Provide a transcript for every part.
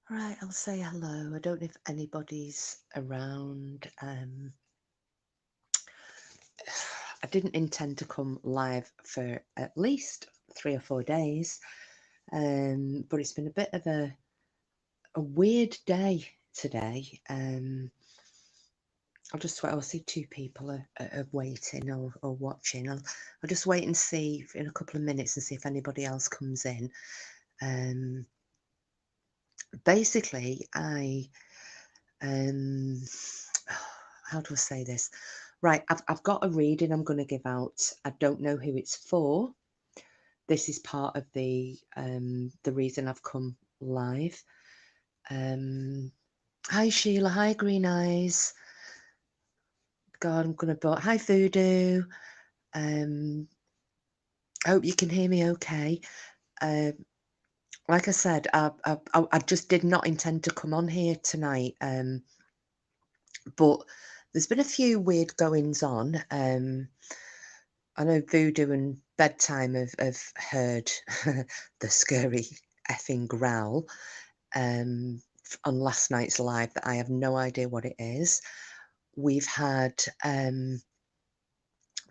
Right, I'll say hello. I don't know if anybody's around. I didn't intend to come live for at least 3 or 4 days, but it's been a bit of a weird day today. I'll see 2 people are waiting or watching. I'll just wait and see in a couple of minutes and see if anybody else comes in. Basically, how do I say this? Right, I've got a reading I'm going to give out. I don't know who it's for. This is part of the reason I've come live. Hi Sheila, hi Green Eyes. God, I'm gonna bot. Hi Voodoo. Hope you can hear me okay. Like I said, I just did not intend to come on here tonight. But there's been a few weird goings on. I know Voodoo and Bedtime have heard the scary effing growl on last night's live that I have no idea what it is. We've had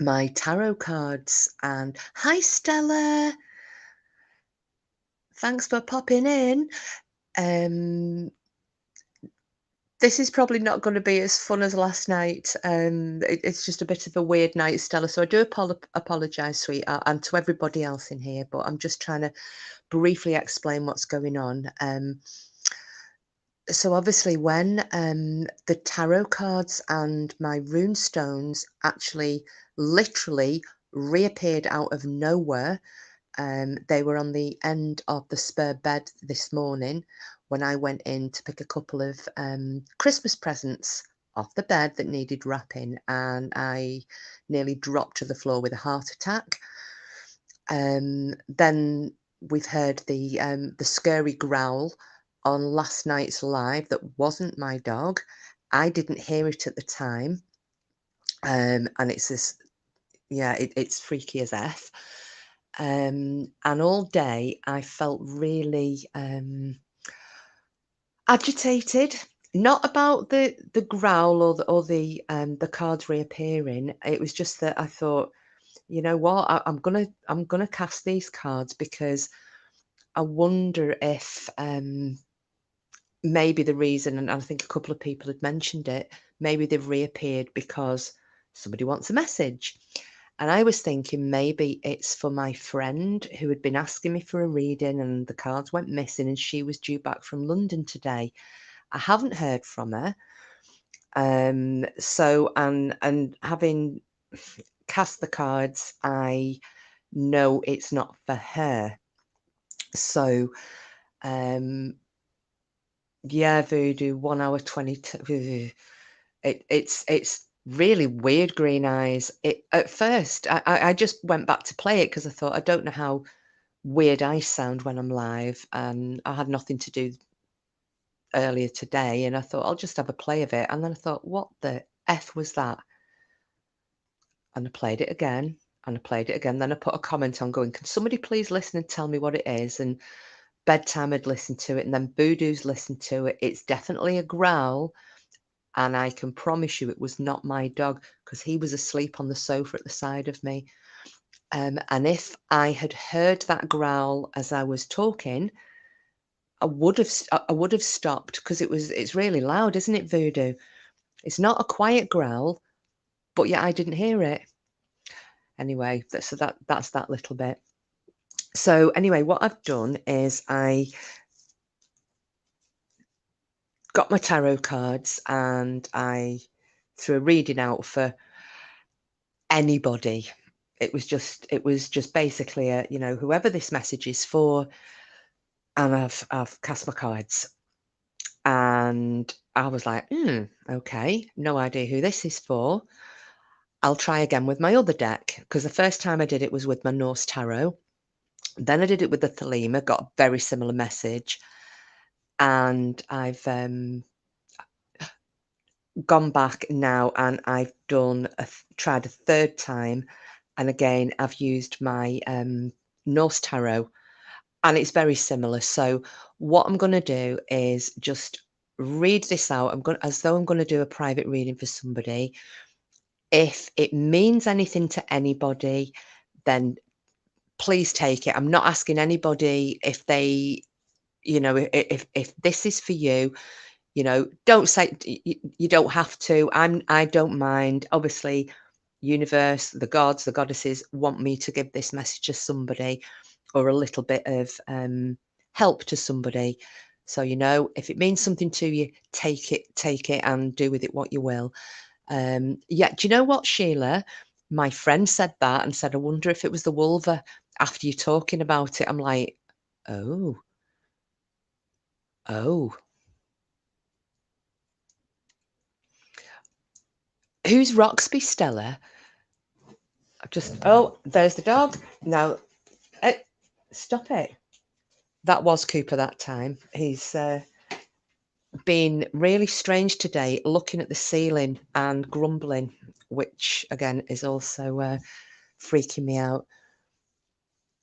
my tarot cards and hi Stella, thanks for popping in. This is probably not going to be as fun as last night. It's just a bit of a weird night, Stella. So I do apologise, sweetheart, and to everybody else in here. But I'm just trying to briefly explain what's going on. So obviously, when the tarot cards and my rune stones actually, literally reappeared out of nowhere. They were on the end of the spare bed this morning when I went in to pick a couple of Christmas presents off the bed that needed wrapping, and I nearly dropped to the floor with a heart attack. Then we've heard the scary growl on last night's live that wasn't my dog. I didn't hear it at the time, and it's this, yeah, it's freaky as F. And all day I felt really agitated, not about the growl or the cards reappearing. It was just that I thought, you know what, I'm gonna cast these cards because I wonder if maybe the reason, and I think a couple of people had mentioned it, maybe they've reappeared because somebody wants a message. And I was thinking maybe it's for my friend who had been asking me for a reading and the cards went missing and she was due back from London today. I haven't heard from her. So, and having cast the cards, I know it's not for her. So, yeah, Voodoo, 1 hour 22. It's really weird, Green Eyes. At first, I just went back to play it because I thought I don't know how weird I sound when I'm live, and I had nothing to do earlier today, and I thought I'll just have a play of it. And then I thought, what the F was that? And I played it again, and I played it again. Then I put a comment on going, can somebody please listen and tell me what it is? And Bedtime had listened to it, and then Voodoo's listened to it. It's definitely a growl. And I can promise you it was not my dog because he was asleep on the sofa at the side of me. And if I had heard that growl as I was talking, I would have stopped because it's really loud, isn't it, Voodoo? It's not a quiet growl, but yet I didn't hear it. Anyway, so that's that little bit. So anyway, what I've done is I got my tarot cards and I threw a reading out for anybody. It was just basically a, you know, whoever this message is for, and I've cast my cards. And I was like, okay, no idea who this is for. I'll try again with my other deck, because the first time I did it was with my Norse Tarot. Then I did it with the Thelema, got a very similar message. And I've gone back now and I've done tried a third time, and again I've used my Norse tarot, and it's very similar. So what I'm going to do is just read this out. I'm going as though I'm going to do a private reading for somebody. If it means anything to anybody, then please take it. I'm not asking anybody if they, you know, if this is for you, you know, don't say you don't have to. I don't mind. Obviously, universe, the gods, the goddesses want me to give this message to somebody, or a little bit of help to somebody. So, you know, if it means something to you, take it and do with it what you will. Yeah, do you know what, Sheila? My friend said that and said, I wonder if it was the vulva after you talking about it. I'm like, oh, oh. Who's Roxby, Stella? I've just, oh, there's the dog. Now, stop it. That was Cooper that time. He's been really strange today, looking at the ceiling and grumbling, which again is also freaking me out.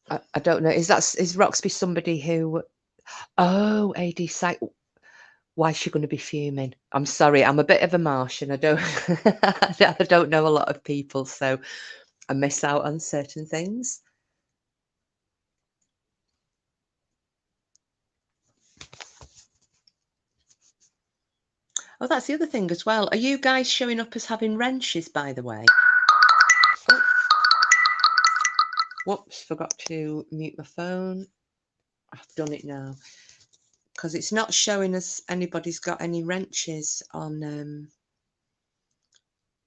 I don't know. Is Roxby somebody who? Oh, AD site. Why is she going to be fuming? I'm sorry. I'm a bit of a Martian. I don't. I don't know a lot of people, so I miss out on certain things. Oh, that's the other thing as well. Are you guys showing up as having wrenches, by the way? Oh. Whoops, forgot to mute my phone. I've done it now. Because it's not showing us anybody's got any wrenches on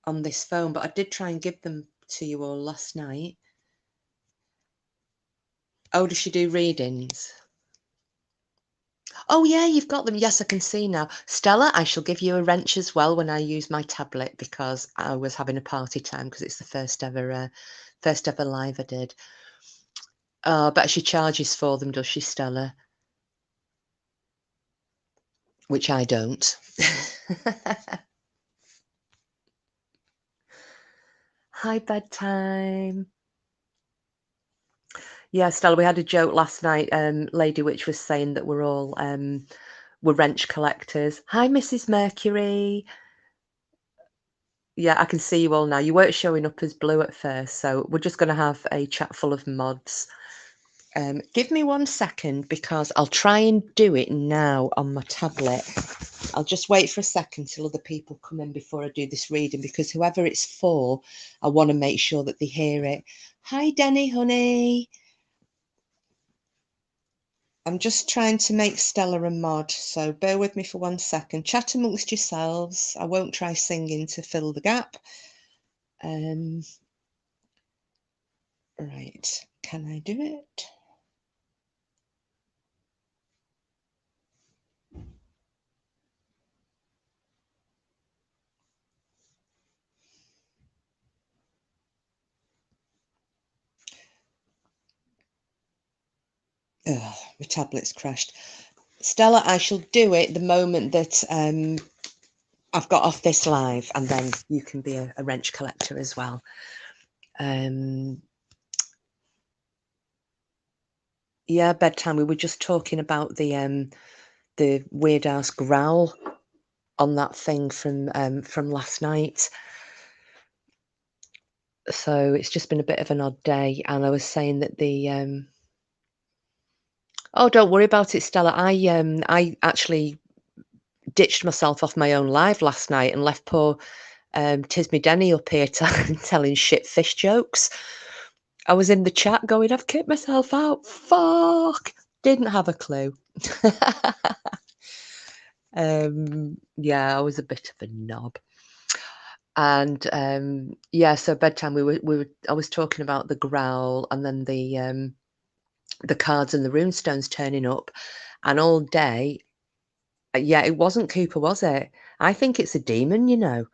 this phone, but I did try and give them to you all last night. Oh, does she do readings? Oh yeah, you've got them. Yes, I can see now. Stella, I shall give you a wrench as well when I use my tablet, because I was having a party time because it's the first ever live I did. Oh, but she charges for them, does she, Stella? Which I don't. Hi, bedtime. Yeah, Stella, we had a joke last night. Lady Witch was saying that we're all we're wrench collectors. Hi, Mrs. Mercury. Yeah, I can see you all now. You weren't showing up as blue at first, so we're just going to have a chat full of mods. Give me 1 second, because I'll try and do it now on my tablet. I'll just wait for a second till other people come in before I do this reading, because whoever it's for, I want to make sure that they hear it. Hi, Denny, honey. I'm just trying to make Stella a mod, so bear with me for 1 second. Chat amongst yourselves. I won't try singing to fill the gap. Right, can I do it? Oh, my tablet's crashed. Stella, I shall do it the moment that I've got off this live, and then you can be a wrench collector as well. Yeah, bedtime. We were just talking about the weird house growl on that thing from last night. So it's just been a bit of an odd day, and I was saying that the oh, don't worry about it, Stella. I actually ditched myself off my own live last night and left poor Tismy Denny up here telling shit fish jokes. I was in the chat going, I've kicked myself out. Fuck. Didn't have a clue. Yeah, I was a bit of a knob. And yeah, so bedtime I was talking about the growl, and then the cards and the runestones turning up, and all day. Yeah, it wasn't Cooper, was it? I think it's a demon, you know.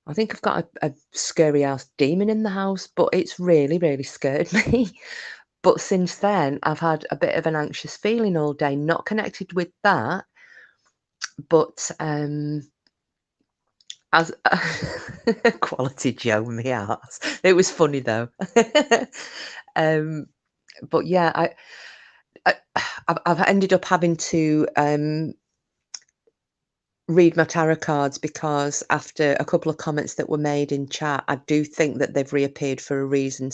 I think I've got a scary ass demon in the house, but it's really, really scared me. But since then, I've had a bit of an anxious feeling all day, not connected with that, but As quality Joe, me arse. It was funny though. Um, but yeah, I I've ended up having to, read my tarot cards because after a couple of comments that were made in chat, I do think that they've reappeared for a reason.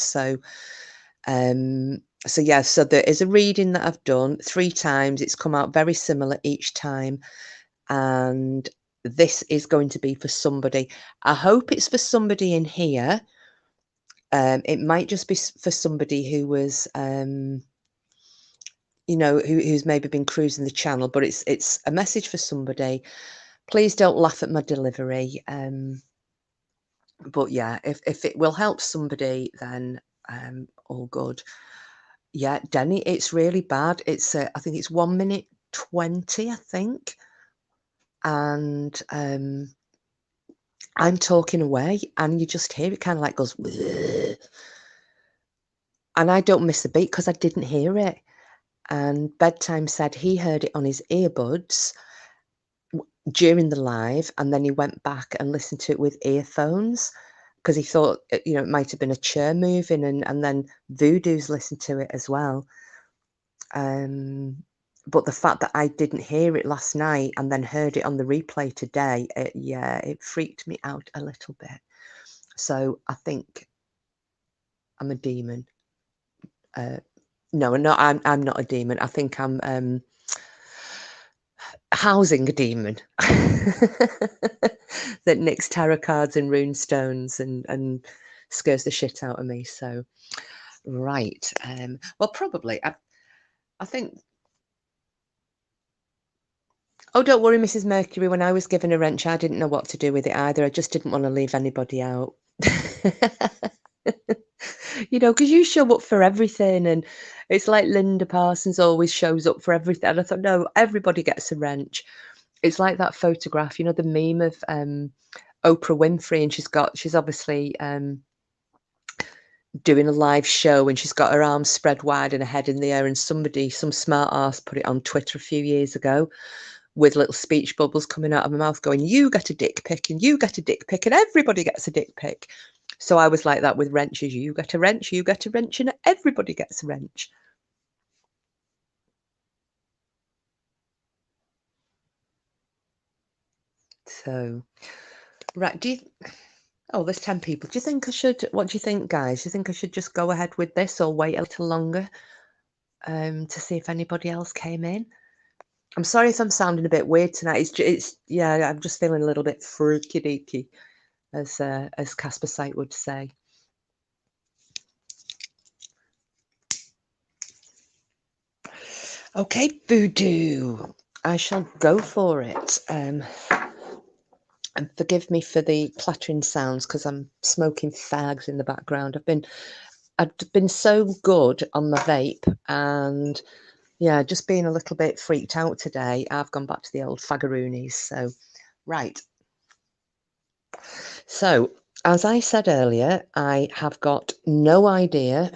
Um, so yeah, so there is a reading that I've done 3 times. It's come out very similar each time, and this is going to be for somebody. I hope it's for somebody in here. It might just be for somebody who was, who's maybe been cruising the channel, but it's a message for somebody. Please don't laugh at my delivery. But yeah, if it will help somebody, then all good. Yeah, Denny, it's really bad. It's I think it's 1 minute 20, I think, and I'm talking away, and you just hear it kind of like goes, "Bleh," and I don't miss a beat because I didn't hear it. And Bedtime said he heard it on his earbuds during the live, and then he went back and listened to it with earphones because he thought it might have been a chair moving, and then Voodoo's listened to it as well. But the fact that I didn't hear it last night and then heard it on the replay today, it freaked me out a little bit. So I think I'm a demon. No, I'm not a demon. I think I'm housing a demon that nicks tarot cards and rune stones and scares the shit out of me. So right. Well, probably I think. Oh, don't worry, Mrs. Mercury. When I was given a wrench, I didn't know what to do with it either. I just didn't want to leave anybody out. Because you show up for everything, and it's like Linda Parsons always shows up for everything. And I thought, no, everybody gets a wrench. It's like that photograph, the meme of Oprah Winfrey, and she's obviously doing a live show, and she's got her arms spread wide and her head in the air, and some smart ass put it on Twitter a few years ago with little speech bubbles coming out of my mouth going, you get a dick pic and you get a dick pic and everybody gets a dick pic. So I was like that with wrenches. You get a wrench, and everybody gets a wrench. So, right, there's 10 people. What do you think, guys? Do you think I should just go ahead with this or wait a little longer to see if anybody else came in? I'm sorry if I'm sounding a bit weird tonight. I'm just feeling a little bit freaky deaky, as Casper Sight would say. Okay, Voodoo. I shall go for it. And forgive me for the clattering sounds because I'm smoking fags in the background. I've been so good on my vape, and yeah, just being a little bit freaked out today. I've gone back to the old fagaroonies. So, right. So, as I said earlier, I have got no idea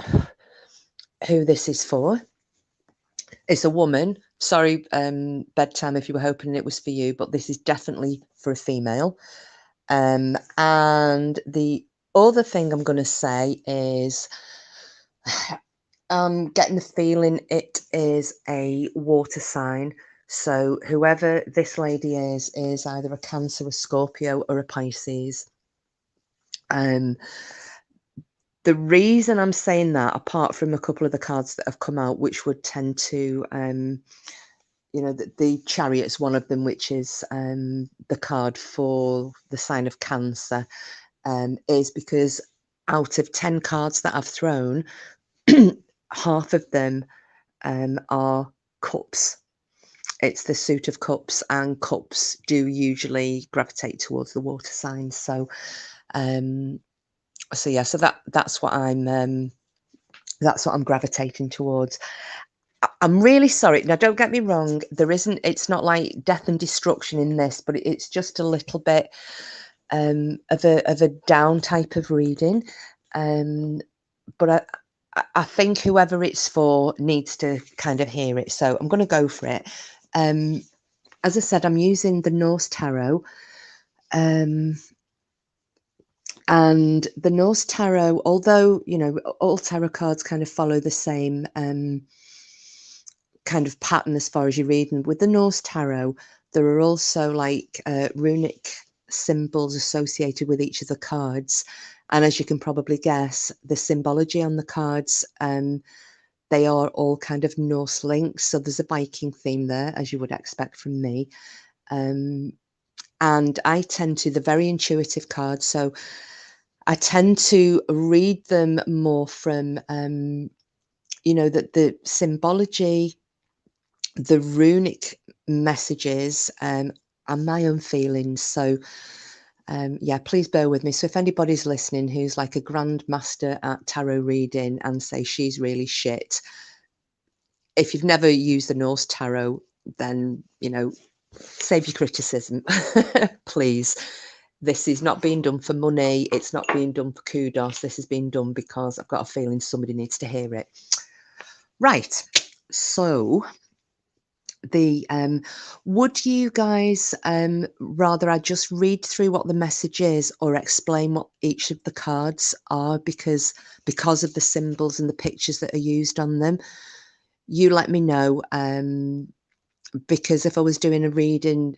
who this is for. It's a woman. Sorry, Bedtime, if you were hoping it was for you, but this is definitely for a female. And the other thing I'm going to say is I'm getting the feeling it is a water sign. So whoever this lady is either a Cancer, a Scorpio, or a Pisces. The reason I'm saying that, apart from a couple of the cards that have come out, which would tend to, the Chariot's one of them, which is the card for the sign of Cancer, is because out of 10 cards that I've thrown, half of them are cups. It's the suit of cups, and cups do usually gravitate towards the water signs. So, so that's what I'm gravitating towards. I'm really sorry. Now, don't get me wrong. It's not like death and destruction in this, but it's just a little bit of a down type of reading. But I think whoever it's for needs to kind of hear it. So I'm going to go for it. As I said, I'm using the Norse Tarot. And the Norse Tarot, although, you know, all tarot cards kind of follow the same kind of pattern as far as you read them, with the Norse Tarot, there are also like runic symbols associated with each of the cards. And as you can probably guess, the symbology on the cards, they are all kind of Norse links. So there's a Viking theme there, as you would expect from me. And I tend to, the very intuitive cards. So I tend to read them more from, you know, the symbology, the runic messages, and my own feelings. So, yeah, please bear with me. So if anybody's listening who's like a grandmaster at tarot reading and say she's really shit, if you've never used the Norse Tarot, then, you know, save your criticism, please. This is not being done for money. It's not being done for kudos. This is being done because I've got a feeling somebody needs to hear it. Right. So the would you guys rather I just read through what the message is or explain what each of the cards are because of the symbols and the pictures that are used on them? You let me know, because if I was doing a reading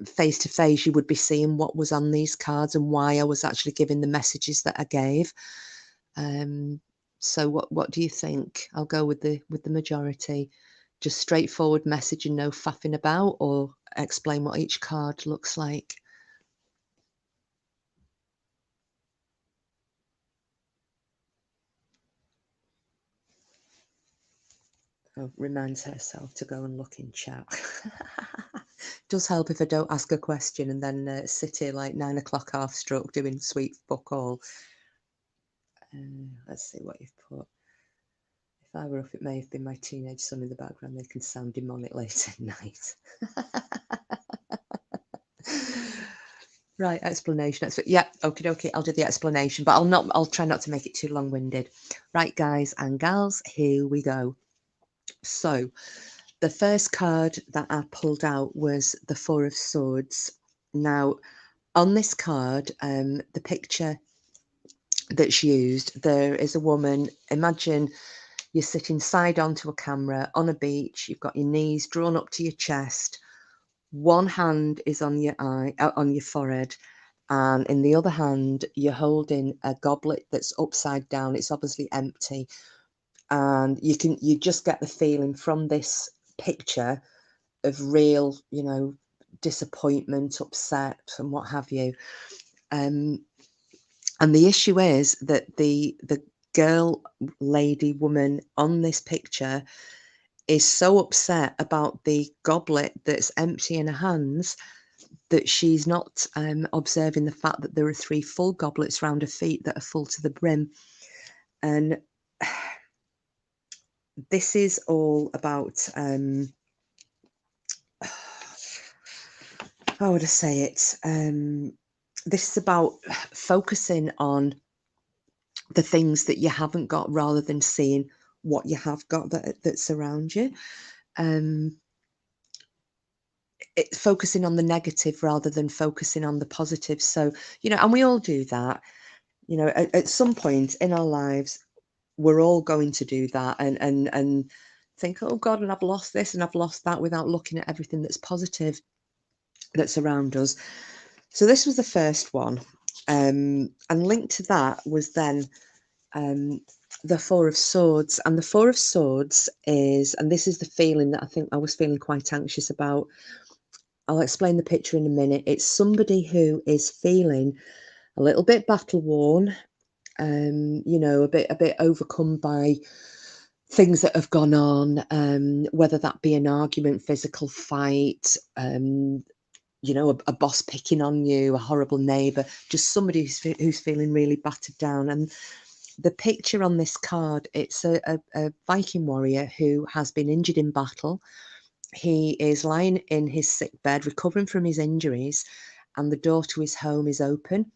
face to face, you would be seeing what was on these cards and why I was actually giving the messages that I gave. So what do you think? I'll go with the majority. Just straightforward message and no faffing about, or explain what each card looks like. Oh, reminds herself to go and look in chat. Does help if I don't ask a question and then sit here like 9 o'clock half stroke doing sweet fuck all. Let's see what you've put. If I were up, it may have been my teenage son in the background. They can sound demonic late at night. Right, explanation. Yeah, okie dokie. I'll do the explanation, but I'll try not to make it too long-winded. Right, guys and gals, here we go. So, the first card that I pulled out was the Four of Swords. Now, on this card, the picture that's used, there is a woman. Imagine you're sitting side on to a camera on a beach. You've got your knees drawn up to your chest. One hand is on your eye, on your forehead, and in the other hand, you're holding a goblet that's upside down. It's obviously empty, and you just get the feeling from this picture of real, you know, disappointment, upset, and what have you. And the issue is that the girl, lady, woman on this picture is so upset about the goblet that's empty in her hands that she's not observing the fact that there are 3 full goblets round her feet that are full to the brim. And this is all about, how would I say it? This is about focusing on the things that you haven't got rather than seeing what you have got that's around you. It's focusing on the negative rather than focusing on the positive. So, you know, and we all do that. You know, at some point in our lives, we're all going to do that and think, oh God, and I've lost this and I've lost that, without looking at everything that's positive that's around us. So this was the first one. And linked to that was then the Four of Swords. And the Four of Swords is, and this is the feeling that I think I was feeling quite anxious about. I'll explain the picture in a minute. It's somebody who is feeling a little bit battle worn, you know, a bit overcome by things that have gone on, whether that be an argument, physical fight, you know, a boss picking on you, a horrible neighbour, just somebody who's feeling really battered down. And the picture on this card, it's a Viking warrior who has been injured in battle. He is lying in his sick bed, recovering from his injuries, and the door to his home is open.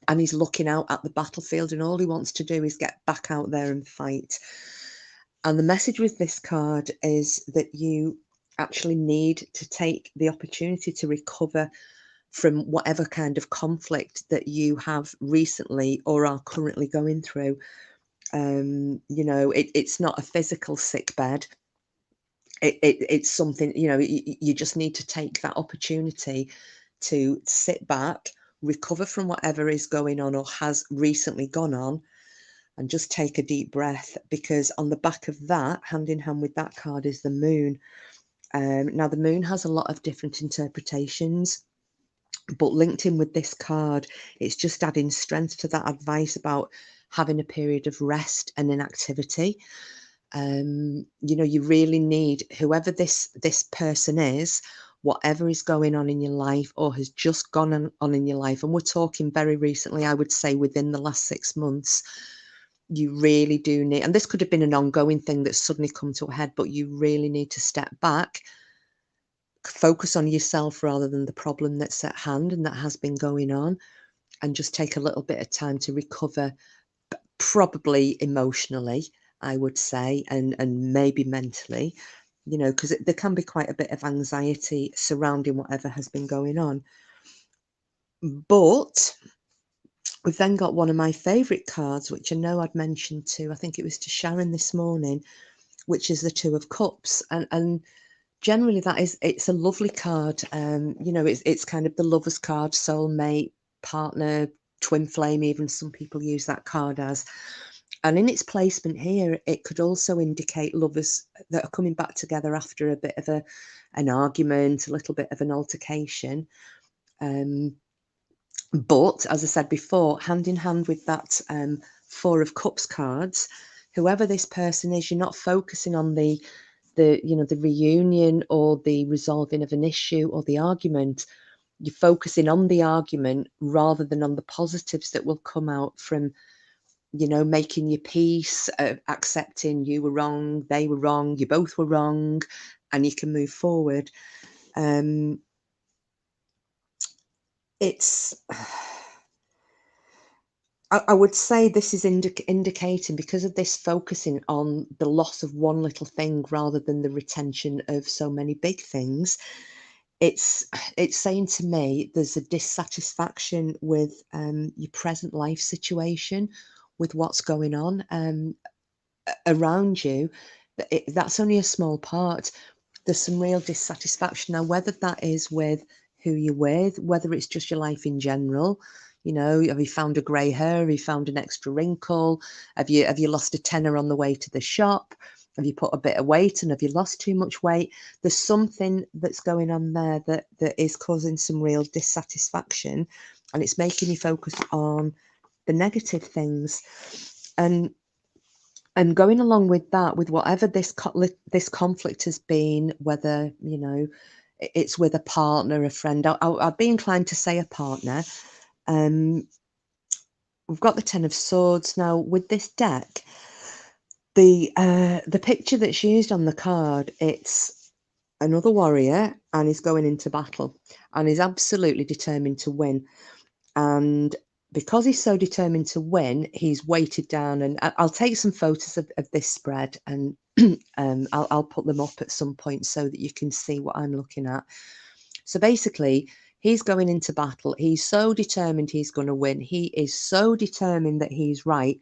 And he's looking out at the battlefield, and all he wants to do is get back out there and fight. And the message with this card is that you actually need to take the opportunity to recover from whatever kind of conflict that you have recently or are currently going through. You know, it's not a physical sick bed. It's something, you know, you just need to take that opportunity to sit back, recover from whatever is going on or has recently gone on, and just take a deep breath, because on the back of that, hand in hand with that card, is the moon. Now, the moon has a lot of different interpretations, but linked in with this card, it's just adding strength to that advice about having a period of rest and inactivity. You know, you really need, whoever this person is, whatever is going on in your life or has just gone on in your life, and we're talking very recently, I would say within the last 6 months, you really do need, and this could have been an ongoing thing that's suddenly come to a head, but you really need to step back, focus on yourself rather than the problem that's at hand and that has been going on, and just take a little bit of time to recover, probably emotionally, I would say, and maybe mentally, you know, because there can be quite a bit of anxiety surrounding whatever has been going on. But we've then got one of my favourite cards, which I know I'd mentioned to, I think it was to Sharon this morning, which is the Two of Cups. And generally it's a lovely card. You know, it's kind of the lover's card, soulmate, partner, twin flame, even some people use that card as. And in its placement here, it could also indicate lovers that are coming back together after a bit of an argument, a little bit of an altercation. But as I said before, hand in hand with that Four of Cups cards, whoever this person is, you're not focusing on the you know, the reunion or the resolving of an issue or the argument. You're focusing on the argument rather than on the positives that will come out from, you know, making your peace, accepting you were wrong, they were wrong, you both were wrong, and you can move forward. It's I would say this is indicating, because of this focusing on the loss of one little thing rather than the retention of so many big things, it's saying to me there's a dissatisfaction with your present life situation, with what's going on around you. That's only a small part. There's some real dissatisfaction now, whether that is with who you're with, whether it's just your life in general. You know, have you found a grey hair? Have you found an extra wrinkle? Have you lost a tenner on the way to the shop? Have you put a bit of weight, and have you lost too much weight? There's something that's going on there that is causing some real dissatisfaction, and it's making you focus on the negative things. And going along with that, with whatever this conflict has been, whether, you know, it's with a partner, a friend, I'd be inclined to say a partner. We've got the Ten of Swords now with this deck. The picture that's used on the card, it's another warrior, and he's going into battle, and he's absolutely determined to win. And because he's so determined to win, he's weighted down. And I'll take some photos of this spread, and I'll put them up at some point so that you can see what I'm looking at. So basically, he's going into battle. He's so determined he's going to win. He is so determined that he's right.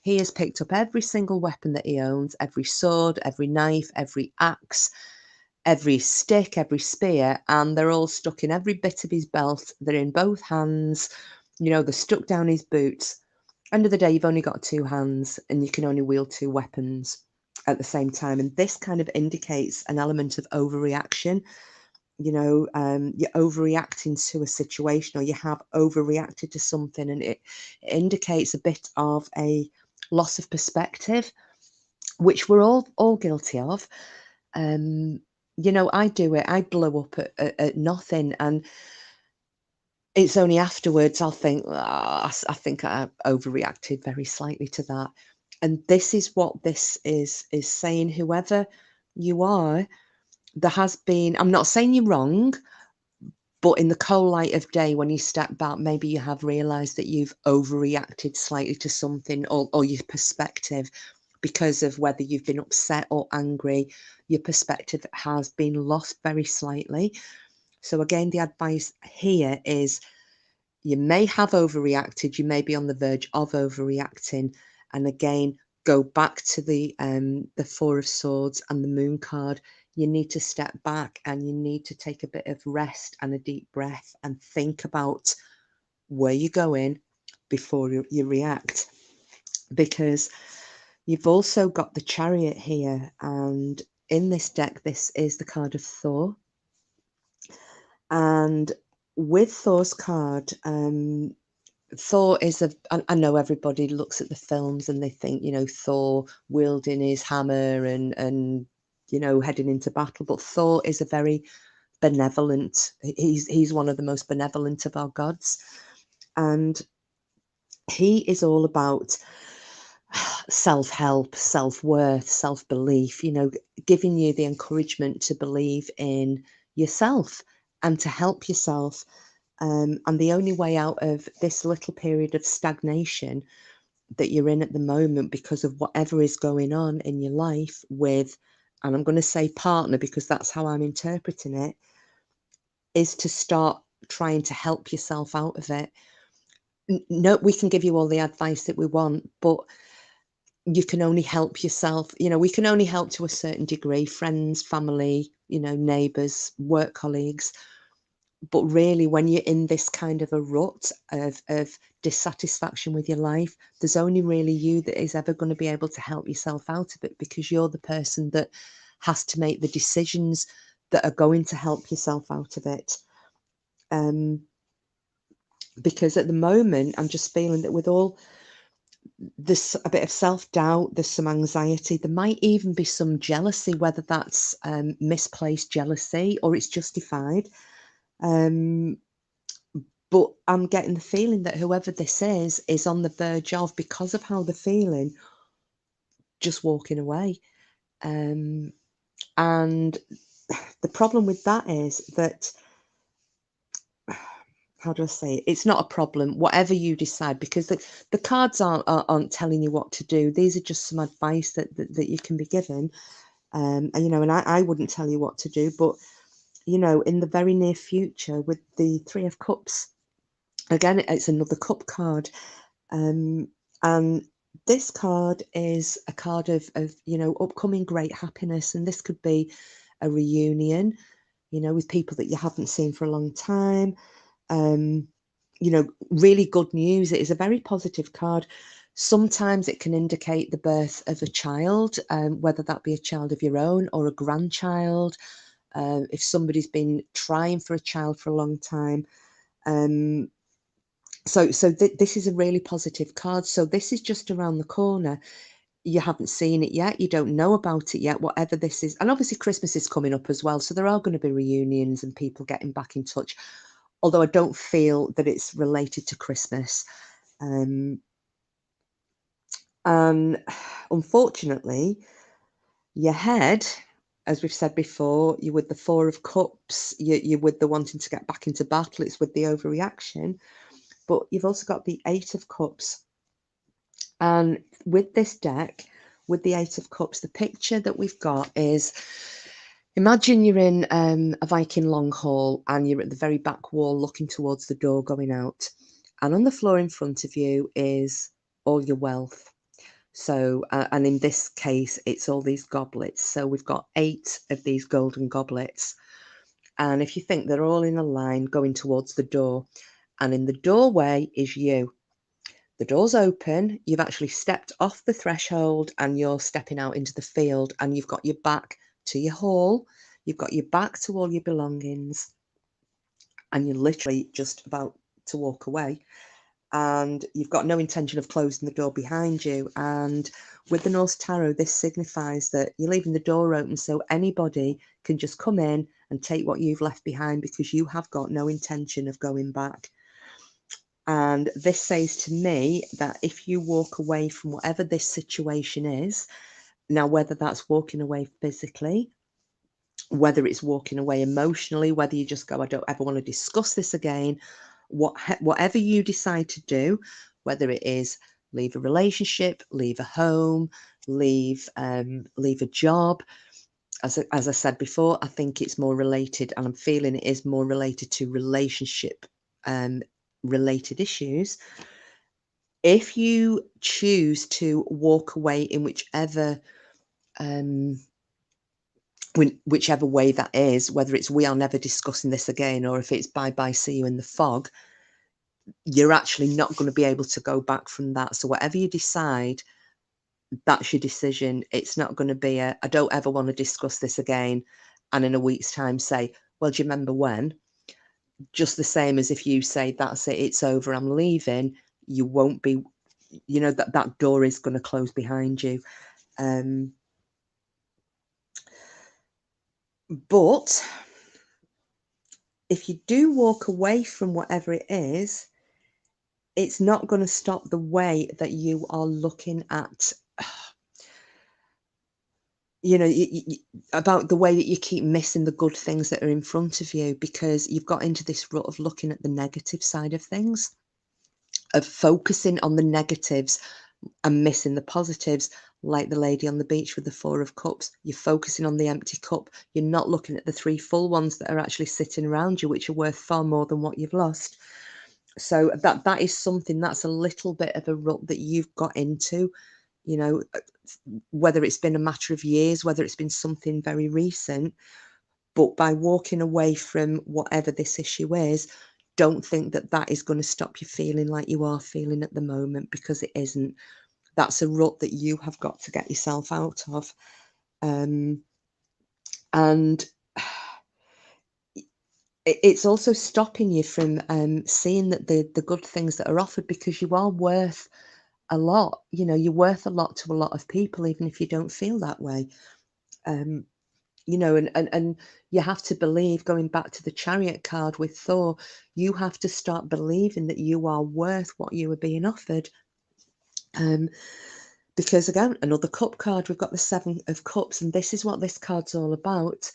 He has picked up every single weapon that he owns, every sword, every knife, every axe, every stick, every spear, and they're all stuck in every bit of his belt. They're in both hands, you know, they're stuck down his boots. End of the day, you've only got two hands and you can only wield two weapons at the same time. And this kind of indicates an element of overreaction. You know, you're overreacting to a situation, or you have overreacted to something, and it indicates a bit of a loss of perspective, which we're all guilty of. You know, I do it. I blow up at nothing, and it's only afterwards I'll think, I think I overreacted very slightly to that. And this is what this is saying. Whoever you are, there has been, I'm not saying you're wrong, but in the cold light of day, when you step back, maybe you have realised that you've overreacted slightly to something, or your perspective, because of whether you've been upset or angry, your perspective has been lost very slightly. So again, the advice here is you may have overreacted, you may be on the verge of overreacting, and again, go back to the Four of Swords and the Moon card. You need to step back and you need to take a bit of rest and a deep breath and think about where you're going before you react, because you've also got the Chariot here, and in this deck, this is the card of Thor. And with Thor's card, Thor is I know everybody looks at the films and they think, you know, Thor wielding his hammer and you know, heading into battle, but Thor is a very benevolent, he's one of the most benevolent of our gods, and he is all about self-help, self-worth, self-belief, you know, giving you the encouragement to believe in yourself and to help yourself. And the only way out of this little period of stagnation that you're in at the moment, because of whatever is going on in your life with, and I'm going to say partner because that's how I'm interpreting it, is to start trying to help yourself out of it. No, we can give you all the advice that we want, but you can only help yourself. You know, we can only help to a certain degree, friends, family, you know, neighbors, work colleagues. But really, when you're in this kind of a rut of dissatisfaction with your life, there's only really you that is ever going to be able to help yourself out of it, because you're the person that has to make the decisions that are going to help yourself out of it. Because at the moment, I'm just feeling that with all there's a bit of self-doubt, there's some anxiety, there might even be some jealousy, whether that's misplaced jealousy or it's justified. But I'm getting the feeling that whoever this is on the verge of, because of how they're feeling, just walking away. And the problem with that is that, how do I say it? It's not a problem, whatever you decide, because the cards aren't telling you what to do. These are just some advice that you can be given. And, you know, and I wouldn't tell you what to do, but, you know, in the very near future with the Three of Cups, again, it's another cup card. And this card is a card of, you know, upcoming great happiness. And this could be a reunion, you know, with people that you haven't seen for a long time. You know, really good news. It is a very positive card. Sometimes it can indicate the birth of a child, whether that be a child of your own or a grandchild. If somebody's been trying for a child for a long time. So this is a really positive card. So this is just around the corner. You haven't seen it yet. You don't know about it yet, whatever this is. And obviously Christmas is coming up as well. So there are going to be reunions and people getting back in touch. Although I don't feel that it's related to Christmas. And unfortunately, your head, as we've said before, you're with the Four of Cups, you're with the wanting to get back into battle, it's with the overreaction. But you've also got the Eight of Cups. And with this deck, with the Eight of Cups, the picture that we've got is, imagine you're in a Viking long haul and you're at the very back wall looking towards the door going out. And on the floor in front of you is all your wealth. So, and in this case, it's all these goblets. So we've got 8 of these golden goblets. And if you think they're all in a line going towards the door, and in the doorway is you. The door's open, you've actually stepped off the threshold and you're stepping out into the field, and you've got your back to your hall, you've got your back to all your belongings, and you're literally just about to walk away. And you've got no intention of closing the door behind you. And with the Norse Tarot, this signifies that you're leaving the door open so anybody can just come in and take what you've left behind, because you have got no intention of going back. And this says to me that if you walk away from whatever this situation is, now whether that's walking away physically, whether it's walking away emotionally, whether you just go, I don't ever want to discuss this again, whatever you decide to do, whether it is leave a relationship, leave a home, leave a job, as I said before, I think it's more related, and I'm feeling it is more related to relationship related issues. If you choose to walk away in whichever way that is, whether it's we are never discussing this again, or if it's bye bye, see you in the fog, you're actually not going to be able to go back from that. So whatever you decide, that's your decision. It's not going to be I don't ever want to discuss this again, and in a week's time say, well, do you remember when? Just the same as if you say, that's it, it's over, I'm leaving, you won't be, that door is going to close behind you. But if you do walk away from whatever it is, it's not going to stop the way that you are looking at, about the way that you keep missing the good things that are in front of you, because you've got into this rut of looking at the negative side of things, of focusing on the negatives and missing the positives. Like the lady on the beach with the 4 of cups, you're focusing on the empty cup. You're not looking at the 3 full ones that are actually sitting around you, which are worth far more than what you've lost. So that is something, that's a little bit of a rut that you've got into, whether it's been a matter of years, whether it's been something very recent. But by walking away from whatever this issue is, don't think that that is going to stop you feeling like you are feeling at the moment, because it isn't. That's a rut that you have got to get yourself out of. And it's also stopping you from seeing that the good things that are offered, because you are worth a lot. You're worth a lot to a lot of people, even if you don't feel that way. And you have to believe, going back to the Chariot card with Thor, you have to start believing that you are worth what you are being offered. Because again, another cup card, we've got the 7 of Cups, and this is what this card's all about.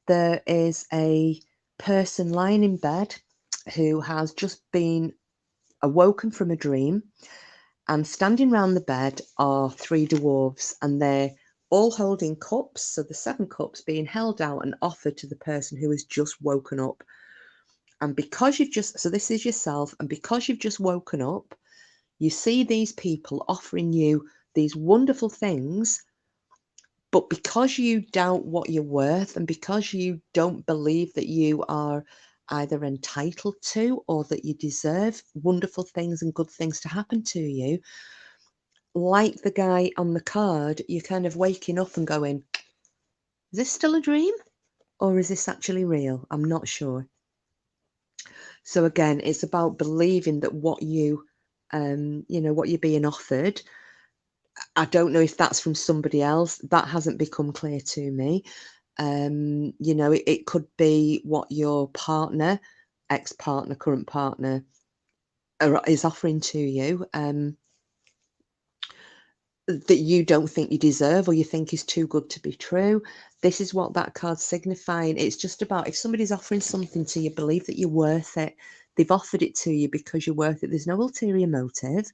There is a person lying in bed who has just been awoken from a dream, and standing around the bed are 3 dwarves, and they're all holding cups. So the 7 cups being held out and offered to the person who has just woken up. And because so this is yourself, and because you've just woken up, you see these people offering you these wonderful things, but because you doubt what you're worth, and because you don't believe that you are either entitled to or that you deserve wonderful things and good things to happen to you, like the guy on the card, you're kind of waking up and going, is this still a dream, or is this actually real? I'm not sure. So again, it's about believing that what what you're being offered, I don't know if that's from somebody else. That hasn't become clear to me. It could be what your partner, ex-partner, current partner is offering to you, that you don't think you deserve, or you think is too good to be true. This is what that card's signifying. It's just about, if somebody's offering something to you, believe that you're worth it. They've offered it to you because you're worth it. There's no ulterior motive.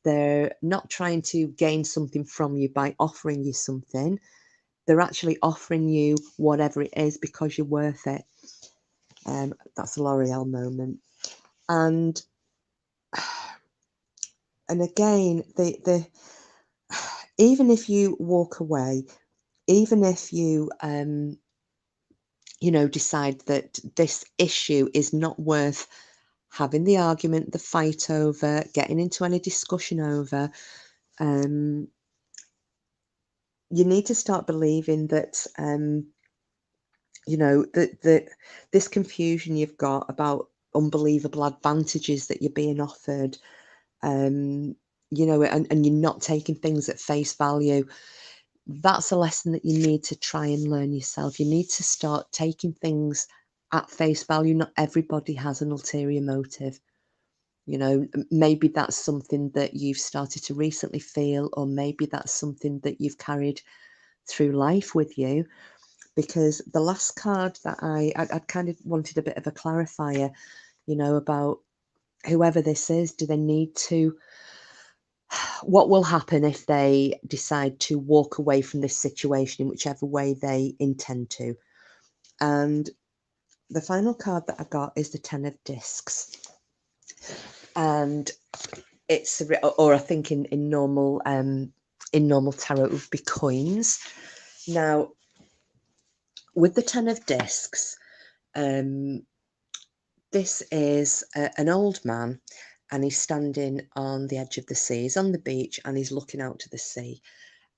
They're not trying to gain something from you by offering you something. They're actually offering you whatever it is because you're worth it. That's a L'Oreal moment. And again, the even if you walk away, even if you decide that this issue is not worth having the argument, the fight over, getting into any discussion over, you need to start believing that that this confusion you've got about unbelievable advantages that you're being offered, and you're not taking things at face value. That's a lesson that you need to try and learn yourself. You need to start taking things at face value. Not everybody has an ulterior motive. Maybe that's something that you've started to recently feel, or maybe that's something that you've carried through life with you. Because the last card that I kind of wanted a bit of a clarifier, about whoever this is. Do they need to what will happen if they decide to walk away from this situation in whichever way they intend to. And the final card that I got is the Ten of Discs. And it's or I think in normal tarot it would be coins. Now, with the Ten of Discs, this is an old man, and he's standing on the edge of the sea. He's on the beach and he's looking out to the sea.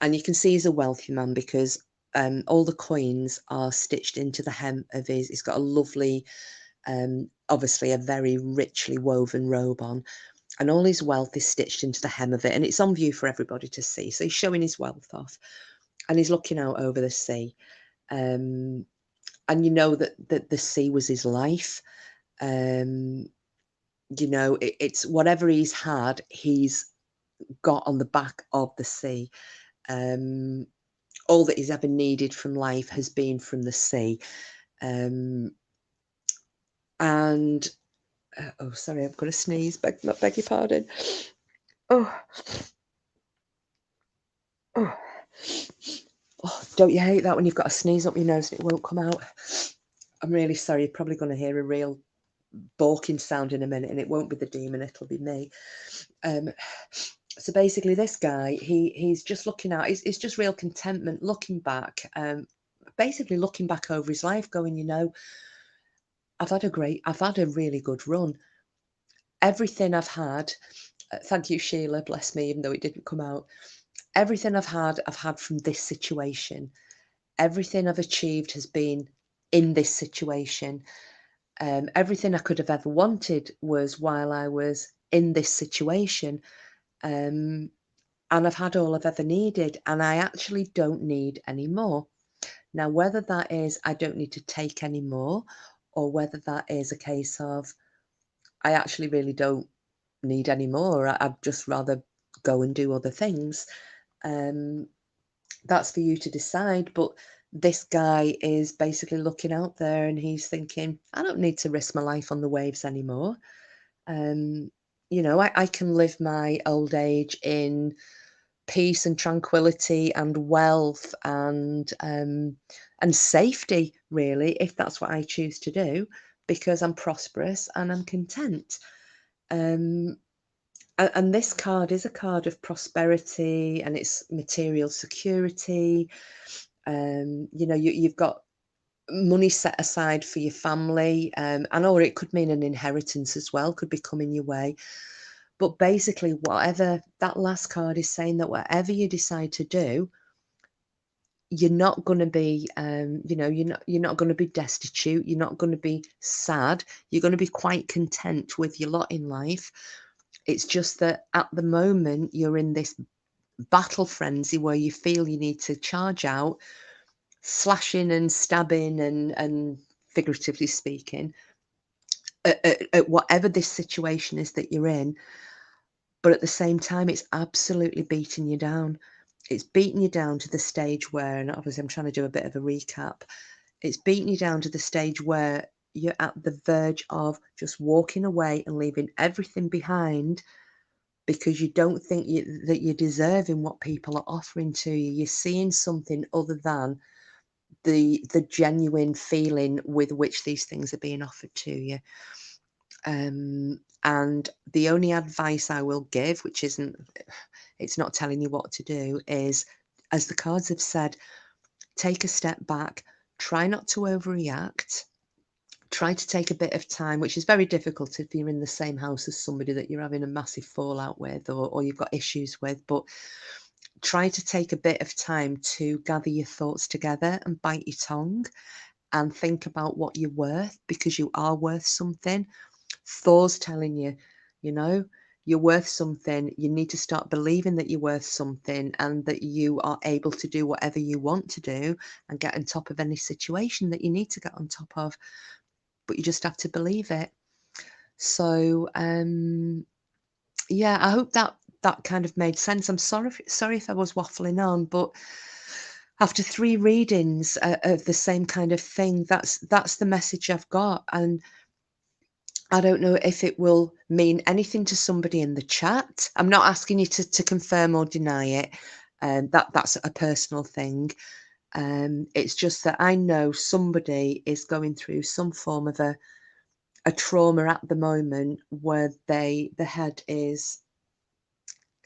And you can see he's a wealthy man because all the coins are stitched into the hem of his. He's got a lovely, obviously a very richly woven robe on, and all his wealth is stitched into the hem of it, and it's on view for everybody to see. So he's showing his wealth off, and he's looking out over the sea. And you know that the sea was his life. You know, it's whatever he's had, he's got on the back of the sea. All that he's ever needed from life has been from the sea. And oh, sorry, I've got to sneeze. Beg your pardon. Oh, oh, oh, don't you hate that when you've got a sneeze up your nose and it won't come out? I'm really sorry. You're probably going to hear a real balking sound in a minute, and it won't be the demon, it'll be me. So basically this guy, he's just looking out, it's just real contentment, looking back, basically looking back over his life, going, you know, I've had a really good run. Everything I've had, thank you, Sheila, bless me, even though it didn't come out. Everything I've had from this situation. Everything I've achieved has been in this situation. Everything I could have ever wanted was while I was in this situation. And I've had all I've ever needed, and I actually don't need any more. Now, whether that is I don't need to take any more, or whether that is a case of I actually really don't need any more, I'd just rather go and do other things, that's for you to decide. But this guy is basically looking out there and he's thinking, I don't need to risk my life on the waves anymore. You know, I can live my old age in peace and tranquility and wealth and safety, really, if that's what I choose to do, because I'm prosperous and I'm content. And this card is a card of prosperity, and it's material security. You know, you've got money set aside for your family, and or it could mean an inheritance as well, could be coming your way. But basically, whatever that last card is saying, that whatever you decide to do, you're not going to be, you know, you're not going to be destitute. You're not going to be sad. You're going to be quite content with your lot in life. It's just that at the moment you're in this battle frenzy where you feel you need to charge out, slashing and stabbing and figuratively speaking, at whatever this situation is that you're in. But at the same time, it's absolutely beating you down. It's beating you down to the stage where, and obviously I'm trying to do a bit of a recap, it's beating you down to the stage where you're at the verge of just walking away and leaving everything behind, because you don't think that you're deserving what people are offering to you. You're seeing something other than the genuine feeling with which these things are being offered to you. And the only advice I will give, which isn't, it's not telling you what to do, is, as the cards have said, take a step back, try not to overreact, try to take a bit of time, which is very difficult if you're in the same house as somebody that you're having a massive fallout with, or you've got issues with. But try to take a bit of time to gather your thoughts together and bite your tongue and think about what you're worth, because you are worth something. Thor's telling you, you know, you're worth something. You need to start believing that you're worth something, and that you are able to do whatever you want to do and get on top of any situation that you need to get on top of. But you just have to believe it. So, yeah, I hope that kind of made sense. I'm sorry if I was waffling on, but after 3 readings of the same kind of thing, that's the message I've got. And I don't know if it will mean anything to somebody in the chat. I'm not asking you to confirm or deny it. That's a personal thing. It's just that I know somebody is going through some form of a trauma at the moment where the head is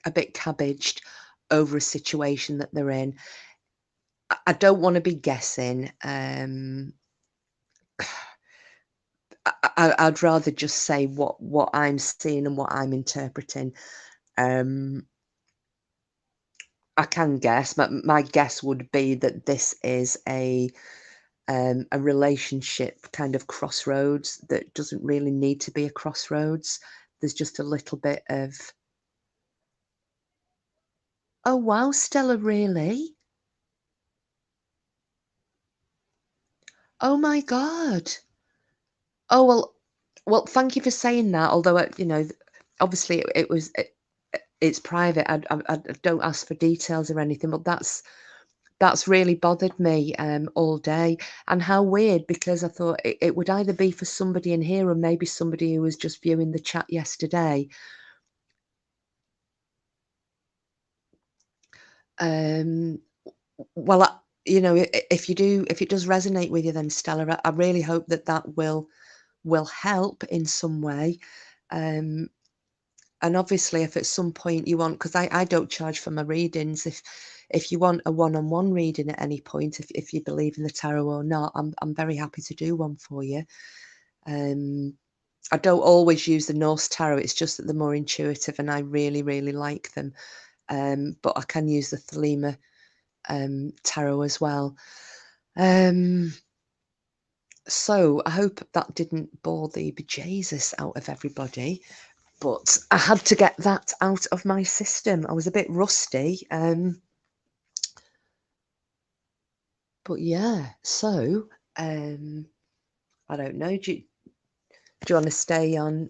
a bit cabbaged over a situation that they're in. I don't want to be guessing. I'd rather just say what I'm seeing and what I'm interpreting. I can guess. My guess would be that this is a relationship kind of crossroads that doesn't really need to be a crossroads. There's just a little bit of, oh wow, Stella, really? Oh my God. Oh well, thank you for saying that. Although obviously it's private. I don't ask for details or anything, but that's really bothered me all day. And how weird, because I thought it would either be for somebody in here or maybe somebody who was just viewing the chat yesterday. Well, if it does resonate with you, then Stella, I really hope that will help in some way. And obviously, if at some point you want, because I don't charge for my readings, if you want a one-on-one reading at any point, if you believe in the tarot or not, I'm very happy to do one for you. I don't always use the Norse tarot. It's just that they're more intuitive, and I really, really like them. But I can use the Thelema tarot as well. So I hope that didn't bore the bejesus out of everybody, but I had to get that out of my system. I was a bit rusty. But yeah, so I don't know. Do you want to stay on?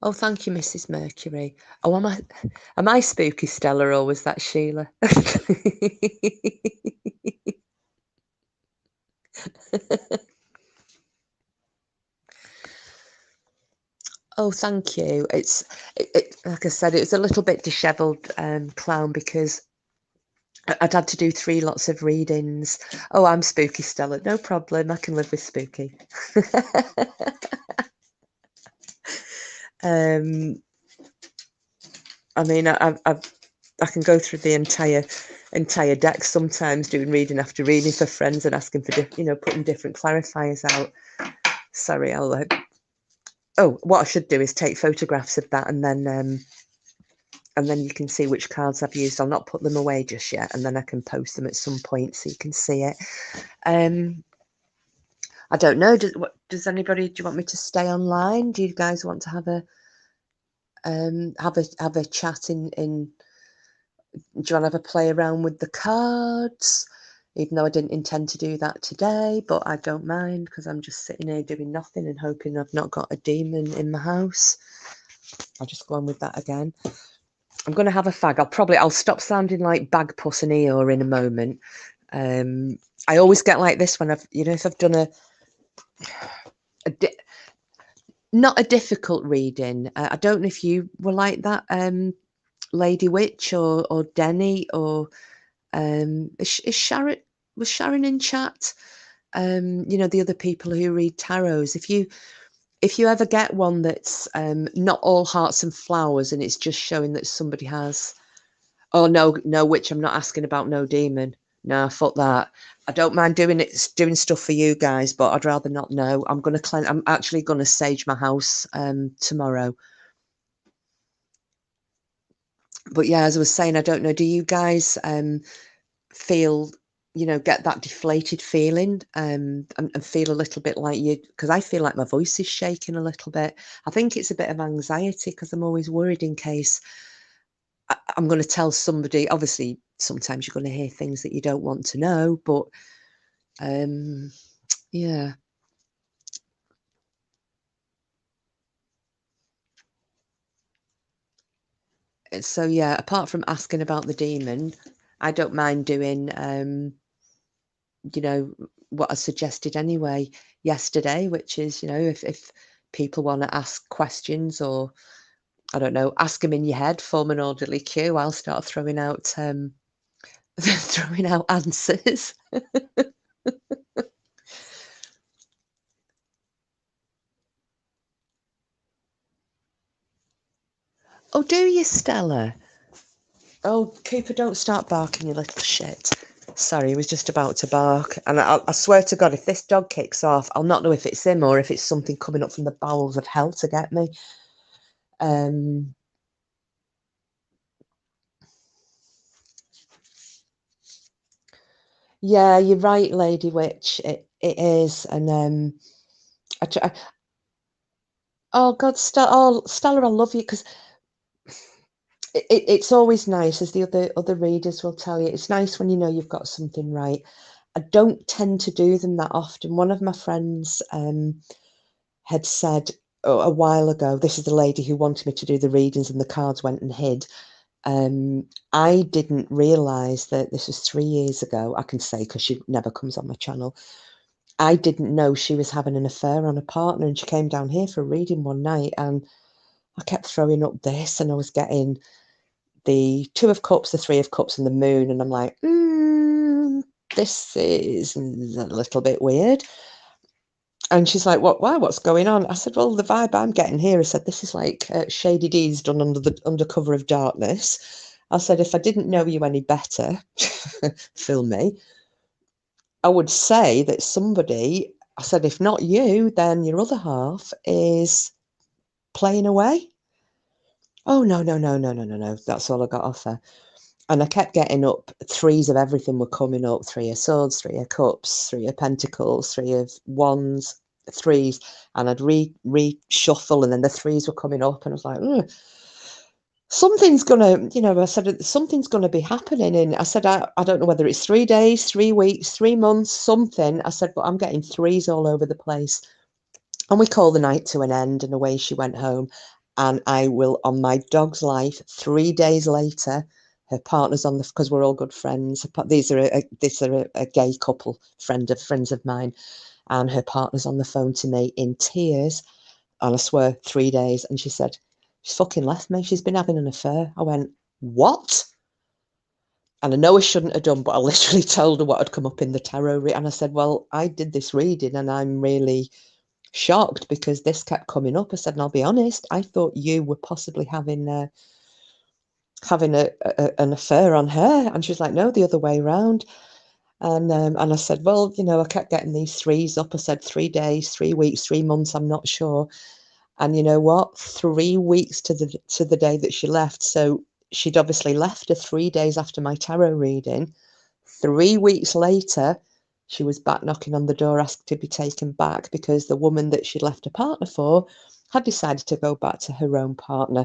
Oh, thank you, Mrs. Mercury. Oh, am I spooky, Stella, or was that Sheila? Oh, thank you. It's like I said, it was a little bit dishevelled, clown, because I'd had to do 3 lots of readings. Oh, I'm spooky, Stella. No problem. I can live with spooky. I mean, I can go through the entire deck sometimes, doing reading after reading for friends and asking for putting different clarifiers out. Sorry, I'll. Oh, what I should do is take photographs of that, and then you can see which cards I've used. I'll not put them away just yet, and then I can post them at some point so you can see it. I don't know. Does anybody? Do you want me to stay online? Do you guys want to have a chat in? Do you want to have a play around with the cards? Even though I didn't intend to do that today, but I don't mind, because I'm just sitting here doing nothing and hoping I've not got a demon in my house. I'll just go on with that again. I'm going to have a fag. I'll stop sounding like Bagpuss and Eeyore in a moment. I always get like this when if I've done not a difficult reading. I don't know if you were like that, Lady Witch or Denny, or is Sharon, was Sharon in chat? The other people who read tarots. If you ever get one that's not all hearts and flowers, and it's just showing that somebody has. Oh no, witch! I'm not asking about no demon. No, fuck that. I don't mind doing stuff for you guys, but I'd rather not know. I'm actually gonna sage my house tomorrow. But yeah, as I was saying, I don't know. Do you guys feel, get that deflated feeling and feel a little bit like you? Because I feel like my voice is shaking a little bit. I think it's a bit of anxiety, because I'm always worried in case I'm going to tell somebody. Obviously, sometimes you're going to hear things that you don't want to know, but yeah. So yeah, apart from asking about the demon, I don't mind doing what I suggested anyway yesterday, which is, if people want to ask questions, or I don't know, ask them in your head, form an orderly queue, I'll start throwing out throwing out answers. Oh, do you, Stella? Oh, Cooper, don't start barking, you little shit. Sorry, he was just about to bark. And I swear to God, if this dog kicks off, I'll not know if it's him or if it's something coming up from the bowels of hell to get me. Yeah, you're right, Lady Witch. It is. And I try, oh God, Stella, I love you, because it's always nice, as the other readers will tell you, it's nice when you know you've got something right. I don't tend to do them that often. One of my friends had said a while ago, this is the lady who wanted me to do the readings and the cards went and hid. I didn't realise that this was 3 years ago, I can say, because she never comes on my channel. I didn't know she was having an affair on a partner, and she came down here for a reading one night, and I kept throwing up this, and I was getting the Two of Cups, the Three of Cups, and the Moon, and I'm like, this is a little bit weird. And she's like, "What? Why? What's going on?" I said, "Well, the vibe I'm getting here," I said, "this is like shady deeds done under cover of darkness." I said, "If I didn't know you any better, Phil me, I would say that somebody," I said, "if not you, then your other half is playing away." Oh, no, no, no, no, no, no, no. That's all I got off her. And I kept getting up, threes of everything were coming up: Three of Swords, Three of Cups, Three of Pentacles, Three of Wands, threes. And I'd reshuffle, and then the threes were coming up, and I was like, something's gonna, I said, something's gonna be happening. And I said, I don't know whether it's 3 days, 3 weeks, 3 months, something. I said, but I'm getting threes all over the place. And we called the night to an end, and away she went home. And I will, on my dog's life, 3 days later, her partner's on the, because we're all good friends. These are a gay couple, friends of mine, and her partner's on the phone to me in tears. And I swear, 3 days. And she said, she's fucking left me. She's been having an affair. I went, what? And I know I shouldn't have done, but I literally told her what had come up in the tarot read. And I said, well, I did this reading, and I'm really shocked because this kept coming up. I said, and I'll be honest, I thought you were possibly having an affair on her. And she was like, no, the other way around. And I said, well, I kept getting these threes up. I said 3 days, 3 weeks, 3 months, I'm not sure. And you know what? 3 weeks to the day that she left. So she'd obviously left her 3 days after my tarot reading. 3 weeks later, she was back knocking on the door, asking to be taken back, because the woman that she'd left a partner for had decided to go back to her own partner.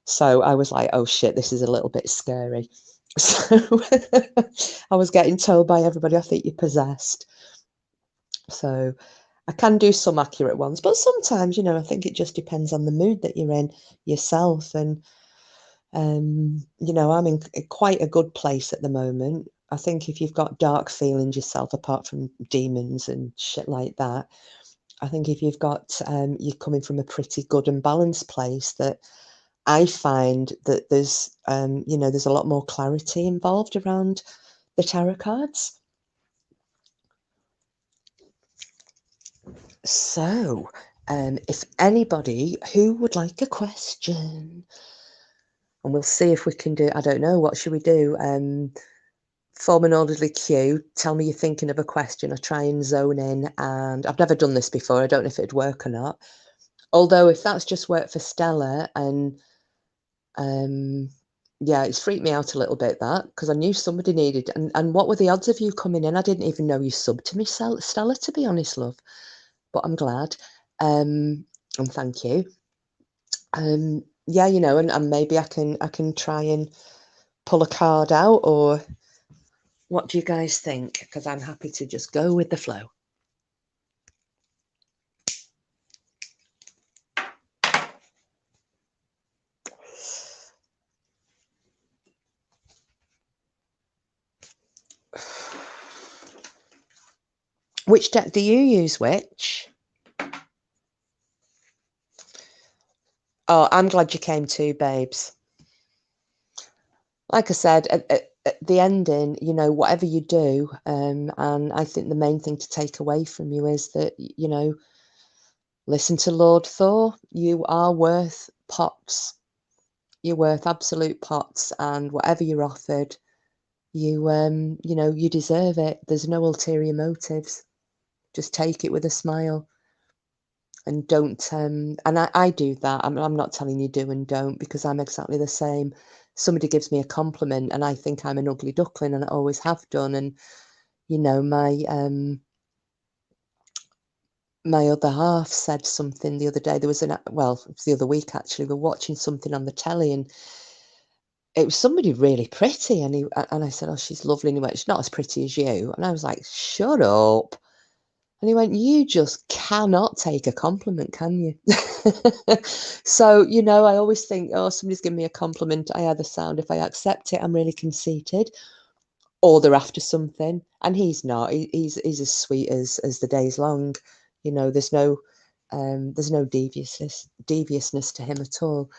So I was like, oh shit, this is a little bit scary. So I was getting told by everybody, I think you're possessed. So I can do some accurate ones, but sometimes, I think it just depends on the mood that you're in yourself. And, I'm in quite a good place at the moment. I think if you've got dark feelings yourself, apart from demons and shit like that, I think if you've got, you're coming from a pretty good and balanced place, that I find that there's, there's a lot more clarity involved around the tarot cards. So, if anybody who would like a question, and we'll see if we can do, I don't know, what should we do? Form an orderly queue, tell me you're thinking of a question, I try and zone in, and I've never done this before, I don't know if it'd work or not. Although if that's just worked for Stella, and yeah, it's freaked me out a little bit, that, because I knew somebody needed, and what were the odds of you coming in? I didn't even know you subbed to me, Stella, to be honest, love, but I'm glad. And thank you. Yeah, and maybe I can try and pull a card out, or what do you guys think? Because I'm happy to just go with the flow. Which deck do you use, Witch? Oh, I'm glad you came too, babes. Like I said, at the ending, you know, whatever you do, and I think the main thing to take away from you is that, you know, listen to Lord Thor. You are worth pots. You're worth absolute pots, and whatever you're offered, you know, you deserve it. There's no ulterior motives. Just take it with a smile, and don't. And I do that. I'm not telling you do and don't, because I'm exactly the same. Somebody gives me a compliment, and I think I'm an ugly duckling, and I always have done. And you know, my other half said something the other day. There was well, it was the other week actually. We're watching something on the telly, and it was somebody really pretty, and I said, "Oh, she's lovely." And he went, "She's not as pretty as you." And I was like, "Shut up." And he went, "You just cannot take a compliment, can you?" So, you know, I always think, oh, somebody's giving me a compliment. I either sound, if I accept it, I'm really conceited, or they're after something. And he's not. He's as sweet as the day's long. You know, there's no deviousness to him at all.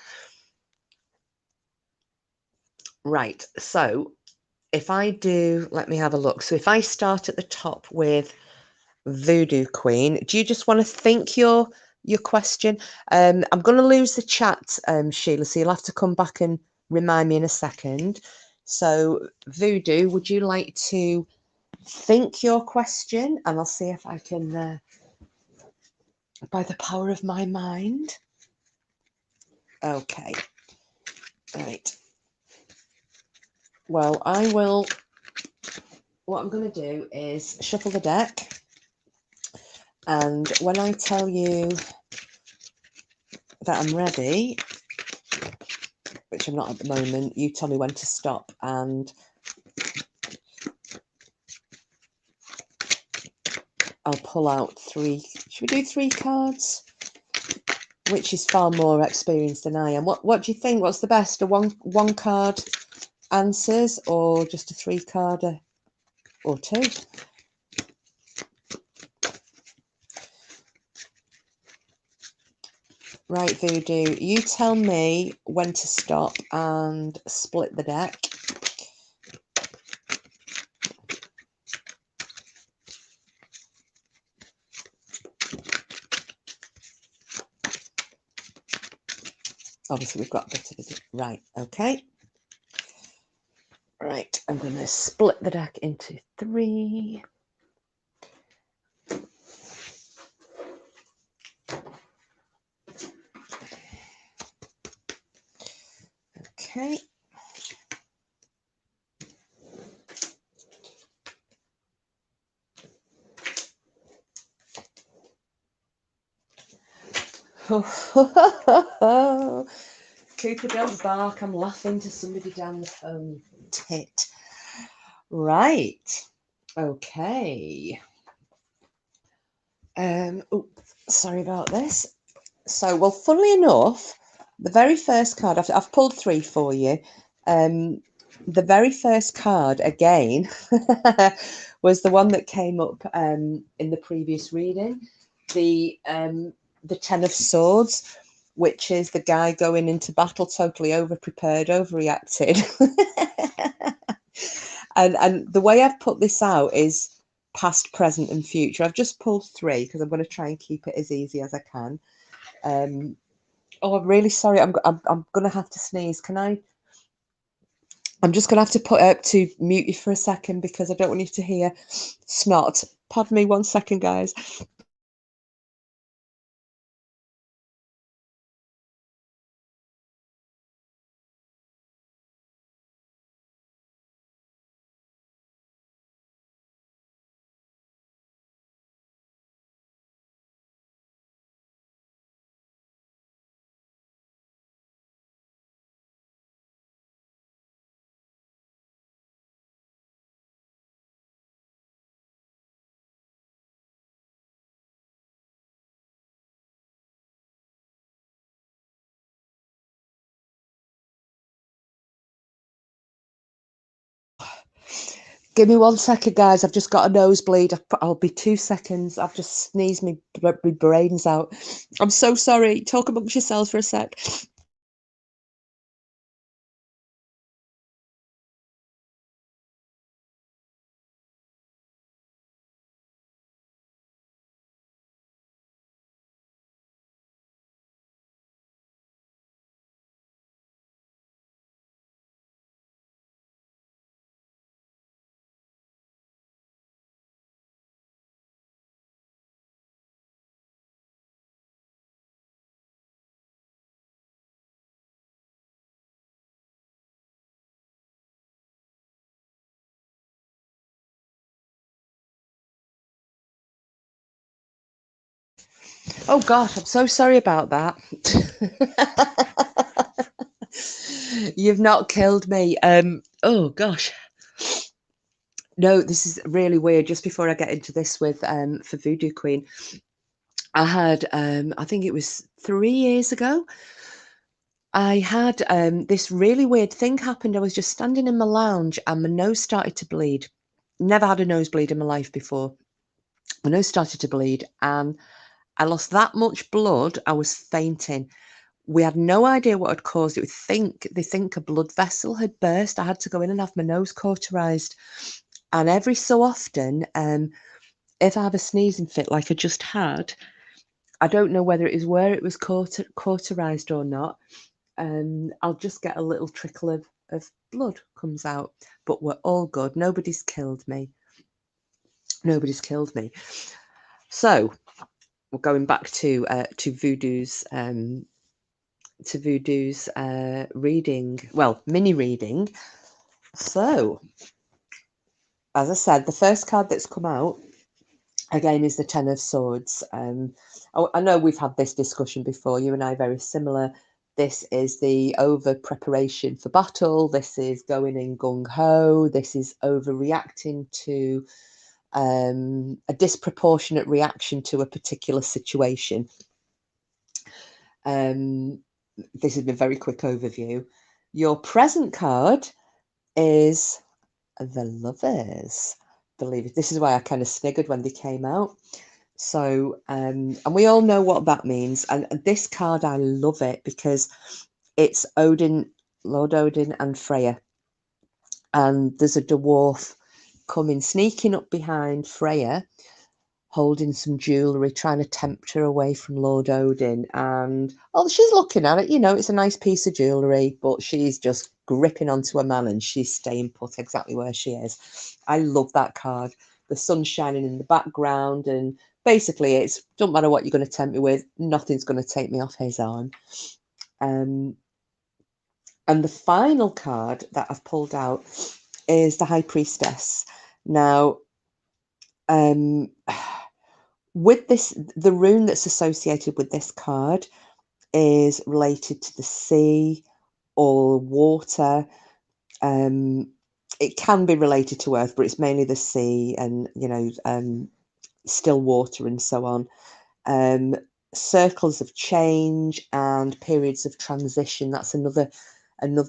Right. So if I do, let me have a look. So if I start at the top with Voodoo Queen, do you just want to think your question? I'm going to lose the chat, Sheila, so you'll have to come back and remind me in a second. So Voodoo, would you like to think your question? And I'll see if I can, by the power of my mind. Okay. Right. Well, what I'm going to do is shuffle the deck. And when I tell you that I'm ready, which I'm not at the moment, you tell me when to stop, and I'll pull out three. Should we do 3 cards? Which is far more experienced than I am. What do you think? What's the best? A one card answers, or just a 3 carder, or 2? Right, Voodoo, you tell me when to stop and split the deck. Obviously, we've got a bit of it. Right, okay. Right, I'm going to split the deck into 3. Okay. Cooper, don't bark. I'm laughing to somebody down the phone. Tit. Right. Okay. Oh, sorry about this. So, well, funnily enough, the very first card, I've pulled 3 for you. The very first card, again, was the one that came up in the previous reading. The 10 of Swords, which is the guy going into battle totally over-prepared, overreacted. And the way I've put this out is past, present, and future. I've just pulled 3 because I'm going to try and keep it as easy as I can. Oh, I'm really sorry. I'm going to have to sneeze. Can I? I'm just going to have to put up to mute you for a second because I don't want you to hear snot. Pardon me 1 second, guys. Give me 1 second, guys. I've just got a nosebleed. I'll be 2 seconds. I've just sneezed me brains out. I'm so sorry. Talk amongst yourselves for a sec. Oh gosh, I'm so sorry about that. You've not killed me. Oh gosh. No, this is really weird. Just before I get into this with for Voodoo Queen, I had I think it was 3 years ago. I had this really weird thing happened. I was just standing in my lounge and my nose started to bleed. Never had a nosebleed in my life before. My nose started to bleed and I lost that much blood. I was fainting. We had no idea what had caused it. They think a blood vessel had burst. I had to go in and have my nose cauterized. And every so often, if I have a sneezing fit like I just had, I don't know whether it is where it was cauterized or not. I'll just get a little trickle of blood comes out. But we're all good. Nobody's killed me. Nobody's killed me. So we're going back to Voodoo's reading, well, mini reading. So, as I said, the first card that's come out again is the Ten of Swords. I know we've had this discussion before. You and I are very similar. This is the over preparation for battle. This is going in gung ho. This is overreacting to a disproportionate reaction to a particular situation. This is a very quick overview. Your present card is the Lovers. Believe it. This is why I kind of sniggered when they came out. So, and we all know what that means. And this card, I love it because it's Odin, Lord Odin, and Freya. And there's a dwarf coming, sneaking up behind Freya, holding some jewellery, trying to tempt her away from Lord Odin. And oh, she's looking at it, you know, it's a nice piece of jewellery, but she's just gripping onto a man and she's staying put exactly where she is. I love that card. The sun's shining in the background, and basically it's don't matter what you're going to tempt me with, nothing's going to take me off his arm. And the final card that I've pulled out is the High Priestess. Now, with this, the rune that's associated with this card is related to the sea or water. It can be related to earth, but it's mainly the sea and, you know, still water and so on. Circles of change and periods of transition. That's another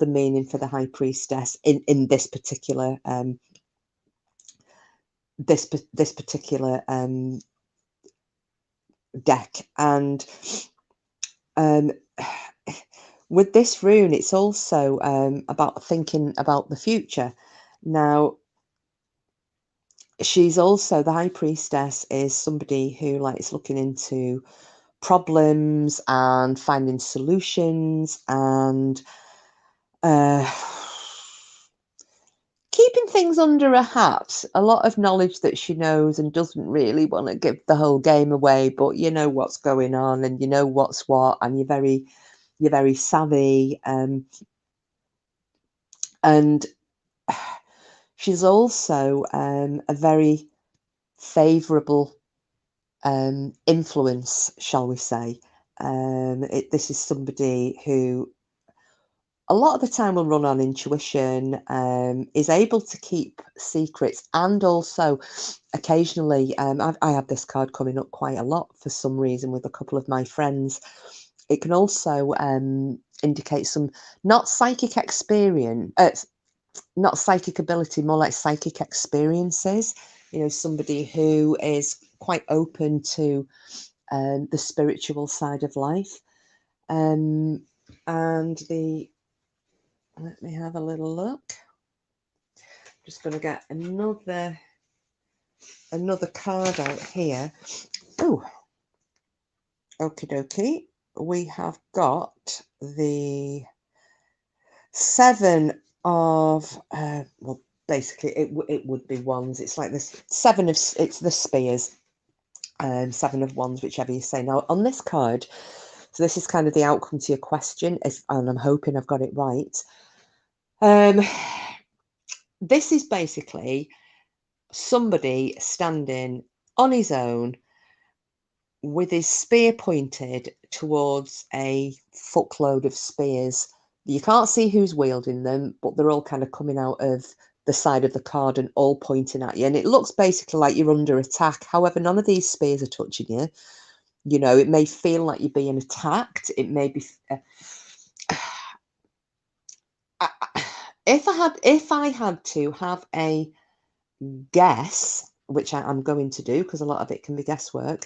meaning for the High Priestess in this particular this particular deck. And with this rune, it's also about thinking about the future. Now, she's also, the High Priestess is somebody who likes looking into problems and finding solutions and keeping things under a hat. A lot of knowledge that she knows and doesn't really want to give the whole game away, but you know what's going on and you know what's what, and you're very savvy. And she's also a very favourable influence, shall we say. This is somebody who a lot of the time will run on intuition, is able to keep secrets, and also occasionally, I have this card coming up quite a lot for some reason with a couple of my friends. It can also indicate some not psychic experience, not psychic ability, more like psychic experiences. You know, somebody who is quite open to the spiritual side of life. And let me have a little look. Just going to get another card out here. Oh, okie dokie. We have got the Seven of well, basically it would be wands. It's like this seven of, it's the spears, Seven of Wands, whichever you say. Now on this card, so this is kind of the outcome to your question, and I'm hoping I've got it right. This is basically somebody standing on his own with his spear pointed towards a fuckload of spears. You can't see who's wielding them, but they're all kind of coming out of the side of the card and all pointing at you. And it looks basically like you're under attack. However, none of these spears are touching you. You know, it may feel like you're being attacked. It may be... if I had to have a guess, which I'm going to do because a lot of it can be guesswork,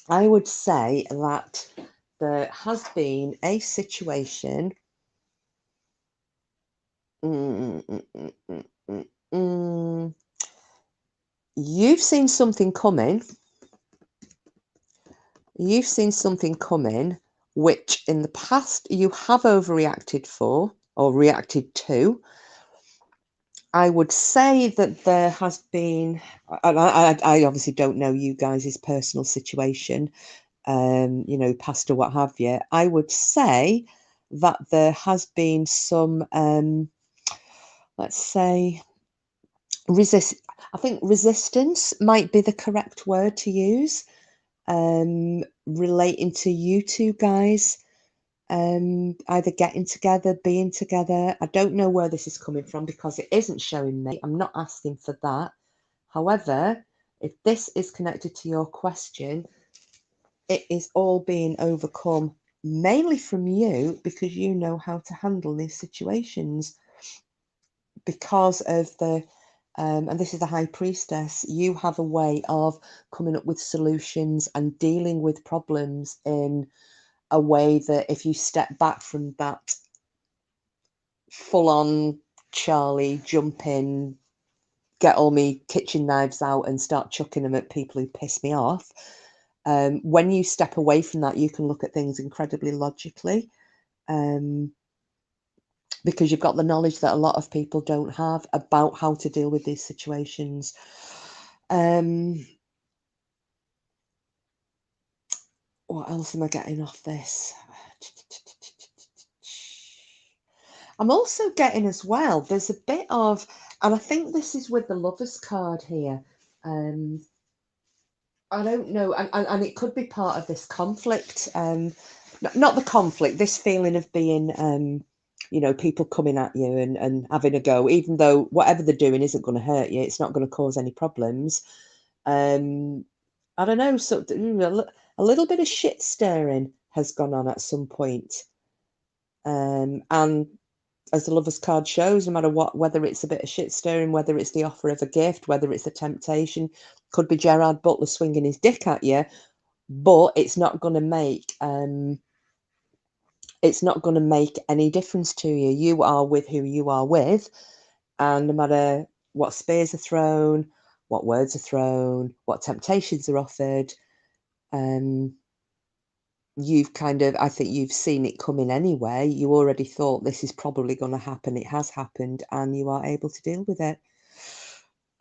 I would say that there has been a situation. You've seen something coming. You've seen something coming, which in the past you have overreacted for or reacted to. I would say that there has been, and I obviously don't know you guys' personal situation, you know, past or what have you. I would say that there has been some, let's say, I think resistance might be the correct word to use, relating to you two guys, either getting together, being together. I don't know where this is coming from because it isn't showing me. I'm not asking for that. However, if this is connected to your question, it is all being overcome mainly from you because you know how to handle these situations. Because of the and this is the High Priestess, you have a way of coming up with solutions and dealing with problems in a way that if you step back from that full-on Charlie jump in, get all me kitchen knives out and start chucking them at people who piss me off, when you step away from that, you can look at things incredibly logically, because you've got the knowledge that a lot of people don't have about how to deal with these situations. What else am I getting off this? I'm also getting as well, there's a bit of, and I think this is with the Lovers card here. I don't know, and it could be part of this conflict. Not the conflict, this feeling of being, you know, people coming at you and having a go, even though whatever they're doing isn't going to hurt you, it's not going to cause any problems. I don't know, so a little bit of shit stirring has gone on at some point. And as the Lovers card shows, no matter what, whether it's a bit of shit stirring, whether it's the offer of a gift, whether it's a temptation, could be Gerard Butler swinging his dick at you, but it's not going to make any difference to you. You are with who you are with, and no matter what spears are thrown, what words are thrown, what temptations are offered, you've kind of, I think you've seen it coming anyway. You already thought this is probably going to happen. It has happened, and you are able to deal with it.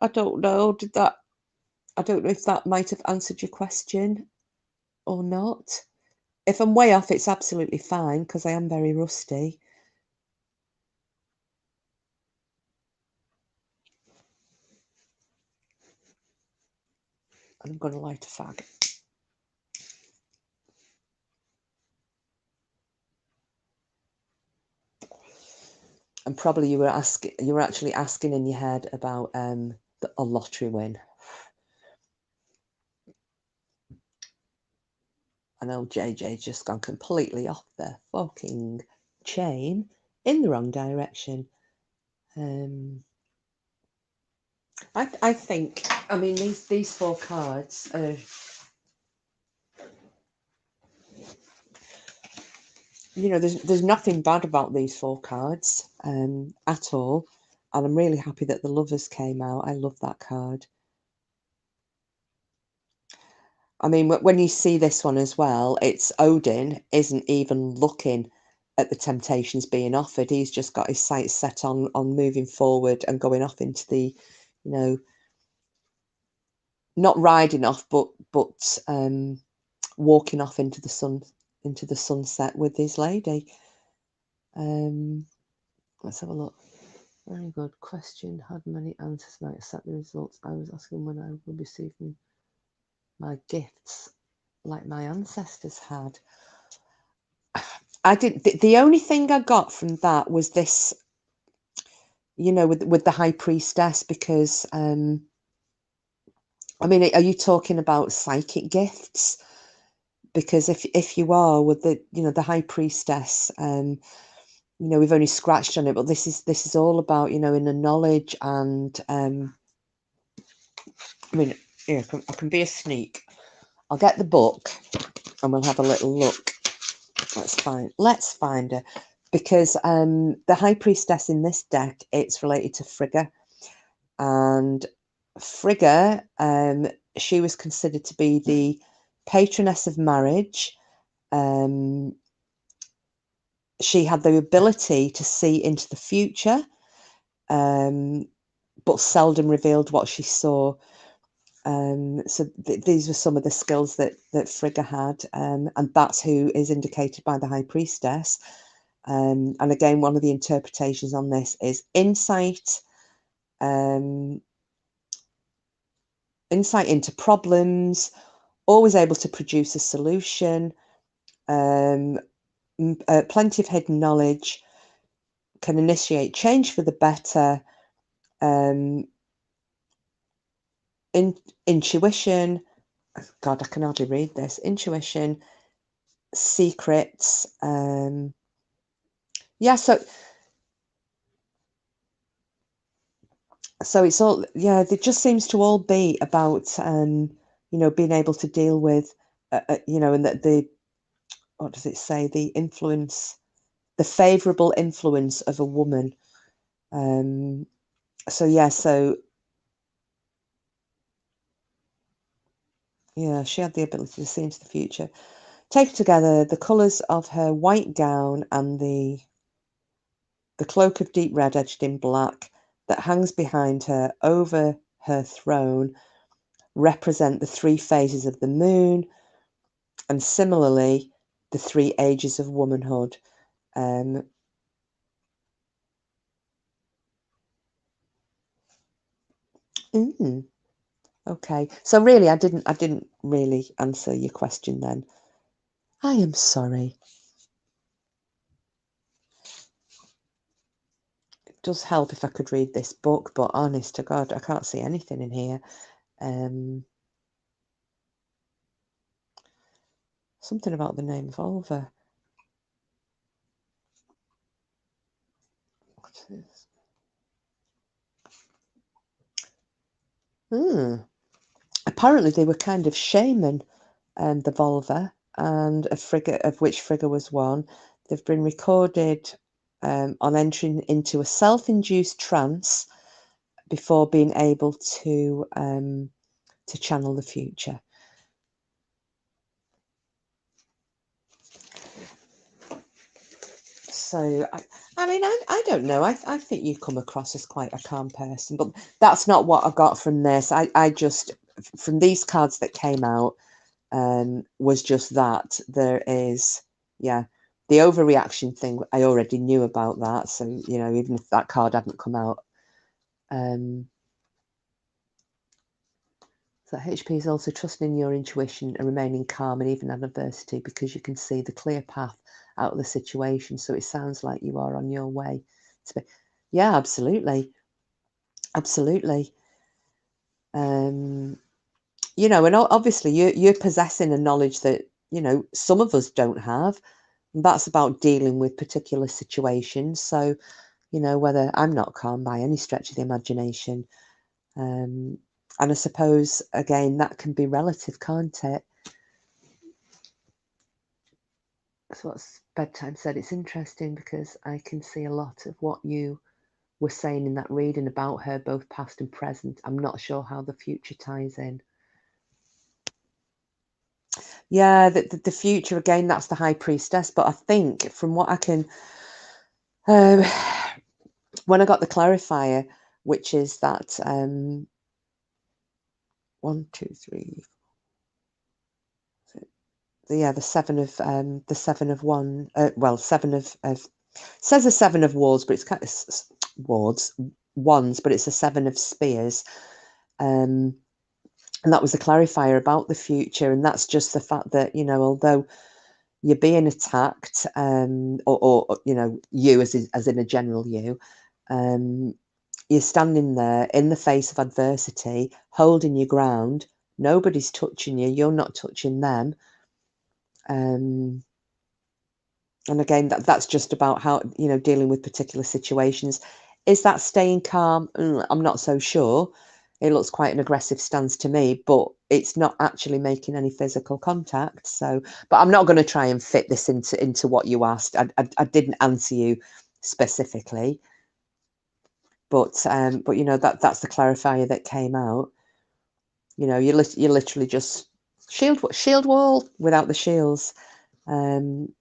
I don't know. I don't know if that might have answered your question or not. If I'm way off, it's absolutely fine because I am very rusty. I'm going to light a fag. And probably you were actually asking in your head about a lottery win. I know JJ's just gone completely off the fucking chain in the wrong direction. I think, I mean, these 4 cards are, you know, there's nothing bad about these 4 cards at all, and I'm really happy that the Lovers came out. I love that card. I mean, when you see this one as well, it's Odin isn't even looking at the temptations being offered. He's just got his sights set on moving forward and going off into the, you know, not riding off, but walking off into the sunset with his lady. Let's have a look. Very good question. Had many answers and I accept the results. I was asking when I will receive my gifts like my ancestors had. I did. The only thing I got from that was this, you know, with the High Priestess, because I mean, are you talking about psychic gifts? Because if you are with the, you know, the High Priestess, you know, we've only scratched on it, but this is all about, you know, inner knowledge and I mean, yeah, I can be a sneak. I'll get the book and we'll have a little look. Let's find her, because the High Priestess in this deck, it's related to Frigga, and Frigga, she was considered to be the patroness of marriage. She had the ability to see into the future, but seldom revealed what she saw. So these were some of the skills that Frigga had, and that's who is indicated by the High Priestess. And again, one of the interpretations on this is insight, insight into problems, always able to produce a solution, plenty of hidden knowledge, can initiate change for the better, intuition. God, I can hardly read this. Intuition, secrets. Yeah, so it's all, yeah, it just seems to all be about, you know, being able to deal with, you know, and that what does it say? The influence, the favorable influence of a woman. So yeah, yeah, she had the ability to see into the future. Taken together, the colours of her white gown and the cloak of deep red edged in black that hangs behind her over her throne represent the 3 phases of the moon, and similarly the 3 ages of womanhood. Okay, so really, I didn't really answer your question then. I am sorry. It does help if I could read this book, but honest to God, I can't see anything in here. Something about the name of Oliver. What is? Apparently they were kind of shaman, the Volva, and a Frigga, of which Frigga was one. They've been recorded on entering into a self-induced trance before being able to channel the future. So, I mean, I don't know. I think you come across as quite a calm person, but that's not what I got from this. I just, from these cards that came out, was just that there is, yeah, the overreaction thing. I already knew about that. So, you know, even if that card hadn't come out. So HP is also trusting in your intuition and remaining calm and even in adversity, because you can see the clear path out of the situation. So it sounds like you are on your way to be. Yeah, absolutely. Absolutely. You know, and obviously you're possessing a knowledge that, you know, some of us don't have. And that's about dealing with particular situations. So, you know, whether I'm not calm by any stretch of the imagination. And I suppose, again, that can be relative, can't it? That's what Bedtime said. It's interesting because I can see a lot of what you were saying in that reading about her, both past and present. I'm not sure how the future ties in. Yeah, the future, again, that's the High Priestess. But I think from what I can, when I got the clarifier, which is that 1, 2, 3, yeah, the seven of one. Well, seven of says a 7 of wards, but it's kind of wands, but it's a 7 of spears. And that was the clarifier about the future, and that's just the fact that, you know, although you're being attacked, or you know, you as in a general you, you're standing there in the face of adversity, holding your ground. Nobody's touching you. You're not touching them. And again, that's just about how, you know, dealing with particular situations. Is that staying calm? I'm not so sure. It looks quite an aggressive stance to me, but it's not actually making any physical contact. So, but I'm not going to try and fit this into what you asked. I didn't answer you specifically, but you know, that's the clarifier that came out. You know, you're literally just shield wall without the shields. And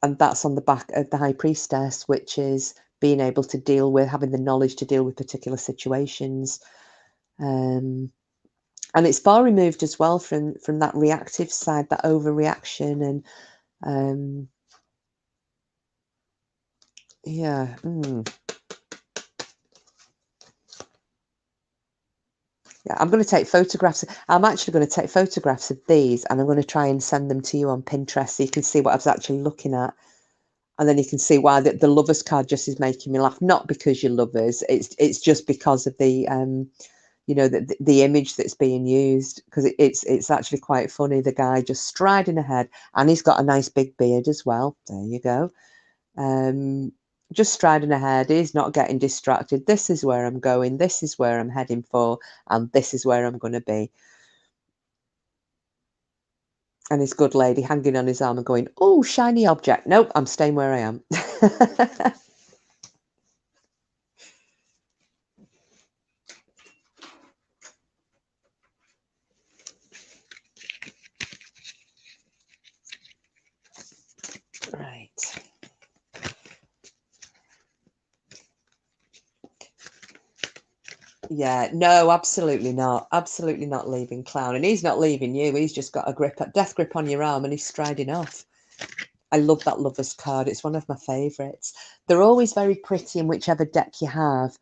that's on the back of the High Priestess, which is being able to deal with, having the knowledge to deal with particular situations. And it's far removed as well from that reactive side, that overreaction, and yeah. Yeah, I'm going to take photographs. I'm actually going to take photographs of these, and I'm going to try and send them to you on Pinterest so you can see what I was actually looking at. And then you can see why the lovers card just is making me laugh. Not because you're lovers. It's just because of the you know, the image that's being used, because it's actually quite funny. The guy just striding ahead, and he's got a nice big beard as well. There you go. Just striding ahead. He's not getting distracted. This is where I'm going. This is where I'm heading for, and this is where I'm going to be. And his good lady hanging on his arm and going, "Oh, shiny object. Nope, I'm staying where I am." Right. Yeah, no, absolutely not. Absolutely not leaving Clown. And he's not leaving you. He's just got a death grip on your arm, and he's striding off. I love that Lovers card. It's one of my favourites. They're always very pretty in whichever deck you have,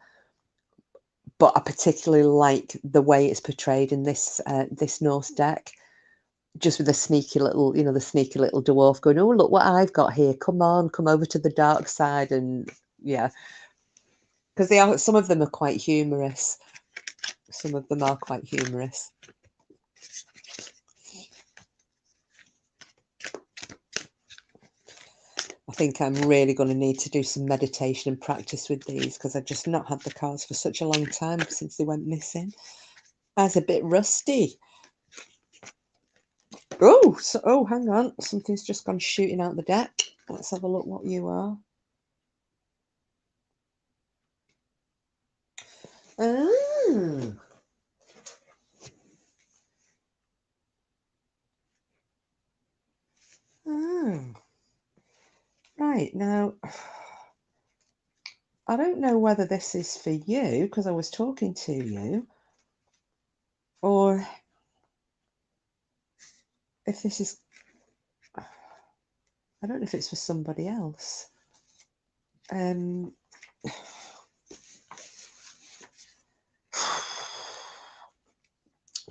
but I particularly like the way it's portrayed in this this Norse deck. Just with the sneaky little, you know, the sneaky little dwarf going, "Oh, look what I've got here. Come on, come over to the dark side." And yeah, because they are, some of them are quite humorous. Some of them are quite humorous. I think I'm really going to need to do some meditation and practice with these, because I've just not had the cards for such a long time since they went missing. I was a bit rusty. Oh, oh, hang on. Something's just gone shooting out the deck. Let's have a look what you are. Oh. Oh. Right, now, I don't know whether this is for you, because I was talking to you, or if this is, I don't know if it's for somebody else.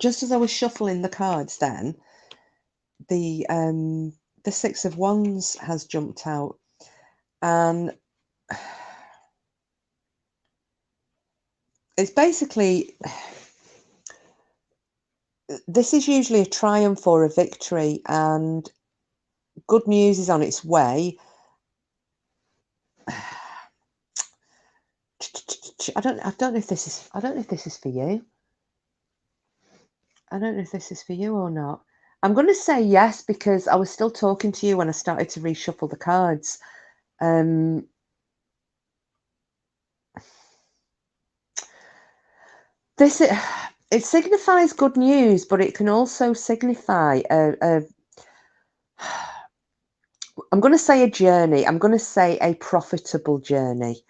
Just as I was shuffling the cards then, the 6 of Wands has jumped out, and it's basically, this is usually a triumph or a victory, and good news is on its way. I don't know if this is for you. I don't know if this is for you or not. I'm going to say yes because I was still talking to you when I started to reshuffle the cards. This it signifies good news, but it can also signify I'm going to say a journey. I'm going to say a profitable journey.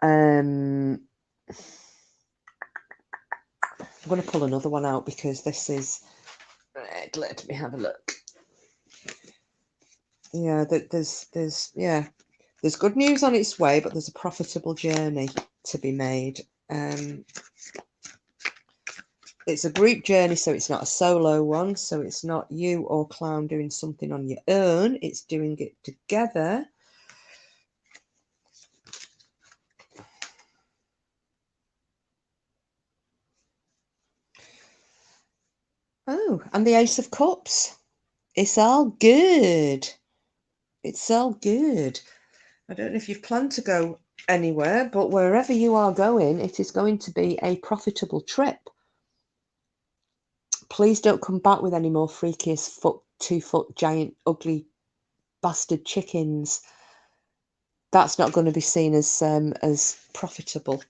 I'm going to pull another one out because this is. Let me have a look. Yeah, there's good news on its way, but there's a profitable journey to be made. It's a group journey, so it's not a solo one. So it's not you or Clown doing something on your own. It's doing it together. Oh, and the Ace of Cups. It's all good. It's all good. I don't know if you've planned to go anywhere, but wherever you are going, it is going to be a profitable trip. Please don't come back with any more freaky as fuck 2-foot giant ugly bastard chickens. That's not going to be seen as profitable.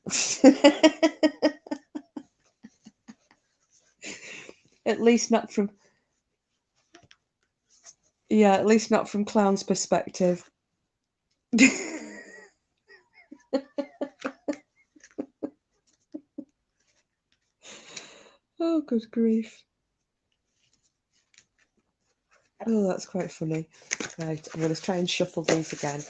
At least not from at least not from Clown's perspective. Oh, good grief. Oh, that's quite funny. Right, I'm going to try and shuffle these again.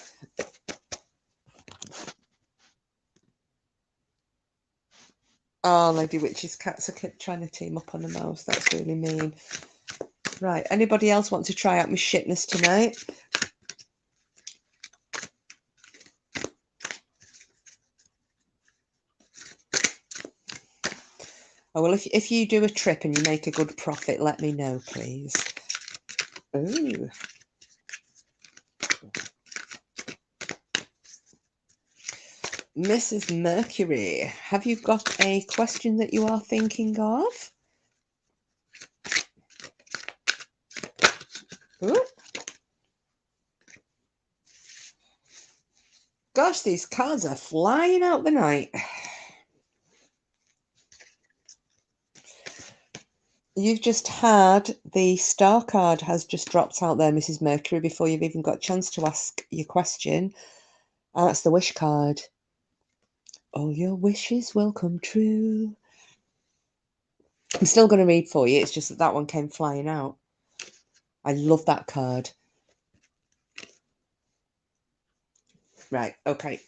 Oh, Lady Witch's cats are trying to team up on a mouse. That's really mean. Right, anybody else want to try out my shitness tonight? Oh, well, if you do a trip and you make a good profit, let me know, please. Ooh. Mrs. Mercury, have you got a question that you are thinking of? Ooh. Gosh, these cards are flying out the night. You've just had the star card has just dropped out there, Mrs. Mercury, before you've even got a chance to ask your question. And that's the wish card. All your wishes will come true. I'm still going to read for you. It's just that one came flying out. I love that card. Right, okay.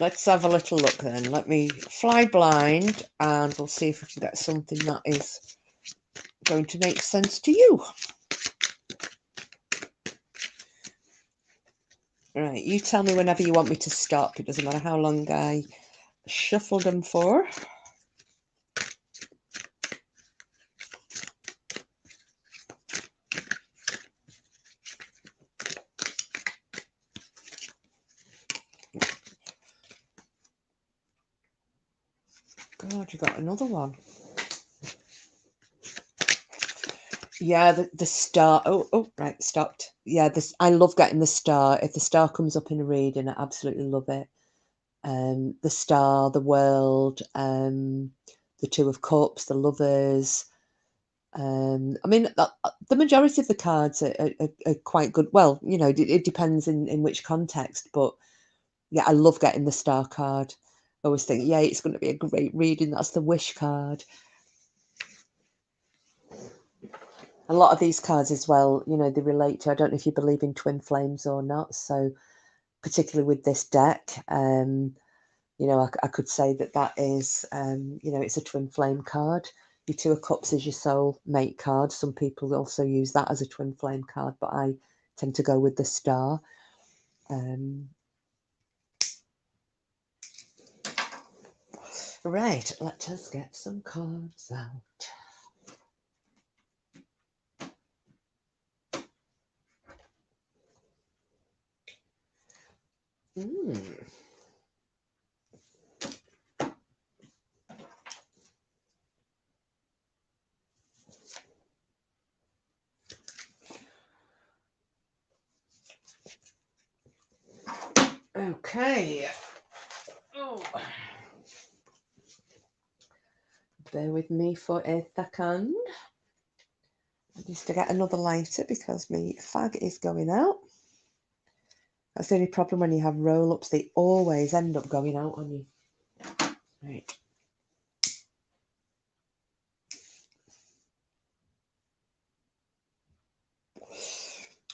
Let's have a little look then. Let me fly blind and we'll see if we can get something that is going to make sense to you. Right, you tell me whenever you want me to stop. It doesn't matter how long I shuffled them for. God, you got another one. Yeah, the star. Oh, right, stopped. Yeah, I love getting the star. If the star comes up in a reading, I absolutely love it. The star, the world, the Two of Cups, the lovers. I mean, the majority of the cards are quite good. Well, you know, it depends in which context, but yeah, I love getting the star card. I always think, yeah, it's going to be a great reading. That's the wish card. A lot of these cards as well, you know, they relate to, I don't know if you believe in twin flames or not. So particularly with this deck, you know, I could say that is, you know, it's a twin flame card. Your Two of Cups is your soul mate card. Some people also use that as a twin flame card, but I tend to go with the star. Right, let us get some cards out. Mm. Okay. Oh. Bear with me for a second. Just to get another lighter because my fag is going out. That's the only problem when you have roll-ups, they always end up going out on you. Right.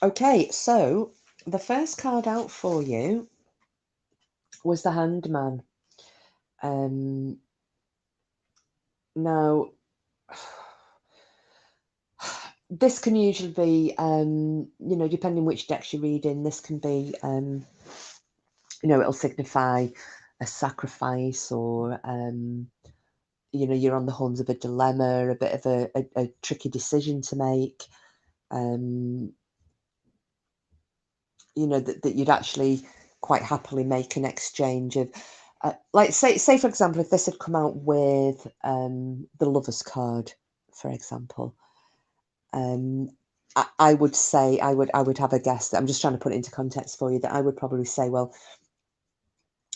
Okay, so the first card out for you was the Hanged Man. Now, this can usually be, you know, depending which decks you're reading, this can be, you know, it'll signify a sacrifice or, you know, you're on the horns of a dilemma, a bit of a tricky decision to make. You know, that you'd actually quite happily make an exchange of, like, say for example, if this had come out with the Lovers card, for example, I would say I would have a guess that I'm just trying to put it into context for you, that I would probably say, well,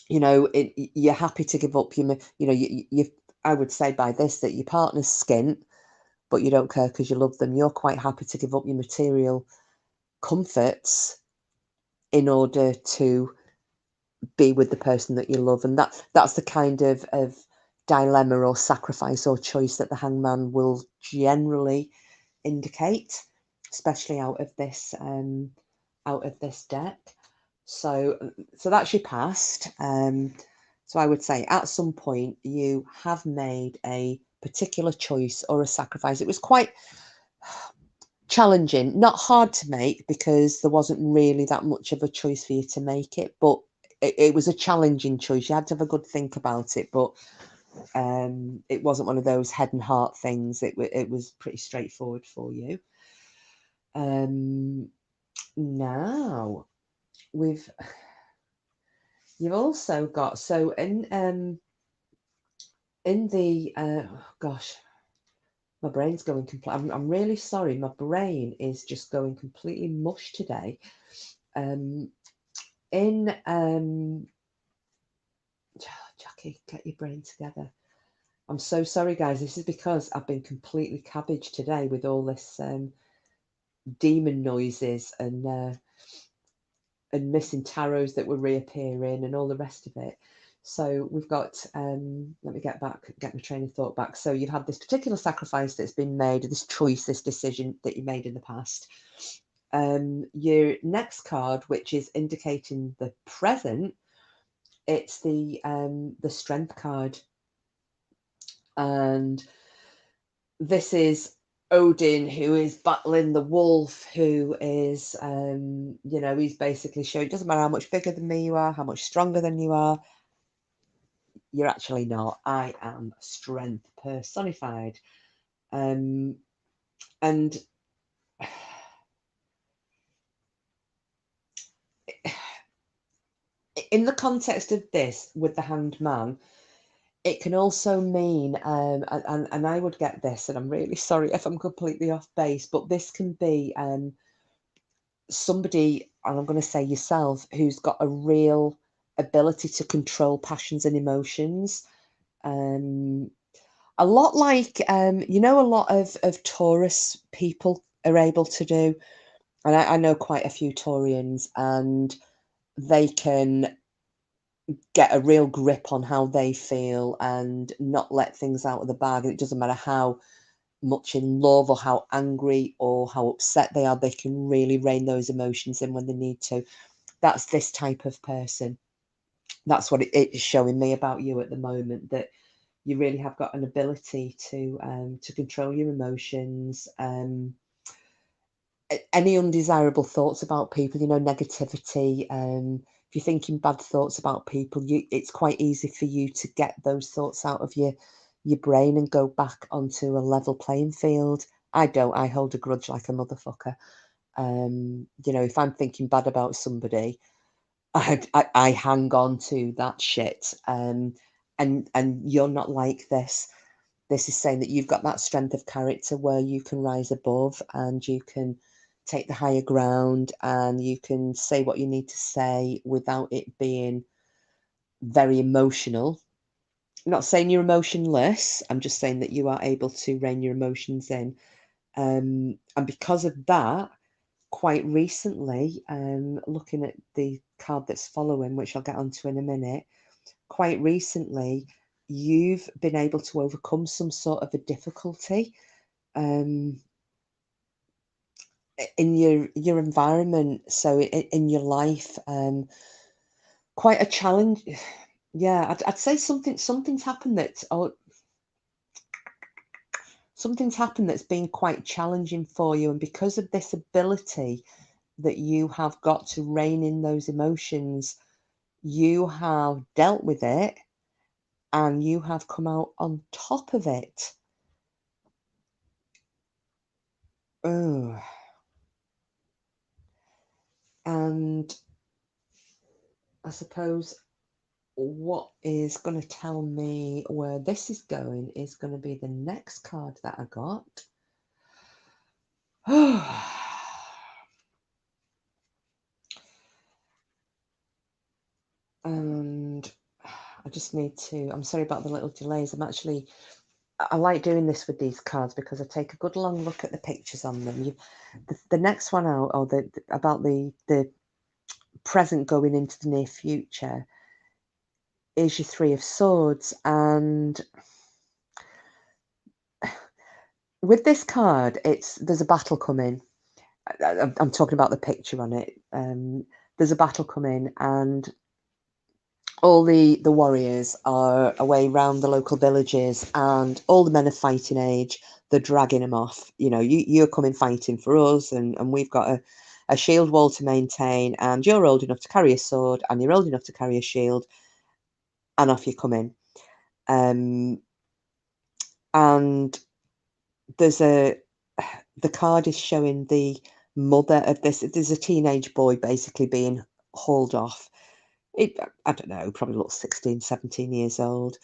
you know, you're happy to give up your, you know, you I would say by this that your partner's skint, but you don't care because you love them. You're quite happy to give up your material comforts in order to be with the person that you love, and that's the kind of dilemma or sacrifice or choice that the hangman will generally indicate, especially out of this deck. So that's your past. So I would say at some point you have made a particular choice or a sacrifice. It was quite challenging, not hard to make because there wasn't really that much of a choice for you to make it, but it was a challenging choice. You had to have a good think about it, but it wasn't one of those head and heart things. It was pretty straightforward for you. Now you've also got, so in the gosh, my brain's going complete. I'm really sorry. My brain is just going completely mush today. In Jackie, get your brain together. I'm so sorry, guys. This is because I've been completely cabbage today with all this demon noises and missing tarots that were reappearing and all the rest of it. So we've got, let me get my train of thought back. So you've had this particular sacrifice that's been made, this choice, this decision that you made in the past. Your next card, which is indicating the present, it's the strength card. And this is Odin, who is battling the wolf, who is, you know, he's basically showing it doesn't matter how much bigger than me you are, how much stronger than you are, you're actually not. I am strength personified. And in the context of this, with the Hanged Man, it can also mean, and I would get this, and I'm really sorry if I'm completely off base, but this can be somebody, and I'm going to say yourself, who's got a real ability to control passions and emotions. A lot like, you know, a lot of Taurus people are able to do. And I know quite a few Taurians, and they can get a real grip on how they feel and not let things out of the bag. And it doesn't matter how much in love or how angry or how upset they are, they can really rein those emotions in when they need to. That's this type of person. That's what it is showing me about you at the moment, that you really have got an ability to control your emotions. Any undesirable thoughts about people, you know, negativity. If you're thinking bad thoughts about people, it's quite easy for you to get those thoughts out of your brain and go back onto a level playing field. I don't. I hold a grudge like a motherfucker. You know, if I'm thinking bad about somebody, I hang on to that shit. And you're not like this. This is saying that you've got that strength of character where you can rise above and you can take the higher ground and you can say what you need to say without it being very emotional. I'm not saying you're emotionless. I'm just saying that you are able to rein your emotions in. And because of that, quite recently, looking at the card that's following, which I'll get onto in a minute, quite recently, you've been able to overcome some sort of a difficulty in your environment, so in your life, quite a challenge. Yeah, I'd say something's happened that's been quite challenging for you, and because of this ability that you have got to rein in those emotions, you have dealt with it and you have come out on top of it. Oh, and I suppose what is going to tell me where this is going is going to be the next card that I got. And I just need to, I'm sorry about the little delays. I like doing this with these cards because I take a good long look at the pictures on them. The next one out, or about the present going into the near future, is your Three of Swords. And with this card, there's a battle coming. I'm talking about the picture on it. There's a battle coming, and all the warriors are away round the local villages, and all the men of fighting age. They're dragging them off. You know, you're coming fighting for us, and we've got a shield wall to maintain, and you're old enough to carry a sword, and you're old enough to carry a shield, and off you come in. And the card is showing the mother of this. There's a teenage boy basically being hauled off. I don't know, probably looks 16, 17 years old.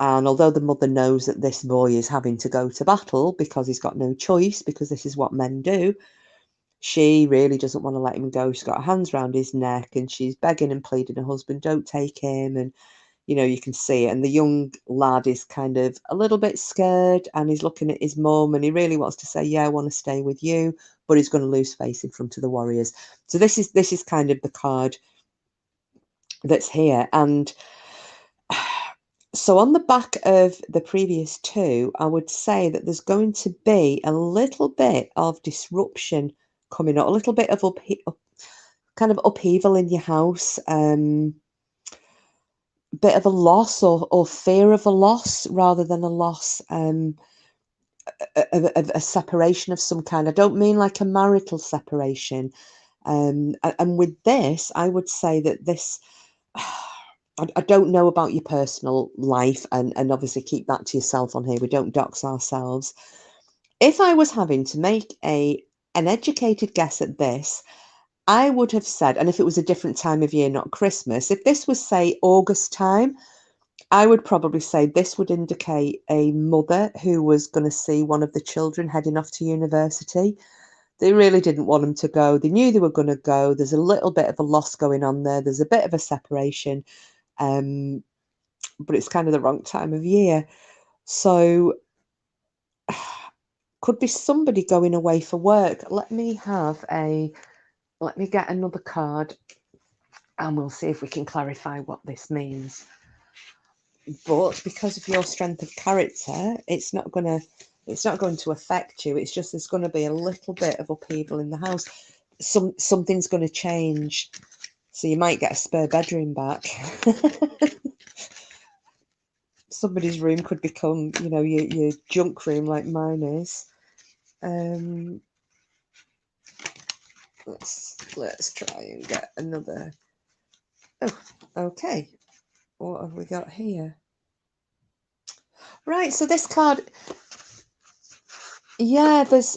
And although the mother knows that this boy is having to go to battle because he's got no choice, because this is what men do, she really doesn't want to let him go. She's got her hands round his neck and she's begging and pleading her husband, don't take him. And, you know, you can see it. And the young lad is kind of a little bit scared, and he's looking at his mum, and he really wants to say, yeah, I want to stay with you, but he's going to lose face in front of the warriors. So this is kind of the card that's here. And so on the back of the previous two, I would say that there's going to be a little bit of disruption coming up, a little bit of kind of upheaval in your house, bit of a loss or fear of a loss rather than a loss, of a separation of some kind. I don't mean like a marital separation. And with this, I would say that this, I don't know about your personal life, and obviously keep that to yourself on here. We don't dox ourselves. If I was having to make an educated guess at this, I would have said, and if it was a different time of year, not Christmas, if this was, say, August time, I would probably say this would indicate a mother who was going to see one of the children heading off to university. They really didn't want them to go. They knew they were going to go. There's a little bit of a loss going on there. There's a bit of a separation, but it's kind of the wrong time of year. So could be somebody going away for work. Let me get another card and we'll see if we can clarify what this means. But because of your strength of character, it's not going to affect you. It's just there's going to be a little bit of upheaval in the house. Something's going to change. So you might get a spare bedroom back. Somebody's room could become, you know, your junk room like mine is. Let's try and get another. Oh, okay. What have we got here? Right, so this card, yeah, there's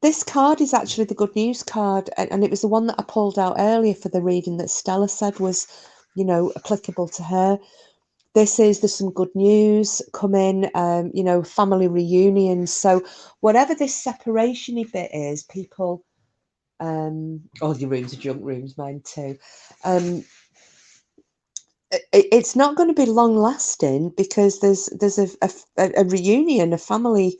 this card is actually the good news card, and it was the one that I pulled out earlier for the reading that Stella said was, you know, applicable to her. This is, there's some good news coming, you know, family reunions. So whatever this separation-y bit is, people, all your rooms are junk rooms, mine too. It's not going to be long lasting because there's a reunion, a family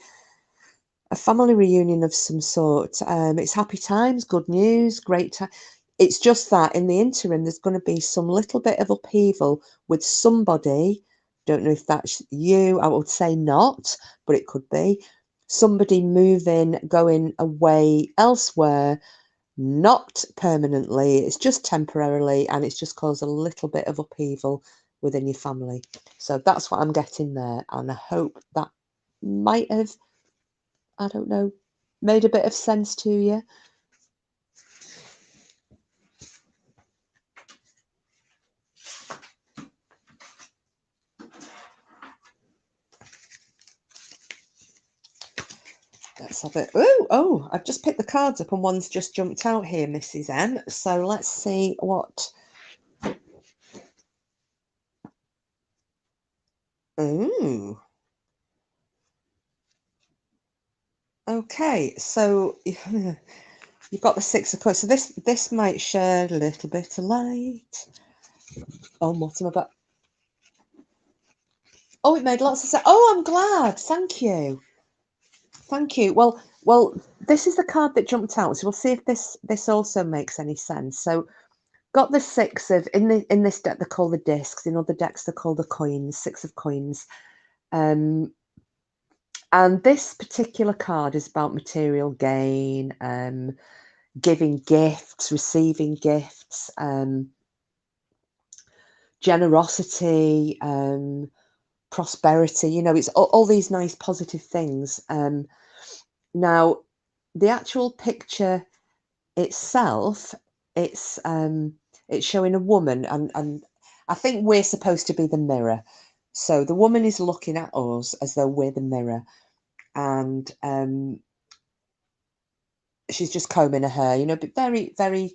reunion of some sort. It's happy times, good news, great time. It's just that in the interim, there's going to be some little bit of upheaval with somebody. Don't know if that's you. I would say not, but it could be somebody moving, going away elsewhere, not permanently. It's just temporarily, and it's just caused a little bit of upheaval within your family. So that's what I'm getting there, and I hope that might have, I don't know, made a bit of sense to you. Let's have it. Oh, I've just picked the cards up and one's just jumped out here, Mrs. M. So let's see what. Ooh. Okay, so you've got the Six of Cups. So this might shed a little bit of light. Oh, what am I about? Oh, it made lots of sense. Oh, I'm glad. Thank you. Thank you. Well, this is the card that jumped out. So we'll see if this also makes any sense. So got the six of in this deck they're called the discs. In other decks they're called the coins. Six of coins. And this particular card is about material gain, giving gifts, receiving gifts, generosity, prosperity. You know, it's all these nice positive things. Now, the actual picture itself, it's showing a woman, and I think we're supposed to be the mirror. So the woman is looking at us as though we're the mirror, and she's just combing her hair, you know, but very, very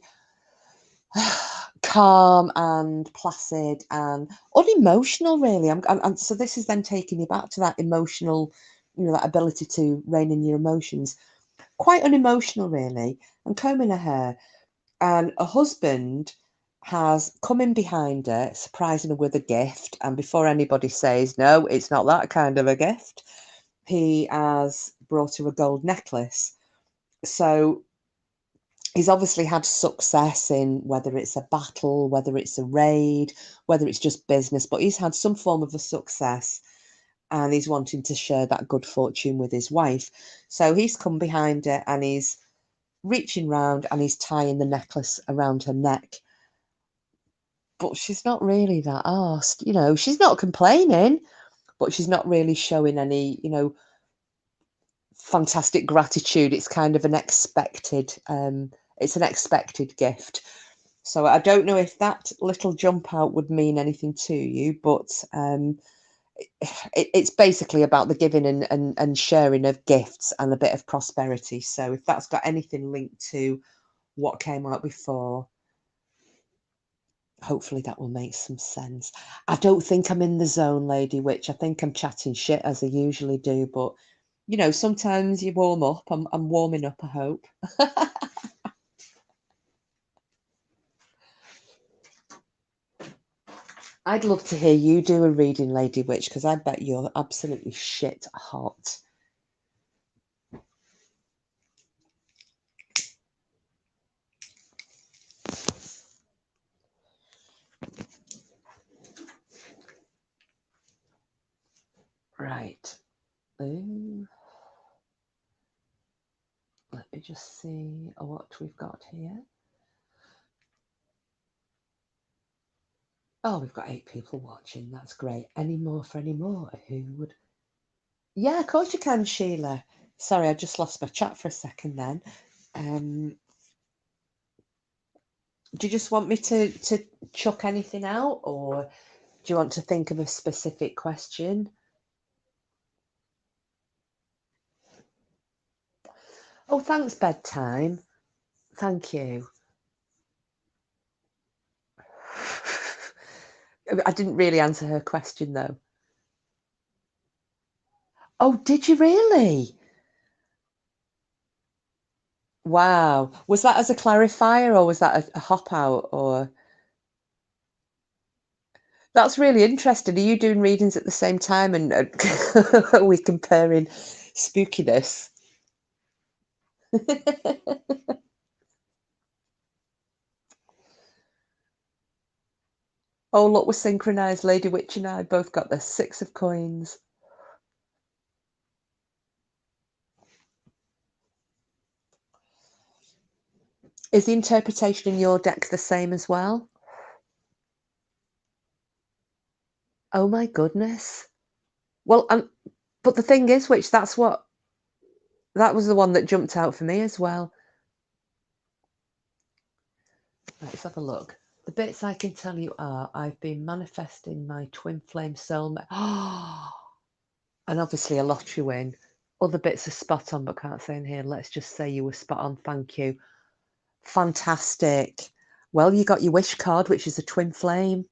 calm and placid and unemotional, really. And so this is then taking you back to that emotional, you know, that ability to rein in your emotions. Quite unemotional, really, and combing her hair. And a husband has come in behind her, surprising her with a gift. And before anybody says, no, it's not that kind of a gift, he has brought her a gold necklace. So he's obviously had success in whether it's a battle, whether it's a raid, whether it's just business, but he's had some form of a success and he's wanting to share that good fortune with his wife. So he's come behind her and he's reaching round and he's tying the necklace around her neck. But she's not really that arsed, you know, she's not complaining, but she's not really showing any, you know, fantastic gratitude. It's kind of an expected, it's an expected gift. So I don't know if that little jump out would mean anything to you, but it's basically about the giving and sharing of gifts and a bit of prosperity. So if that's got anything linked to what came out before, hopefully that will make some sense. I don't think I'm in the zone, Lady Witch. I think I'm chatting shit as I usually do, but you know, sometimes you warm up. I'm warming up, I hope. I'd love to hear you do a reading, Lady Witch, because I bet you're absolutely shit hot. Right. Ooh. Let me just see what we've got here. Oh, we've got 8 people watching. That's great. Any more for any more? Who would? Yeah, of course you can, Sheila. Sorry, I just lost my chat for a second then. Do you just want me to chuck anything out, or do you want to think of a specific question? Oh, thanks, bedtime. Thank you. I didn't really answer her question, though. Oh, did you really? Wow. Was that as a clarifier or was that a hop out or? That's really interesting. Are you doing readings at the same time and are we comparing spookiness? Oh, look, we're synchronized. Lady Witch and I both got the 6 of coins. Is the interpretation in your deck the same as well? Oh my goodness. Well, but the thing is, which that was the one that jumped out for me as well. Let's have a look. The bits I can tell you are I've been manifesting my twin flame soulmate. And obviously a lottery win. Other bits are spot on, but can't say in here. Let's just say you were spot on. Thank you. Fantastic. Well, you got your wish card, which is a twin flame.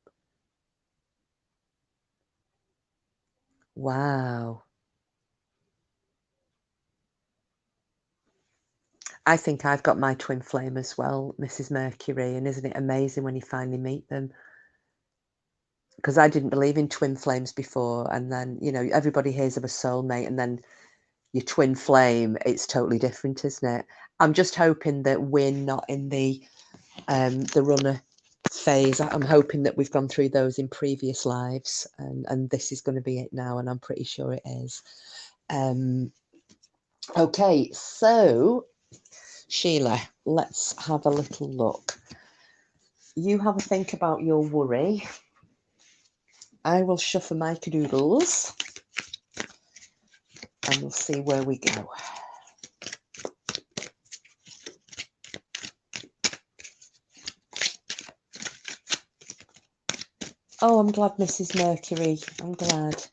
Wow. I think I've got my twin flame as well, Mrs. Mercury. And isn't it amazing when you finally meet them? Because I didn't believe in twin flames before. And then, you know, everybody hears of a soulmate and then your twin flame, it's totally different, isn't it? I'm just hoping that we're not in the runner phase. I'm hoping that we've gone through those in previous lives and this is going to be it now, and I'm pretty sure it is. Okay, so Sheila, let's have a little look. You have a think about your worry. I will shuffle my cadoodles and we'll see where we go. Oh, I'm glad, Mrs. Mercury. I'm glad.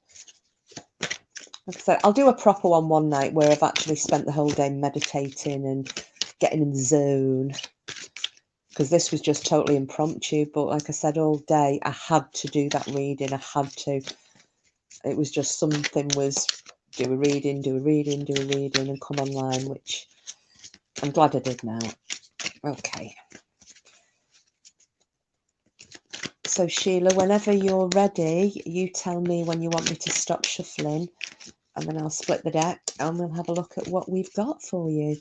Like I said, I'll do a proper one night where I've actually spent the whole day meditating and getting in the zone. Because this was just totally impromptu. But like I said, all day I had to do that reading. I had to. It was just something was do a reading, and come online, which I'm glad I did now. Okay. So Sheila, whenever you're ready, you tell me when you want me to stop shuffling, and then I'll split the deck and we'll have a look at what we've got for you.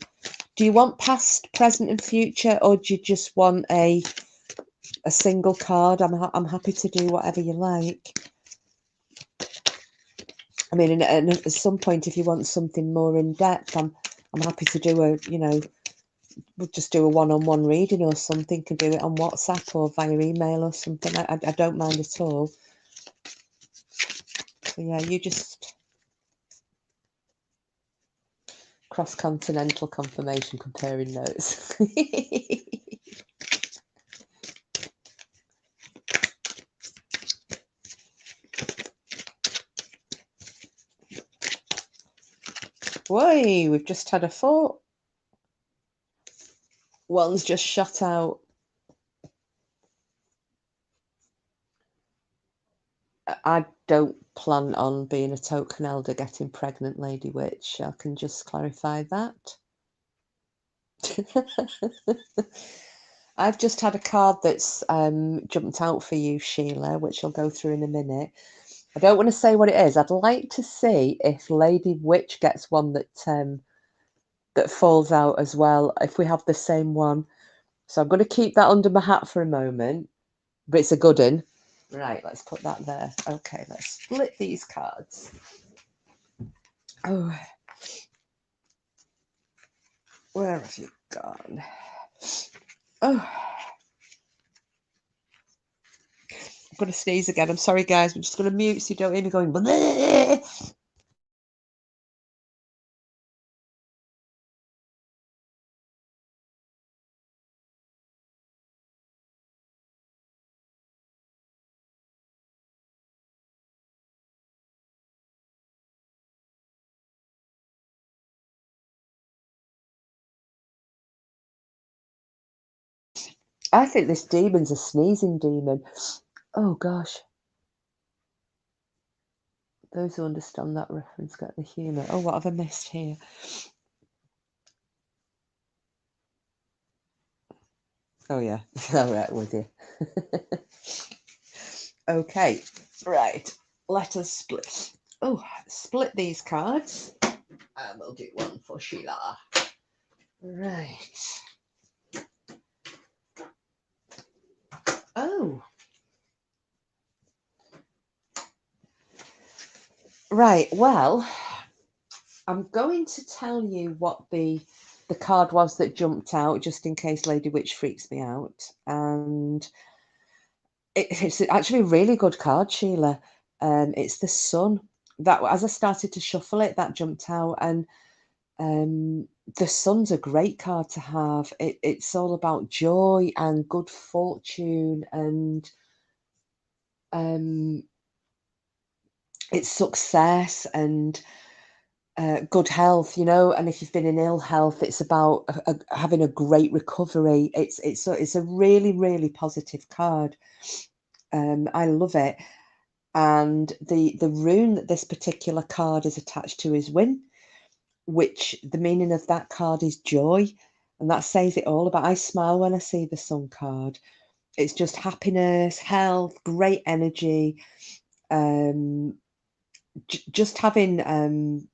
Do you want past, present, and future, or do you just want a single card? I'm happy to do whatever you like. I mean, and at some point, if you want something more in depth, I'm happy to do we'll just do a one-on-one reading or something. Can do it on WhatsApp or via email or something. I don't mind at all. So yeah, you just cross-continental confirmation comparing notes. Whoa, we've just had a 4. One's just shot out. I don't plan on being a token elder getting pregnant, Lady Witch. I can just clarify that. I've just had a card that's jumped out for you, Sheila, which I'll go through in a minute. I don't want to say what it is. I'd like to see if Lady Witch gets one that falls out as well, if we have the same one. So I'm going to keep that under my hat for a moment, but it's a good one. Right, let's put that there. Okay, let's split these cards. Oh, where have you gone? Oh, I'm going to sneeze again. I'm sorry, guys. I'm just going to mute so you don't hear me going. Bleh! I think this demon's a sneezing demon. Oh gosh. Those who understand that reference get the humour. Oh, what have I missed here? Oh yeah. All right, with you. Okay, right. Let us split. Oh, split these cards, and we'll do one for Sheila. Right. Oh. Right. Well, I'm going to tell you what the card was that jumped out, just in case Lady Witch freaks me out. And it's actually a really good card, Sheila. It's the Sun. That as I started to shuffle it, that jumped out, and the Sun's a great card to have. It's all about joy and good fortune, and um, it's success and good health, and if you've been in ill health, it's about having a great recovery. It's a really, really positive card. I love it. And the rune that this particular card is attached to is Win, which the meaning of that card is joy. And that says it all about. I smile when I see the Sun card. It's just happiness, health, great energy, um, just having the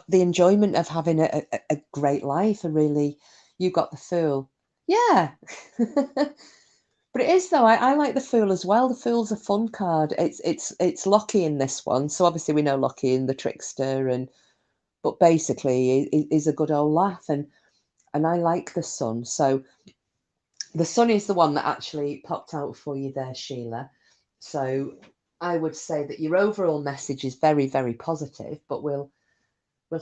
enjoyment of having a great life. And really, you got the Fool. Yeah. But it is though. I like the Fool as well. The Fool's a fun card. It's Locky in this one, so obviously we know Locky in the Trickster, but basically is a good old laugh, and I like the Sun. So the Sun is the one that actually popped out for you there, Sheila. So I would say that your overall message is very, very positive, but we'll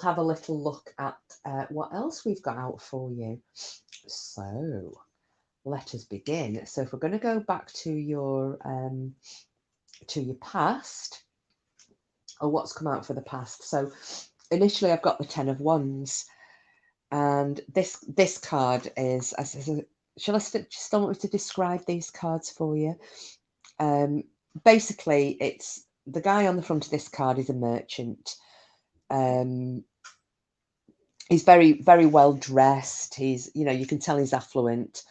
have a little look at what else we've got out for you. So let us begin. So if we're going to go back to your past, or what's come out for the past. So initially I've got the Ten of Wands, and this card is shall I still want me to describe these cards for you? Basically, it's the guy on the front of this card is a merchant. He's very, very well dressed. You can tell he's affluent,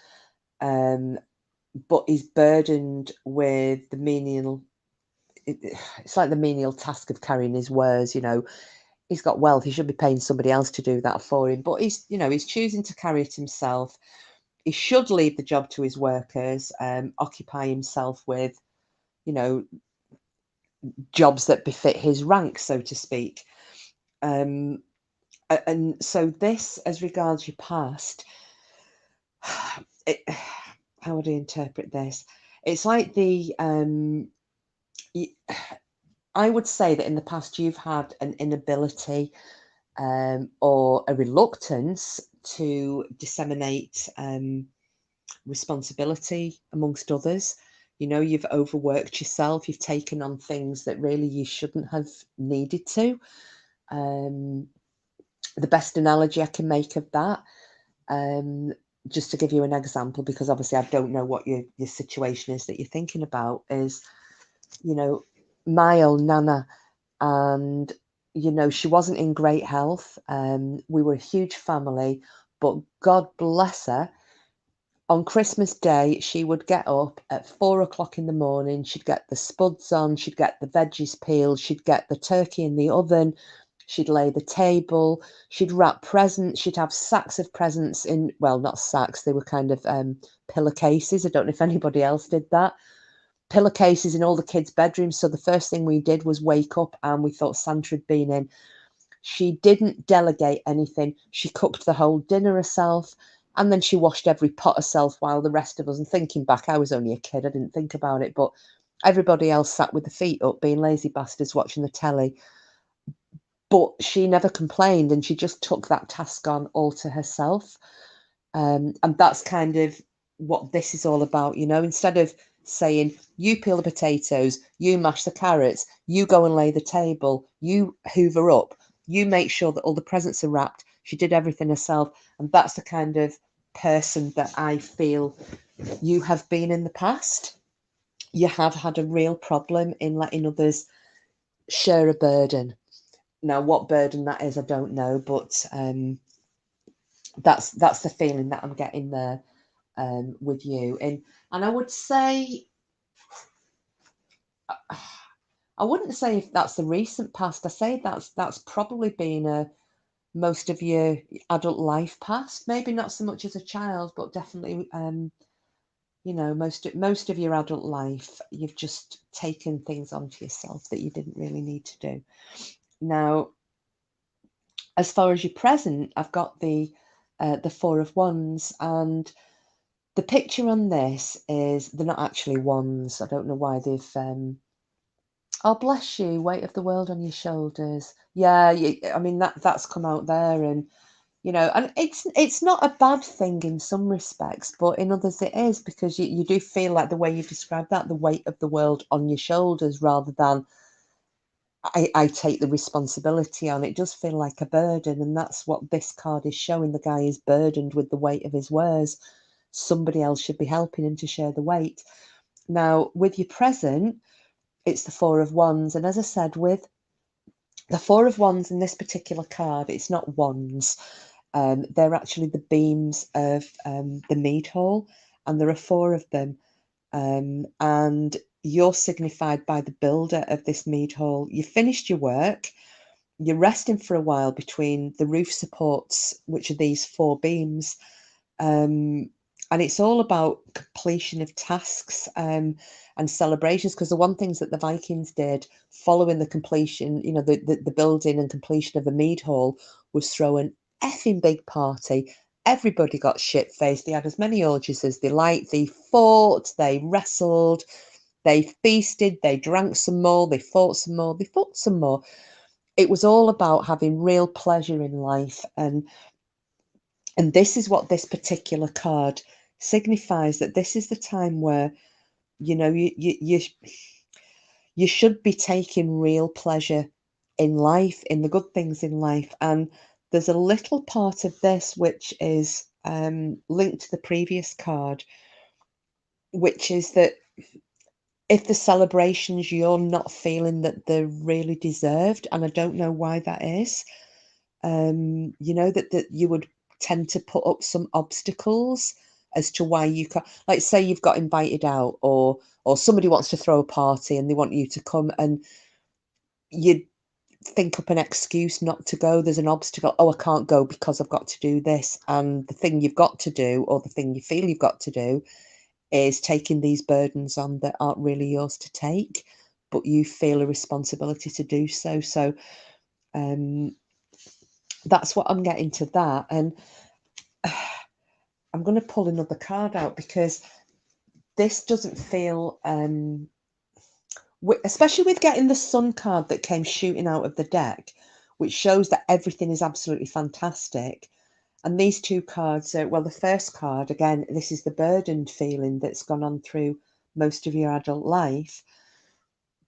but he's burdened with the menial. It's like the menial task of carrying his wares. He's got wealth. He should be paying somebody else to do that for him, but he's choosing to carry it himself. He should leave the job to his workers, occupy himself with, jobs that befit his rank, so to speak. And so this, as regards your past, how would I interpret this? It's like I would say that in the past you've had an inability or a reluctance to disseminate responsibility amongst others. You've overworked yourself. You've taken on things that really you shouldn't have needed to. The best analogy I can make of that, just to give you an example, because obviously I don't know what your situation is that you're thinking about, is, my old Nana, and, she wasn't in great health. We were a huge family, but God bless her. On Christmas Day, she would get up at 4 o'clock in the morning. She'd get the spuds on, she'd get the veggies peeled, she'd get the turkey in the oven, she'd lay the table, she'd wrap presents, she'd have sacks of presents in, well, not sacks, they were kind of pillowcases. I don't know if anybody else did that. Pillowcases in all the kids' bedrooms. So the first thing we did was wake up and we thought Santa had been in. She didn't delegate anything. She cooked the whole dinner herself, and then she washed every pot herself, while the rest of us, and thinking back, I was only a kid, I didn't think about it, but everybody else sat with the feet up, being lazy bastards watching the telly. But she never complained, and she just took that task on all to herself. And that's kind of what this is all about, instead of saying, you peel the potatoes, you mash the carrots, you go and lay the table, you hoover up, you make sure that all the presents are wrapped. She did everything herself. And that's the kind of person that I feel you have been in the past. You have had a real problem in letting others share a burden. Now, what burden that is, I don't know, but that's the feeling that I'm getting there with you. And I would say, I wouldn't say if that's the recent past. I say that's probably been most of your adult life past. Maybe not so much as a child, but definitely, you know, most of your adult life, you've just taken things onto yourself that you didn't really need to do. Now, as far as your present, I've got the Four of Wands, and the picture on this is they're not actually wands. I don't know why they've. Oh, bless you! Weight of the world on your shoulders. Yeah, I mean that's come out there, and you know, and it's not a bad thing in some respects, but in others it is, because you do feel like the way you describe that, the weight of the world on your shoulders, rather than I take the responsibility on. It does feel like a burden, and that's what this card is showing. The guy is burdened with the weight of his wares. Somebody else should be helping him to share the weight. Now, with your present, it's the Four of Wands. And as I said, with the Four of Wands in this particular card, it's not wands. They're actually the beams of the mead hall, and there are four of them. And you're signified by the builder of this mead hall. You finished your work, you're resting for a while between the roof supports, which are these four beams. And it's all about completion of tasks and celebrations, because the one things that the Vikings did following the completion, you know, the building and completion of the mead hall, was throw an effing big party. Everybody got shit faced. They had as many orgies as they liked. They fought, they wrestled, they feasted, they drank some more, they fought some more, they fought some more. It was all about having real pleasure in life. And this is what this particular card signifies, that this is the time where, you know, you should be taking real pleasure in life, in the good things in life. And there's a little part of this which is linked to the previous card, which is that if the celebrations, you're not feeling that they're really deserved, and I don't know why that is. You know, that you would tend to put up some obstacles as to why you can't. Like, say you've got invited out, or somebody wants to throw a party and they want you to come, and you think up an excuse not to go. There's an obstacle. Oh, I can't go because I've got to do this. And the thing you've got to do, or the thing you feel you've got to do, is taking these burdens on that aren't really yours to take, but you feel a responsibility to do so. So that's what I'm getting to that. And I'm going to pull another card out, because this doesn't feel, especially with getting the Sun card that came shooting out of the deck, which shows that everything is absolutely fantastic. And these two cards are, well, the first card, again, this is the burdened feeling that's gone on through most of your adult life.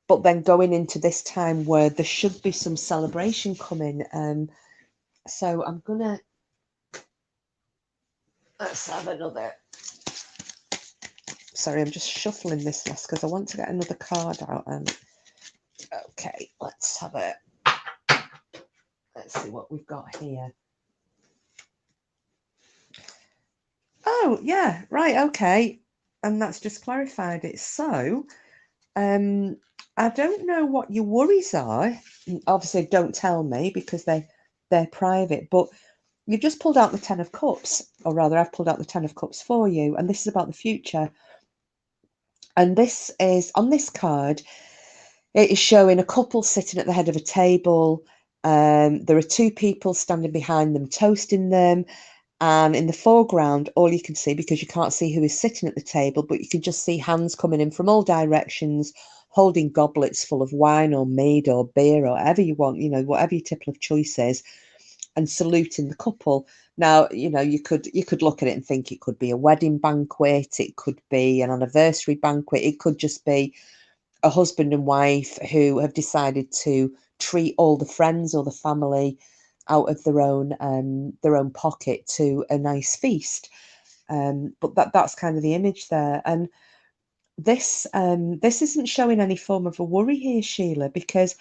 But then going into this time where there should be some celebration coming. So I'm going to, let's have another. Sorry, I'm just shuffling this list because I want to get another card out. And okay, let's have it. Let's see what we've got here. Oh, yeah, right, okay. And that's just clarified it. So, I don't know what your worries are. Obviously, don't tell me, because they're private. But you've just pulled out the Ten of Cups, or rather, I've pulled out the Ten of Cups for you. And this is about the future. And this is, on this card, it is showing a couple sitting at the head of a table. There are two people standing behind them, toasting them. And in the foreground, all you can see, because you can't see who is sitting at the table, but you can just see hands coming in from all directions, holding goblets full of wine or mead or beer or whatever you want, you know, whatever your type of choice is, and saluting the couple. Now, you know, you could look at it and think it could be a wedding banquet, it could be an anniversary banquet, it could just be a husband and wife who have decided to treat all the friends or the family out of their own pocket to a nice feast. But that's kind of the image there. And this isn't showing any form of a worry here, Sheila, because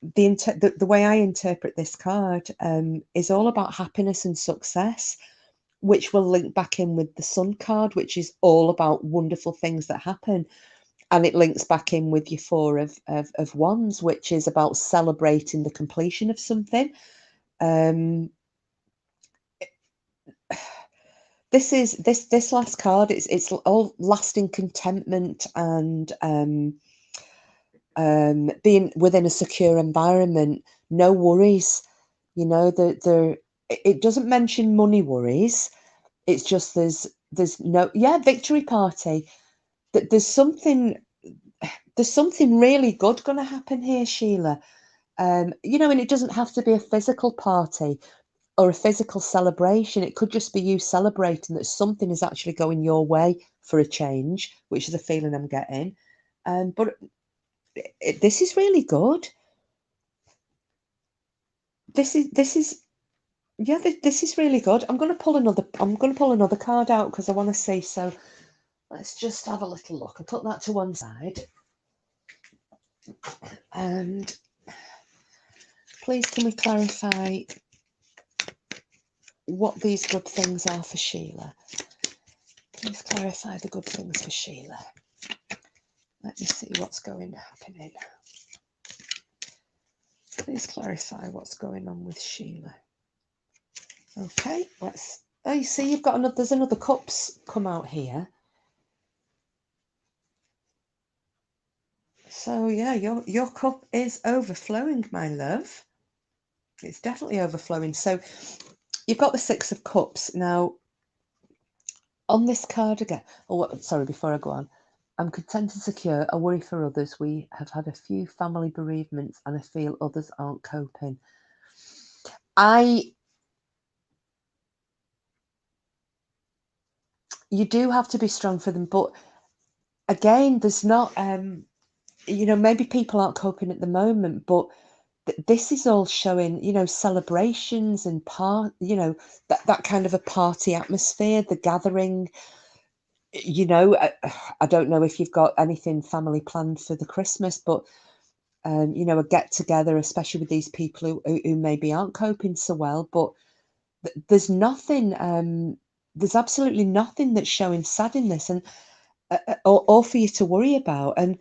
the way I interpret this card is all about happiness and success, which will link back in with the Sun card, which is all about wonderful things that happen. And it links back in with your Four of Wands, which is about celebrating the completion of something. This last card, it's all lasting contentment and being within a secure environment, no worries. You know, it doesn't mention money worries. It's just there's no, yeah, victory party. That there's something really good going to happen here, Sheila. You know, and it doesn't have to be a physical party or a physical celebration. It could just be you celebrating that something is actually going your way for a change, which is a feeling I'm getting. But this is really good. This is yeah. This is really good. I'm going to pull another card out because I want to see. So let's just have a little look. I'll put that to one side. And please, can we clarify what these good things are for Sheila? Please clarify the good things for Sheila. Let me see what's happening. Please clarify what's going on with Sheila. Okay, oh, you see, you've got there's another cups come out here. So yeah, your cup is overflowing, my love. It's definitely overflowing. So you've got the Six of Cups. Now, on this card again, sorry, before I go on, I'm content and secure. I worry for others. We have had a few family bereavements and I feel others aren't coping. You do have to be strong for them, but again, there's not, you know, maybe people aren't coping at the moment, but this is all showing, you know, celebrations and you know, that kind of a party atmosphere, the gathering. You know, I don't know if you've got anything family planned for the Christmas, but you know, a get together, especially with these people who maybe aren't coping so well. But there's nothing, there's absolutely nothing that's showing sad in this, and or for you to worry about. And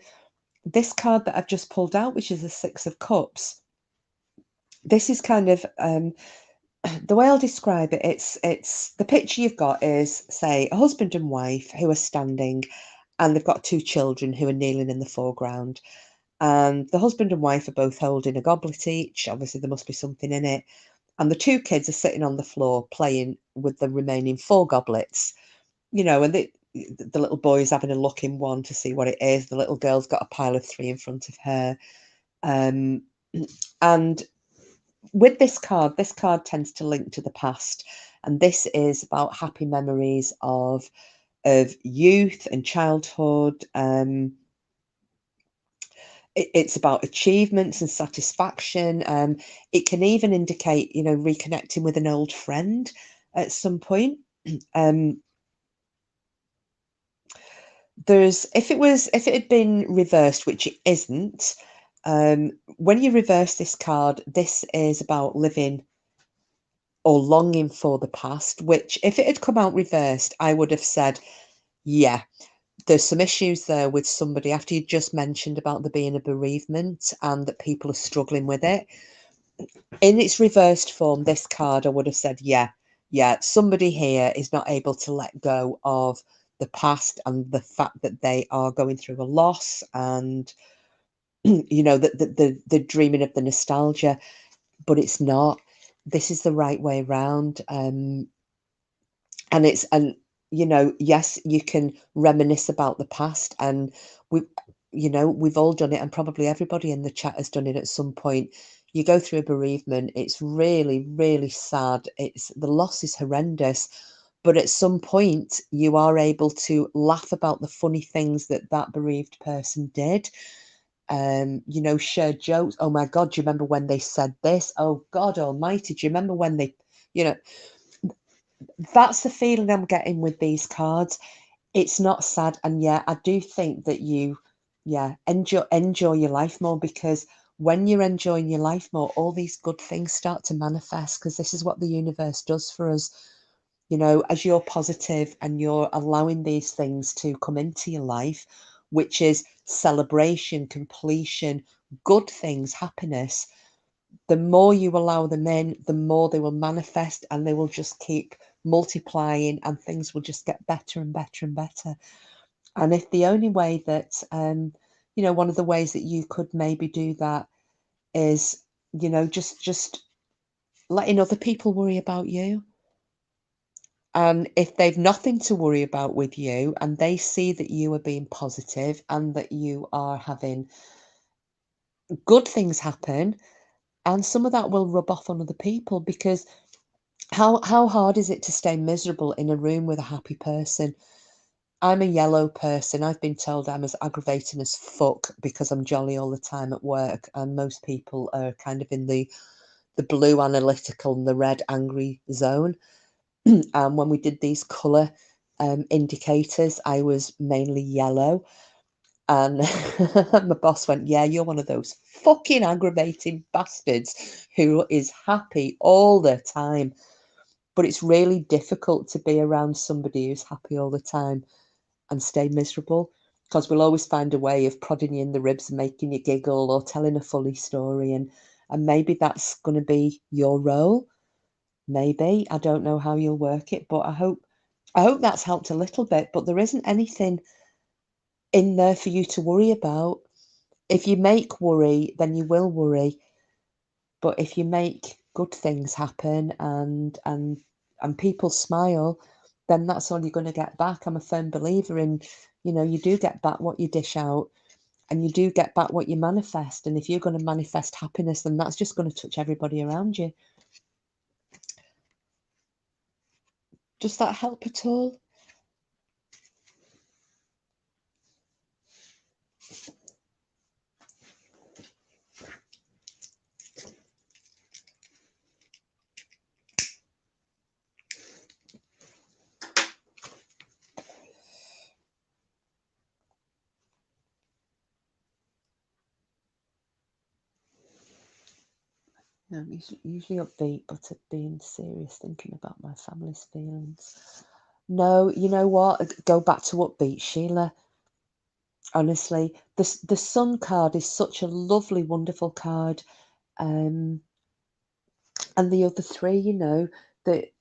this card that I've just pulled out, which is the Six of Cups, this is kind of the way I'll describe it. It's the picture you've got is, say, a husband and wife who are standing, and they've got two children who are kneeling in the foreground. And the husband and wife are both holding a goblet each. Obviously, there must be something in it. And the two kids are sitting on the floor playing with the remaining four goblets. You know, and the little boy's having a look in one to see what it is. The little girl's got a pile of three in front of her. And with this card tends to link to the past. And this is about happy memories of youth and childhood. It's about achievements and satisfaction. It can even indicate, you know, reconnecting with an old friend at some point. If it had been reversed, which it isn't, when you reverse this card, this is about living or longing for the past, which if it had come out reversed, I would have said, yeah, there's some issues there with somebody after you just mentioned about there being a bereavement and that people are struggling with it. In its reversed form, this card, I would have said, yeah, somebody here is not able to let go of the past and the fact that they are going through a loss, and you know, that the dreaming of the nostalgia, but it's not. This is the right way around. And you know, yes, you can reminisce about the past, and you know, we've all done it, and probably everybody in the chat has done it at some point. You go through a bereavement, it's really, really sad. The loss is horrendous, but at some point you are able to laugh about the funny things that bereaved person did. You know, share jokes. Oh my God, do you remember when they said this? Oh God Almighty, do you remember when they, you know, That's the feeling I'm getting with these cards. It's not sad, and yeah, I do think that you, yeah, enjoy your life more, because when you're enjoying your life more, all these good things start to manifest, because this is what the universe does for us. You know, as you're positive and you're allowing these things to come into your life, which is celebration, completion, good things, happiness, the more you allow them in, the more they will manifest, and they will just keep multiplying, and things will just get better and better and better. And if the only way that, one of the ways that you could maybe do that is, just letting other people worry about you. And if they've nothing to worry about with you, and they see that you are being positive and that you are having good things happen, and some of that will rub off on other people, because how hard is it to stay miserable in a room with a happy person? I'm a yellow person. I've been told I'm as aggravating as fuck because I'm jolly all the time at work, and most people are kind of in the blue analytical and the red angry zone. And when we did these colour indicators, I was mainly yellow. And my boss went, "Yeah, you're one of those fucking aggravating bastards who is happy all the time." But it's really difficult to be around somebody who's happy all the time and stay miserable, because we'll always find a way of prodding you in the ribs and making you giggle or telling a funny story. And maybe that's going to be your role. Maybe. I don't know how you'll work it, but I hope that's helped a little bit. But there isn't anything in there for you to worry about. If you make worry, then you will worry. But if you make good things happen, and people smile, then that's all you're going to get back. I'm a firm believer in, you do get back what you dish out, and you do get back what you manifest. And if you're going to manifest happiness, then that's just going to touch everybody around you. Does that help at all? No, I'm usually upbeat, but being serious, thinking about my family's feelings. No, you know what? Go back to upbeat, Sheila. Honestly, the Sun card is such a lovely, wonderful card. Um, and the other three, the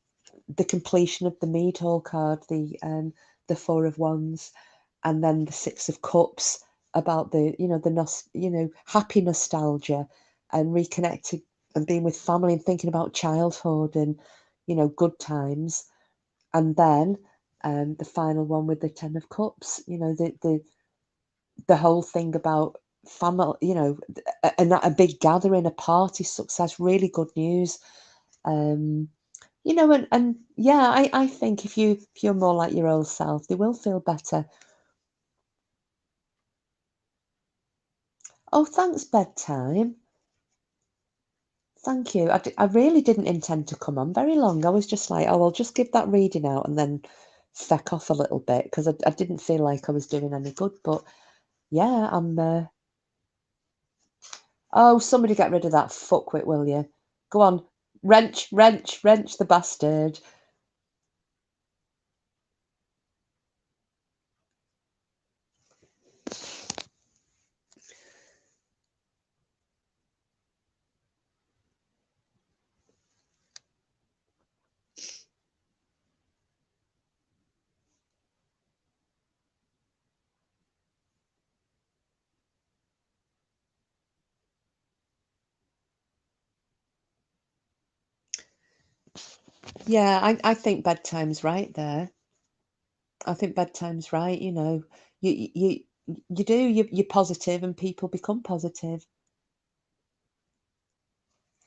completion of the Mead Hall card, the Four of Wands, and then the Six of Cups, about happy nostalgia, and reconnecting and being with family and thinking about childhood, and good times. And then the final one with the Ten of Cups, the whole thing about family, a big gathering, a party, success, really good news. Um, and yeah, I think if you're more like your old self, they will feel better. Oh, thanks, bedtime. Thank you. I really didn't intend to come on very long. I was just like, oh, I'll just give that reading out and then feck off a little bit, because I didn't feel like I was doing any good. But yeah, I'm. Oh, somebody get rid of that fuckwit, will you? Go on, wrench, wrench, wrench the bastard. Yeah, I think bedtime's right there. I think bedtime's right. You do. You're positive, and people become positive.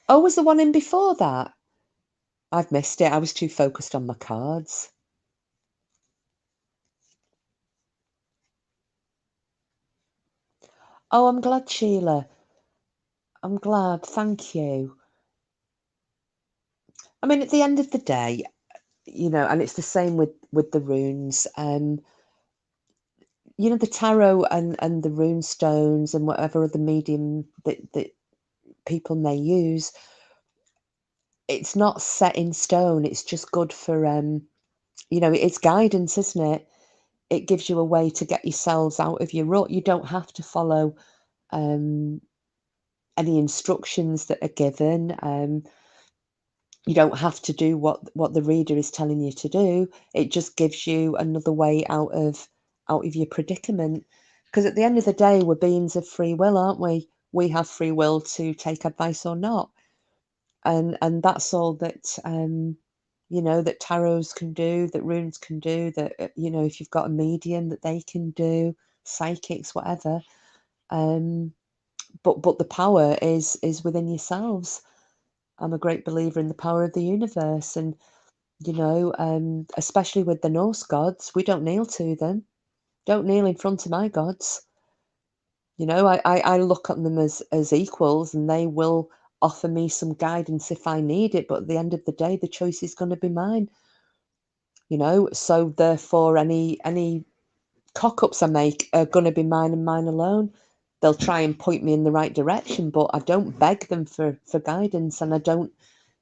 Oh, was the one in before that? I've missed it. I was too focused on my cards. Oh, I'm glad, Sheila. I'm glad. Thank you. I mean, at the end of the day, you know, and it's the same with the runes. You know, the tarot and the rune stones and whatever other medium that people may use, it's not set in stone. It's just good for you know, it's guidance, isn't it? It gives you a way to get yourselves out of your rut. You don't have to follow um any instructions that are given. You don't have to do what the reader is telling you to do. It just gives you another way out of your predicament. Because at the end of the day, we're beings of free will, aren't we? We have free will to take advice or not, and that's all that you know, that tarots can do, that runes can do, that you know, if you've got a medium, that they can do, psychics, whatever. Um, but the power is within yourselves. I'm a great believer in the power of the universe, and you know, especially with the Norse gods, we don't kneel to them. Don't kneel in front of my gods. You know, I look at them as equals, and they will offer me some guidance if I need it. But at the end of the day, the choice is going to be mine. You know, so therefore, any cock ups I make are going to be mine and mine alone. They'll try and point me in the right direction, but I don't beg them for guidance, and I don't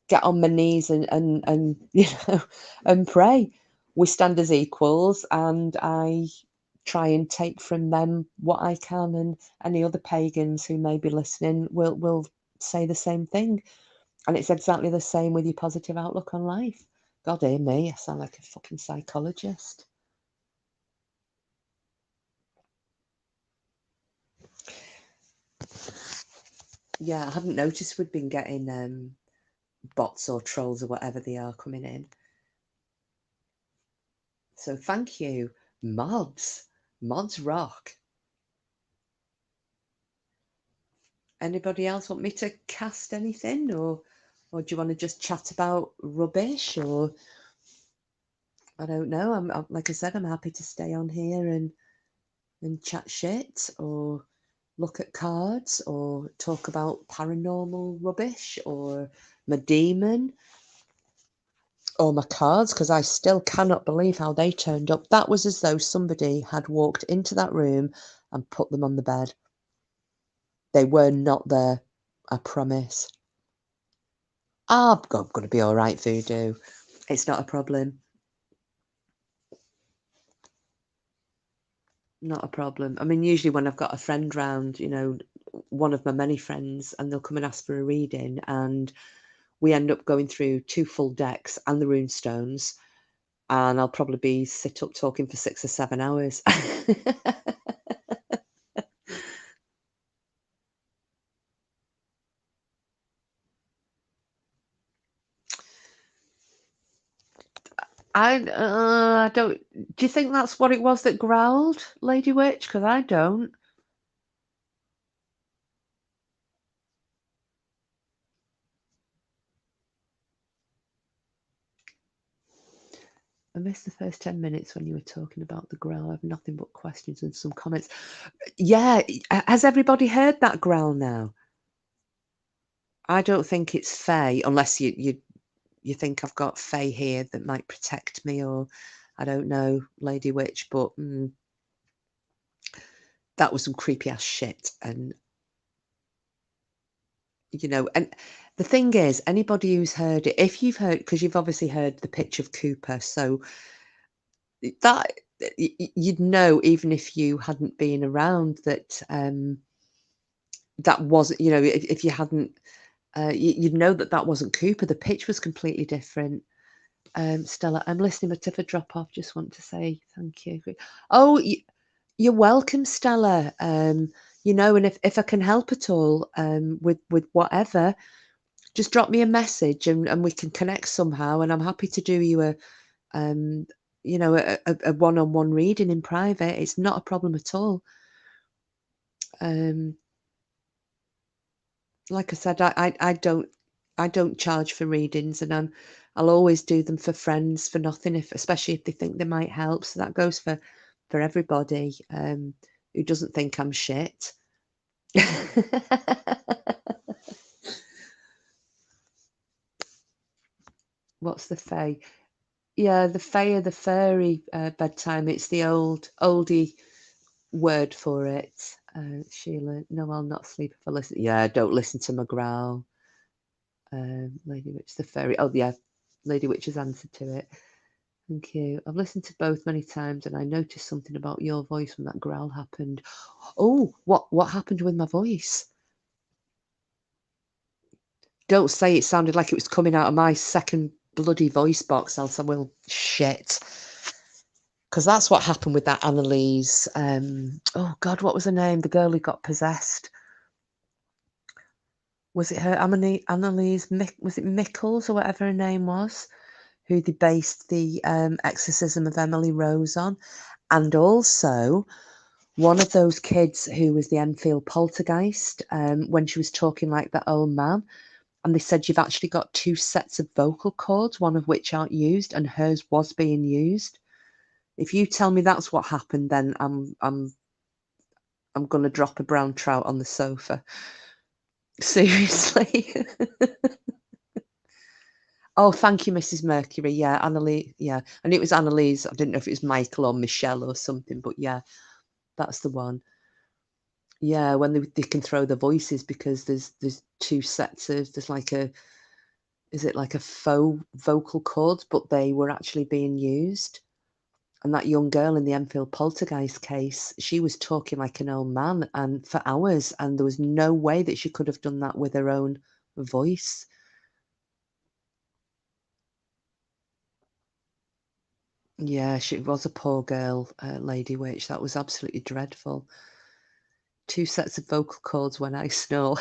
get on my knees and you know, and pray. We stand as equals, and I try and take from them what I can, and any other pagans who may be listening will say the same thing. And it's exactly the same with your positive outlook on life. God hear me, I sound like a fucking psychologist. Yeah, I haven't noticed we'd been getting bots or trolls or whatever they are coming in. So thank you, mods. Mods rock. Anybody else want me to cast anything, or do you want to just chat about rubbish, or I don't know. I'm like I said, I'm happy to stay on here and chat shit, or look at cards, or talk about paranormal rubbish, or my demon, or my cards, because I still cannot believe how they turned up. That was as though somebody had walked into that room and put them on the bed. They were not there, I promise. I'm going to be all right, Voodoo. It's not a problem. Not a problem. I mean, usually when I've got a friend round, you know, one of my many friends, and they'll come and ask for a reading, and we end up going through 2 full decks and the rune stones, and I'll probably be sit up talking for 6 or 7 hours. I don't. Do you think that's what it was that growled, Lady Witch? Because I don't. I missed the first 10 minutes when you were talking about the growl. I have nothing but questions and some comments. Yeah, has everybody heard that growl now? I don't think it's Fae, unless you think I've got Fae here that might protect me, or I don't know, Lady Witch, but that was some creepy ass shit. And you know, and the thing is, anybody who's heard it, if you've heard, because you've obviously heard the pitch of Cooper, so that you'd know, even if you hadn't been around, that that wasn't, you know, if you hadn't, you'd know that that wasn't Cooper. The pitch was completely different. Stella, I'm listening, but if I drop off, just want to say thank you. Oh, you're welcome, Stella. You know, and if I can help at all with whatever, just drop me a message, and we can connect somehow. And I'm happy to do you um, you know, a one-on-one reading in private. It's not a problem at all. Um, like I said, I don't charge for readings, and I'll always do them for friends for nothing, if especially if they think they might help. So that goes for everybody who doesn't think I'm shit. What's the Fae? Yeah, the fae the fairy bedtime. It's the oldie word for it. Sheila, no, I'll not sleep if I listen. Yeah, don't listen to my growl. Lady Witch, the fairy. Oh, yeah, Lady Witch has answered to it. Thank you. I've listened to both many times, and I noticed something about your voice when that growl happened. Oh, what happened with my voice? Don't say it sounded like it was coming out of my second bloody voice box, else I will shit. Because that's what happened with that Annalise. Oh God, what was her name? The girl who got possessed. Was it her? Annalise? Was it Mickles or whatever her name was? Who they based the exorcism of Emily Rose on, and also one of those kids who was the Enfield poltergeist. When she was talking like that old man, and they said you've actually got two sets of vocal cords, one of which aren't used, and hers was being used. If you tell me that's what happened, then I'm gonna drop a brown trout on the sofa. Seriously. Oh, thank you, Mrs. Mercury. Yeah, Annalise. Yeah, and it was Annalise. I didn't know if it was Michael or Michelle or something, but yeah, that's the one. Yeah, when they can throw the voices because there's two sets of there's like a is it like a faux vocal cords, but they were actually being used. And that young girl in the Enfield poltergeist case, she was talking like an old man and for hours, and there was no way that she could have done that with her own voice. Yeah, she was a poor girl, Lady Witch. That was absolutely dreadful. Two sets of vocal cords when I snore.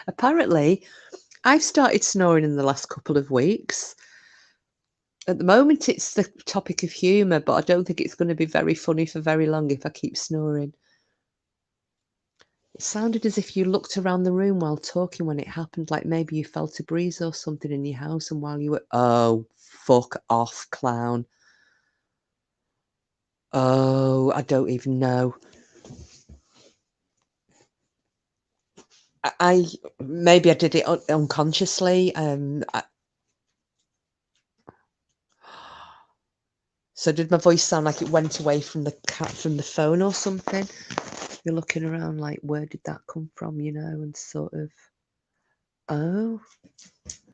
Apparently, I've started snoring in the last couple of weeks. At the moment, it's the topic of humour, but I don't think it's going to be very funny for very long if I keep snoring. It sounded as if you looked around the room while talking when it happened, like maybe you felt a breeze or something in your house, and while you were, oh, fuck off, clown. Oh, I don't even know. I maybe I did it unconsciously. So did my voice sound like it went away from the phone or something? You're looking around like, where did that come from, and sort of, oh,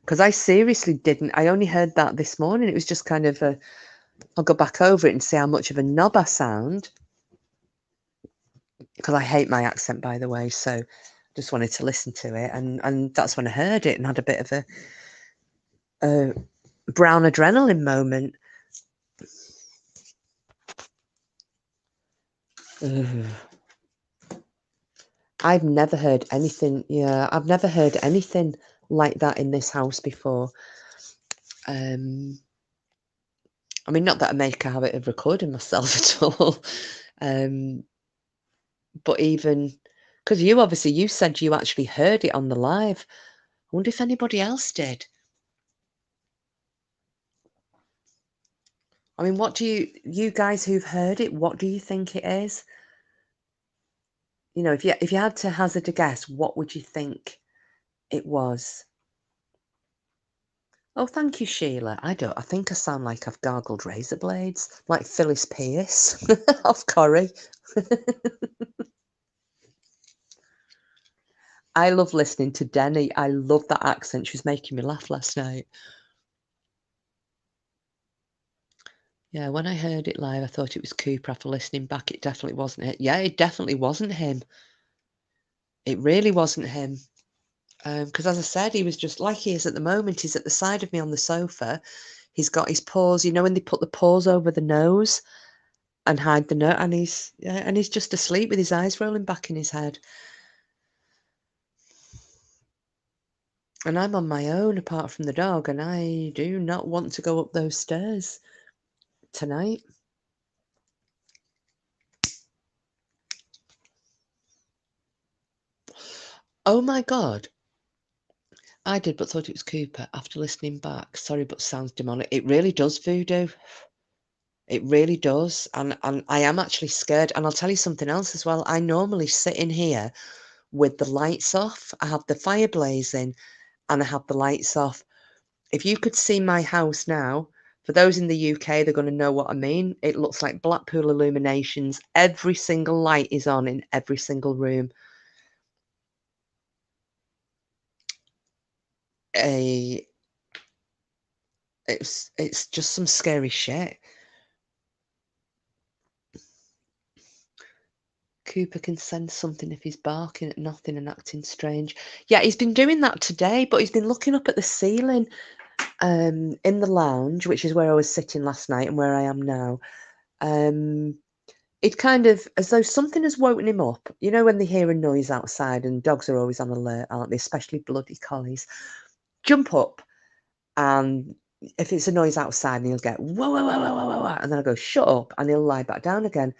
because I seriously didn't. I only heard that this morning. It was just kind of a, I'll go back over it and see how much of a knob I sound. Because I hate my accent, by the way, so just wanted to listen to it, and that's when I heard it and had a bit of a brown adrenaline moment. Ugh. I've never heard anything. Yeah, I've never heard anything like that in this house before. I mean, not that I make a habit of recording myself at all, but even because you said you actually heard it on the live. I wonder if anybody else did. I mean, what do you guys who've heard it, what do you think it is? If you had to hazard a guess, what would you think it was? Oh, thank you, Sheila. I think I sound like I've gargled razor blades, like Phyllis Pierce off Corrie. I love listening to Denny. I love that accent. She was making me laugh last night. Yeah, when I heard it live, I thought it was Cooper. After listening back, it definitely wasn't it. Yeah, it definitely wasn't him. It really wasn't him. Because as I said, he was just like he is at the moment. He's at the side of me on the sofa. He's got his paws, when they put the paws over the nose and hide the nose, and he's just asleep with his eyes rolling back in his head. And I'm on my own apart from the dog, and I do not want to go up those stairs tonight. Oh my God. I did, but thought it was Cooper after listening back. Sorry, but sounds demonic. It really does, Voodoo. It really does. And I am actually scared. And I'll tell you something else as well. I normally sit in here with the lights off. I have the fire blazing and I have the lights off. If you could see my house now, for those in the UK, they're going to know what I mean. It looks like Blackpool illuminations. Every single light is on in every single room. It's just some scary shit. Cooper can sense something if he's barking at nothing and acting strange. Yeah, he's been doing that today, but he's been looking up at the ceiling in the lounge, which is where I was sitting last night and where I am now. It kind of, as though something has woken him up. You know, when they hear a noise outside, and dogs are always on alert, aren't they? Especially bloody collies. Jump up, and if it's a noise outside, and he'll get whoa, whoa, whoa, whoa, whoa, whoa, and then I go shut up, and he'll lie back down again.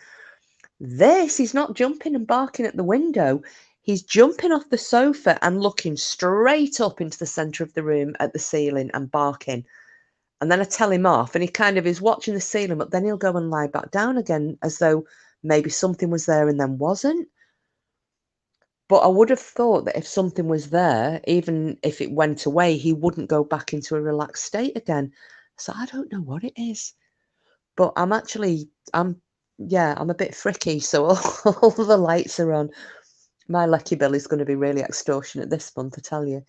He's not jumping and barking at the window. He's jumping off the sofa and looking straight up into the centre of the room at the ceiling and barking. And then I tell him off, and he kind of is watching the ceiling, but then he'll go and lie back down again as though maybe something was there and then wasn't. But I would have thought that if something was there, even if it went away, he wouldn't go back into a relaxed state again. So I don't know what it is. But I'm a bit fricky, so all the lights are on. My lucky bill is going to be really extortionate this month, I tell you.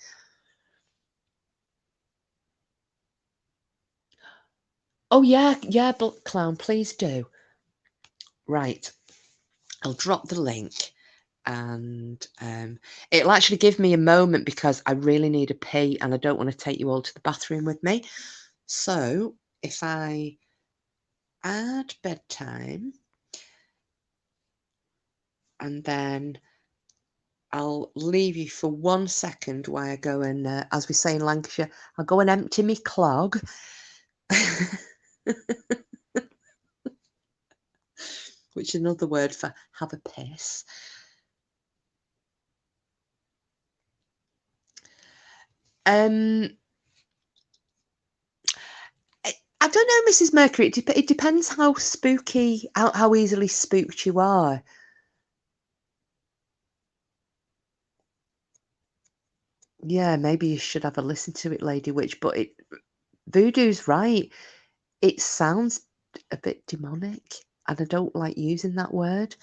Oh, yeah, but Clown, please do. Right. I'll drop the link, and it'll actually give me a moment because I really need a pee and I don't want to take you all to the bathroom with me. So if I add bedtime, and then I'll leave you for 1 second while I go and, as we say in Lancashire, I'll go and empty me clog. Which is another word for have a piss. I don't know, Mrs. Mercury. It depends how spooky, how easily spooked you are. Yeah, maybe you should have a listen to it, Lady Witch. But Voodoo's right. It sounds a bit demonic, and I don't like using that word.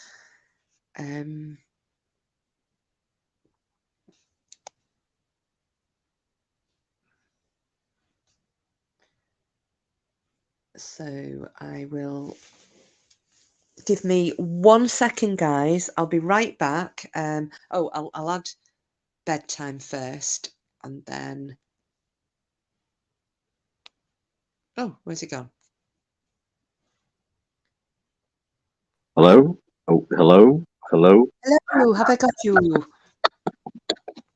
So I will give me 1 second, guys. I'll be right back. I'll add bedtime first, and then. Oh, where's it gone? Hello? Oh, hello? Hello? Hello, have I got you?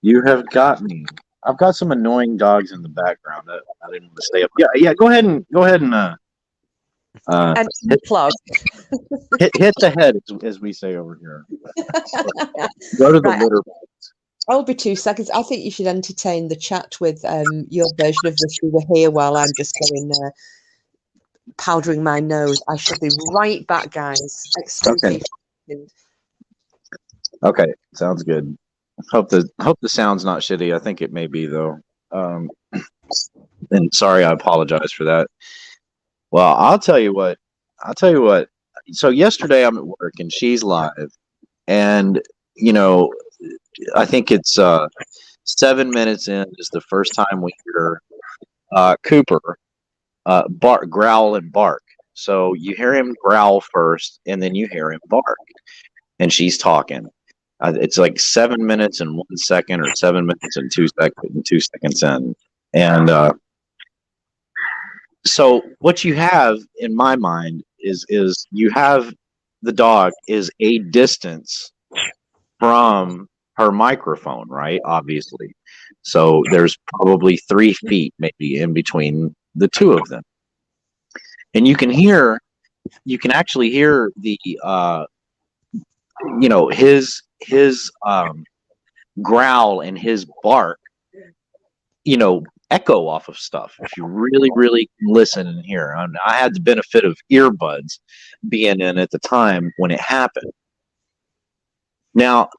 You have got me. I've got some annoying dogs in the background. I didn't want to stay up. Yeah. Go ahead and Empty hit, plug. hit the head, as we say over here. Go to the Right, litter. I'll be 2 seconds. I think you should entertain the chat with your version of Wish You Were Here while I'm just going powdering my nose. I shall be right back, guys. Excuse Okay. me. Okay, sounds good. Hope the sound's not shitty. I think it may be though. And sorry, I apologize for that. Well, I'll tell you what. So yesterday I'm at work and she's live, and you know, I think it's 7 minutes in is the first time we hear Cooper growl and bark. So you hear him growl first, and then you hear him bark, and she's talking. It's like 7 minutes and 1 second, or 7 minutes and 2 seconds in, and so what you have in my mind is you have the dog is a distance from her microphone, right? Obviously. So there's probably 3 feet maybe in between the two of them. And you can actually hear the, his growl and his bark, echo off of stuff. If you really, really listen and hear, and I had the benefit of earbuds being in at the time when it happened. Now,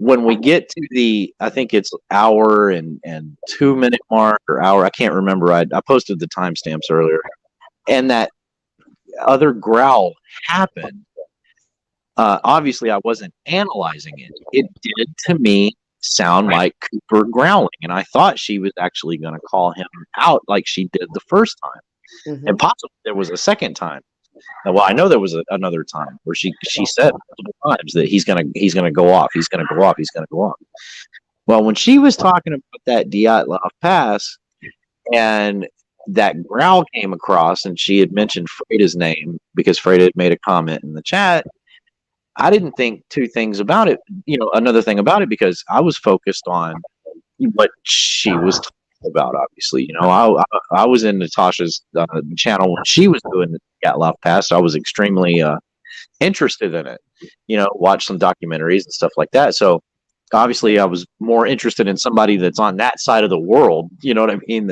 when we get to the, I think it's hour and 2 minute mark or hour, I can't remember. I posted the timestamps earlier, and that other growl happened. Obviously, I wasn't analyzing it. It did to me sound like Cooper growling, and I thought she was actually going to call him out like she did the first time, Mm-hmm. and possibly there was a second time. Well, I know there was another time where she said multiple times that he's gonna go off, he's gonna go off, he's gonna go off. Well, when she was talking about that Dyatlov Pass and that growl came across, and she had mentioned Freda's name because Freda had made a comment in the chat, I didn't think two things about it. Another thing about it, because I was focused on what she was talking about. Obviously, I was in Natasha's channel when she was doing the Dyatlov Pass. I was extremely interested in it. Watch some documentaries and stuff like that. So obviously, I was more interested in somebody that's on that side of the world. You know what I mean?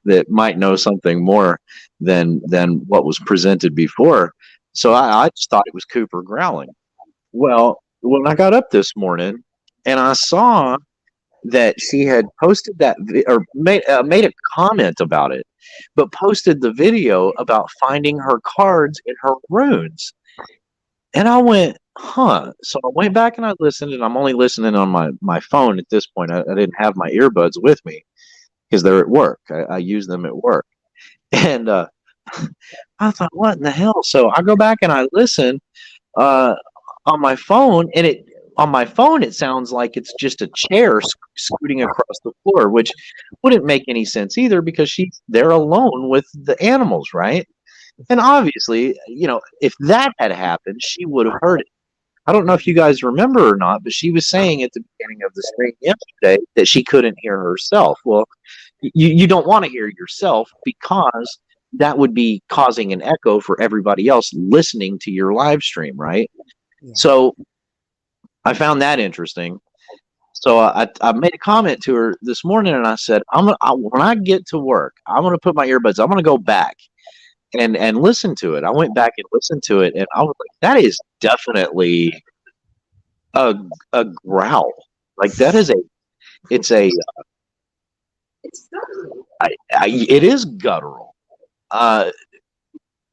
That might know something more than what was presented before. So I just thought it was Cooper growling. Well, when I got up this morning and I saw that she had posted that or made a comment about it, but posted the video about finding her cards in her runes, and I went, huh. So I went back and I listened, and I'm only listening on my phone at this point. I didn't have my earbuds with me because they're at work. I use them at work, and I thought, what in the hell? So I go back and I listen uh, on my phone, and it sounds like it's just a chair scooting across the floor, which wouldn't make any sense either because she's there alone with the animals, right? And obviously, if that had happened, she would have heard it. I don't know if you guys remember or not, but she was saying at the beginning of the stream yesterday that she couldn't hear herself. Well, you don't want to hear yourself because that would be causing an echo for everybody else listening to your live stream, right? Yeah. So I found that interesting. So I made a comment to her this morning, and I said, when I get to work, I'm gonna put my earbuds. I'm gonna go back and listen to it. I went back and listened to it, and I was like, that is definitely a growl. Like that is it is guttural.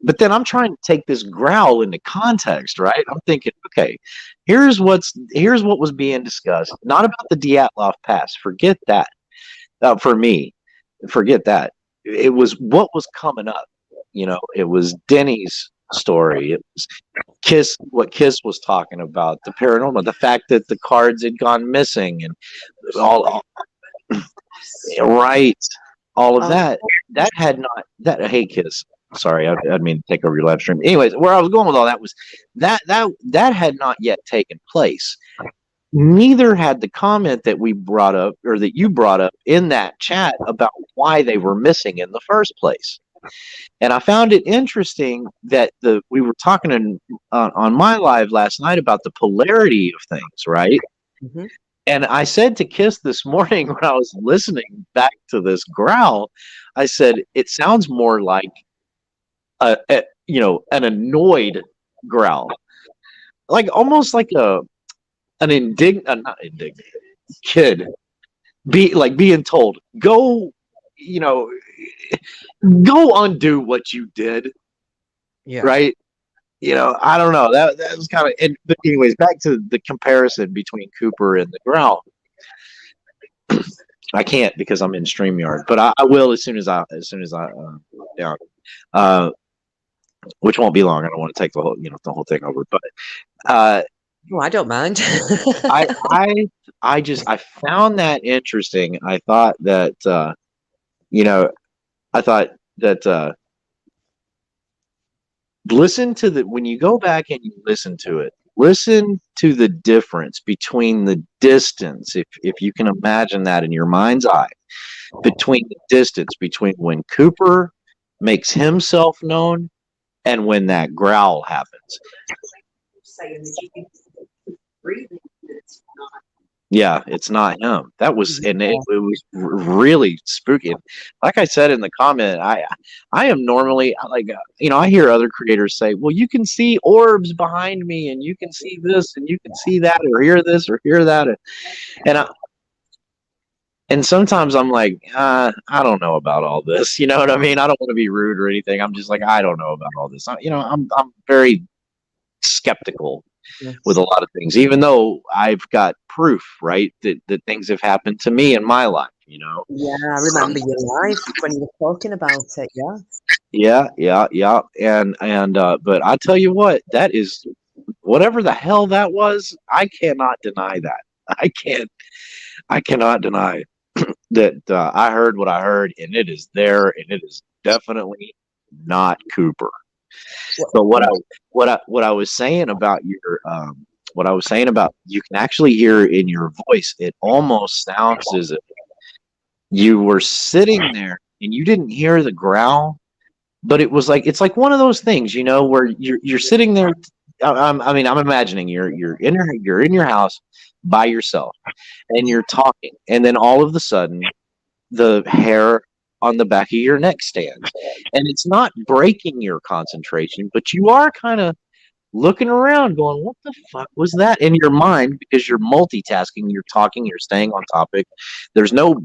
But then I'm trying to take this growl into context, right? I'm thinking, okay, here's what was being discussed. Not about the Dyatlov Pass. Forget that. For me, forget that. It was what was coming up. It was Denny's story. It was what Kiss was talking about, the paranormal, the fact that the cards had gone missing, and all right, all of that. That had not that. Hey, Kiss. Sorry, I didn't mean to take over your live stream. Anyways, where I was going with all that was that had not yet taken place. Neither had the comment that we brought up or that you brought up in that chat about why they were missing in the first place. And I found it interesting that we were talking on my live last night about the polarity of things, right? Mm-hmm. And I said to Kiss this morning when I was listening back to this growl, I said it sounds more like an annoyed growl, like almost like an not indignant kid being told, go undo what you did. Yeah. Right. I don't know, that was kind of, but anyways, back to the comparison between Cooper and the growl. I can't because I'm in StreamYard, but I will as soon as I down. Which won't be long. I don't want to take the whole thing over, but Oh, I don't mind. I found that interesting. I thought that listen to when you go back and you listen to it, listen to the difference between the distance, if you can imagine that in your mind's eye, between the distance between when Cooper makes himself known and when that growl happens. Yeah, it's not him. That was, and Yeah. it was really spooky. Like I said in the comment, I am normally like, I hear other creators say, "Well, you can see orbs behind me, and you can see this, and you can see that, or hear this, or hear that," and and sometimes I'm like, I don't know about all this. You know what I mean? I don't want to be rude or anything. I'm just like, I don't know about all this. I'm very skeptical with Yes. a lot of things, even though I've got proof, right, that things have happened to me in my life, Yeah, I remember your life when you were talking about it. Yeah. Yeah, yeah, yeah. And but I tell you what, that is whatever the hell that was, I cannot deny that. I cannot deny that I heard what I heard, and it is there, and it is definitely not Cooper. Well, But what I was saying about what I was saying about, you can actually hear in your voice, it almost sounds as if you were sitting there and you didn't hear the growl, but it's like one of those things, where you're sitting there. I'm imagining you're in your house by yourself, and you're talking, and then all of a sudden the hair on the back of your neck stands, and it's not breaking your concentration, but you are kind of looking around going, what the fuck was that, in your mind, because you're multitasking, you're talking, you're staying on topic. There's no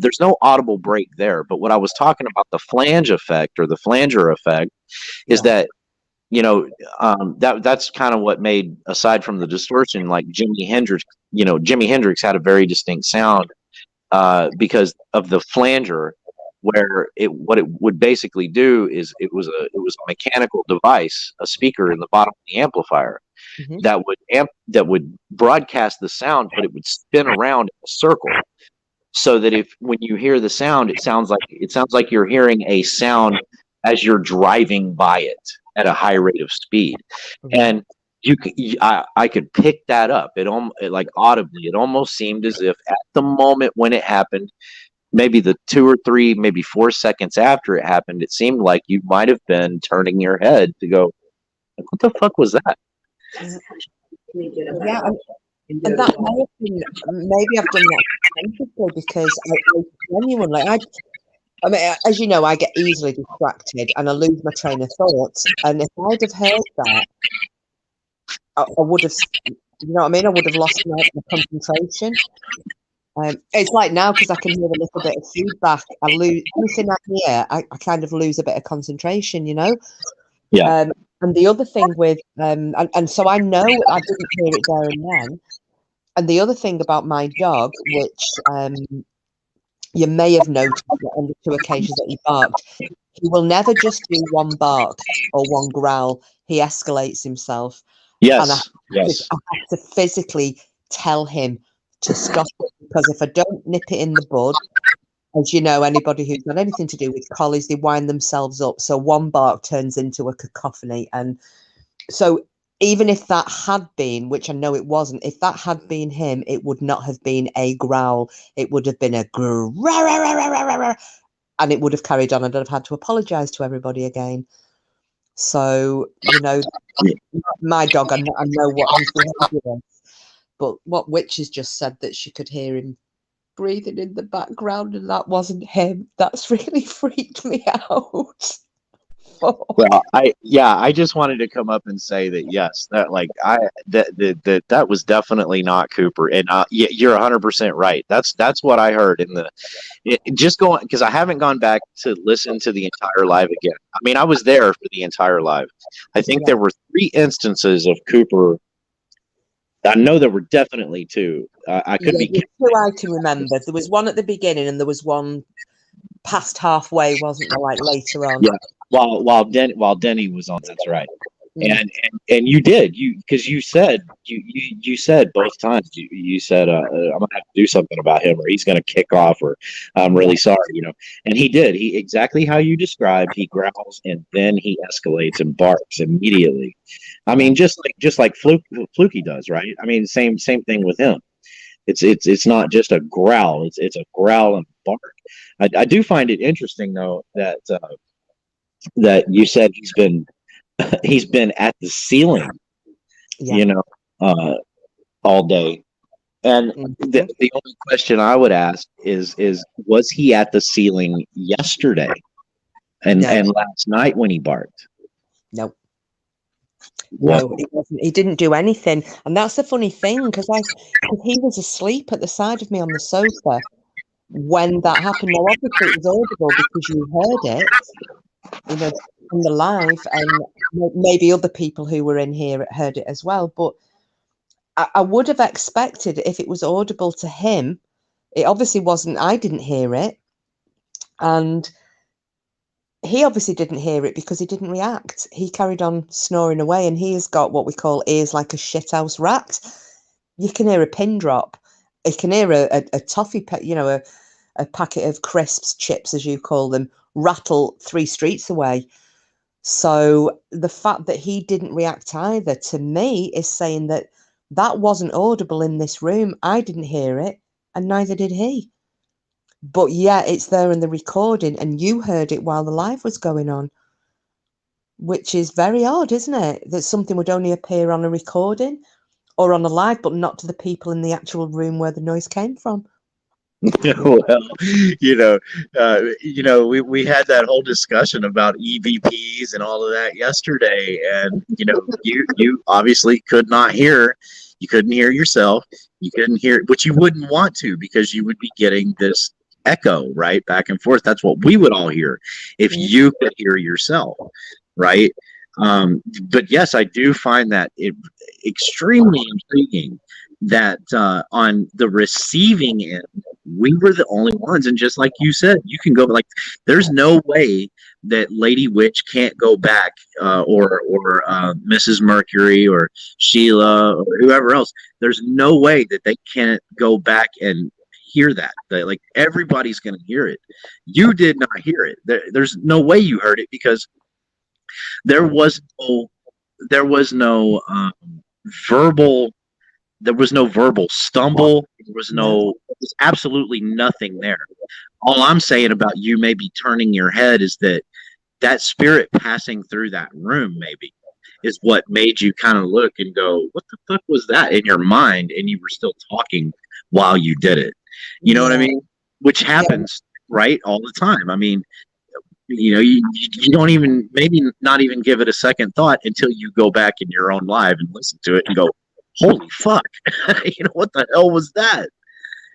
audible break there. But what I was talking about, the flange effect, or the flanger effect, is yeah. that, that's kind of what made, aside from the distortion, like Jimi Hendrix had a very distinct sound, because of the flanger, where what it would basically do is, it was a mechanical device, a speaker in the bottom of the amplifier, Hmm. that would broadcast the sound, but it would spin around in a circle, so that if when you hear the sound, it sounds like you're hearing a sound as you're driving by it at a high rate of speed. Right. And I could pick that up. Like audibly, it almost seemed as if at the moment when it happened, maybe the 2 or 3, maybe 4 seconds after it happened, it seemed like you might have been turning your head to go, like, what the fuck was that? Yeah. Yeah. And that may have been, maybe I've done that consciously because I genuinely, I mean, as you know, I get easily distracted and I lose my train of thought. And if I'd have heard that, I would have, you know what I mean? I would have lost my concentration. It's like now because I can hear a little bit of feedback. I lose anything I hear. I kind of lose a bit of concentration, you know. Yeah. And the other thing with and so I know I didn't hear it there and then. And the other thing about my dog, which you may have noticed on the 2 occasions that he barked, he will never just do one bark or one growl. He escalates himself, and Yes. Yes. I have to physically tell him to stop it because if I don't nip it in the bud, as you know, anybody who's got anything to do with collies, they wind themselves up. So one bark turns into a cacophony. And so even if that had been, which I know it wasn't, if that had been him, it would not have been a growl. It would have been a growl, and it would have carried on. I'd have had to apologise to everybody again. So, you know, my dog, I know what his behaviour is. But what Witches just said, that she could hear him breathing in the background, and that wasn't him. That's really freaked me out. Well, I just wanted to come up and say that, yes, that, like, that was definitely not Cooper, and you're 100% right. That's what I heard in just going, because I haven't gone back to listen to the entire live again. I mean, I was there for the entire live. I think Yeah. there were 3 instances of Cooper. I know there were definitely 2. I could Yeah, be. there's two I can remember. There was one at the beginning, and there was one past halfway, wasn't there? Like later on. Yeah, while Denny was on, that's right. Mm. And because you said both times, you said, I'm gonna have to do something about him, or he's gonna kick off, or I'm Yeah. really sorry, and he did. He exactly how you described. He growls, and then he escalates and barks immediately. I Yeah. mean, just like Fluky does, right? I mean, same thing with him. It's not just a growl. It's a growl and bark. I do find it interesting, though, that you said he's been at the ceiling, Yeah. you know, uh, all day. And Mhm. the only question I would ask is was he at the ceiling yesterday No, and last night when he barked? no, no, Well, it wasn't. He didn't do anything. And that's the funny thing, because 'cause he was asleep at the side of me on the sofa when that happened. Now, obviously, it was audible because you heard it, from the live, and maybe other people who were in here heard it as well. But I would have expected if it was audible to him, it obviously wasn't. I didn't hear it. And he obviously didn't hear it because he didn't react. He carried on snoring away, and he has got what we call ears like a shithouse rat. You can hear a pin drop. You can hear a toffee, a packet of crisps, chips, as you call them, rattle 3 streets away. So the fact that he didn't react either, to me, is saying that that wasn't audible in this room. I didn't hear it, and neither did he. But yeah, it's there in the recording, and you heard it while the live was going on, which is very odd, isn't it? That something would only appear on a recording or on a live, but not to the people in the actual room where the noise came from. well, we had that whole discussion about EVPs and all of that yesterday, and you obviously could not hear, you couldn't hear yourself, you couldn't hear, which you wouldn't want to because you would be getting this echo right back and forth. That's what we would all hear if Mm. you could hear yourself, right? But yes, I do find that it extremely intriguing that on the receiving end we were the only ones. And just like you said, you can go like, there's no way that Lady Witch can't go back, or Mrs. Mercury or Sheila or whoever else. There's no way that they can't go back and hear that. Like everybody's going to hear it. You did not hear it. There's no way you heard it because there was no there was no verbal there was no verbal stumble. No. There was absolutely nothing there. All I'm saying about you maybe turning your head is that spirit passing through that room maybe is what made you kind of look and go, what the fuck was that in your mind? And you were still talking while you did it. You know what I Yeah. mean? Which Yeah. happens, right? All the time. I mean, you don't even, maybe not even give it a second thought until you go back in your own live and listen to it and go, holy fuck, what the hell was that?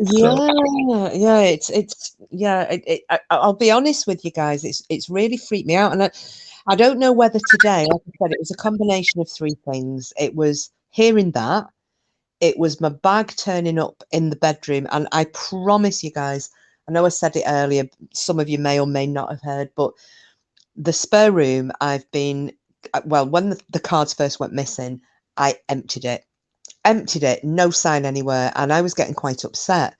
So Yeah, yeah, it's yeah. I'll be honest with you guys. It's really freaked me out, and I don't know whether today, like I said, it was a combination of three things. It was hearing that, it was my bag turning up in the bedroom, and I promise you guys, I know I said it earlier. Some of you may or may not have heard, but the spare room, I've been well, when the cards first went missing, I emptied it, no sign anywhere, and I was getting quite upset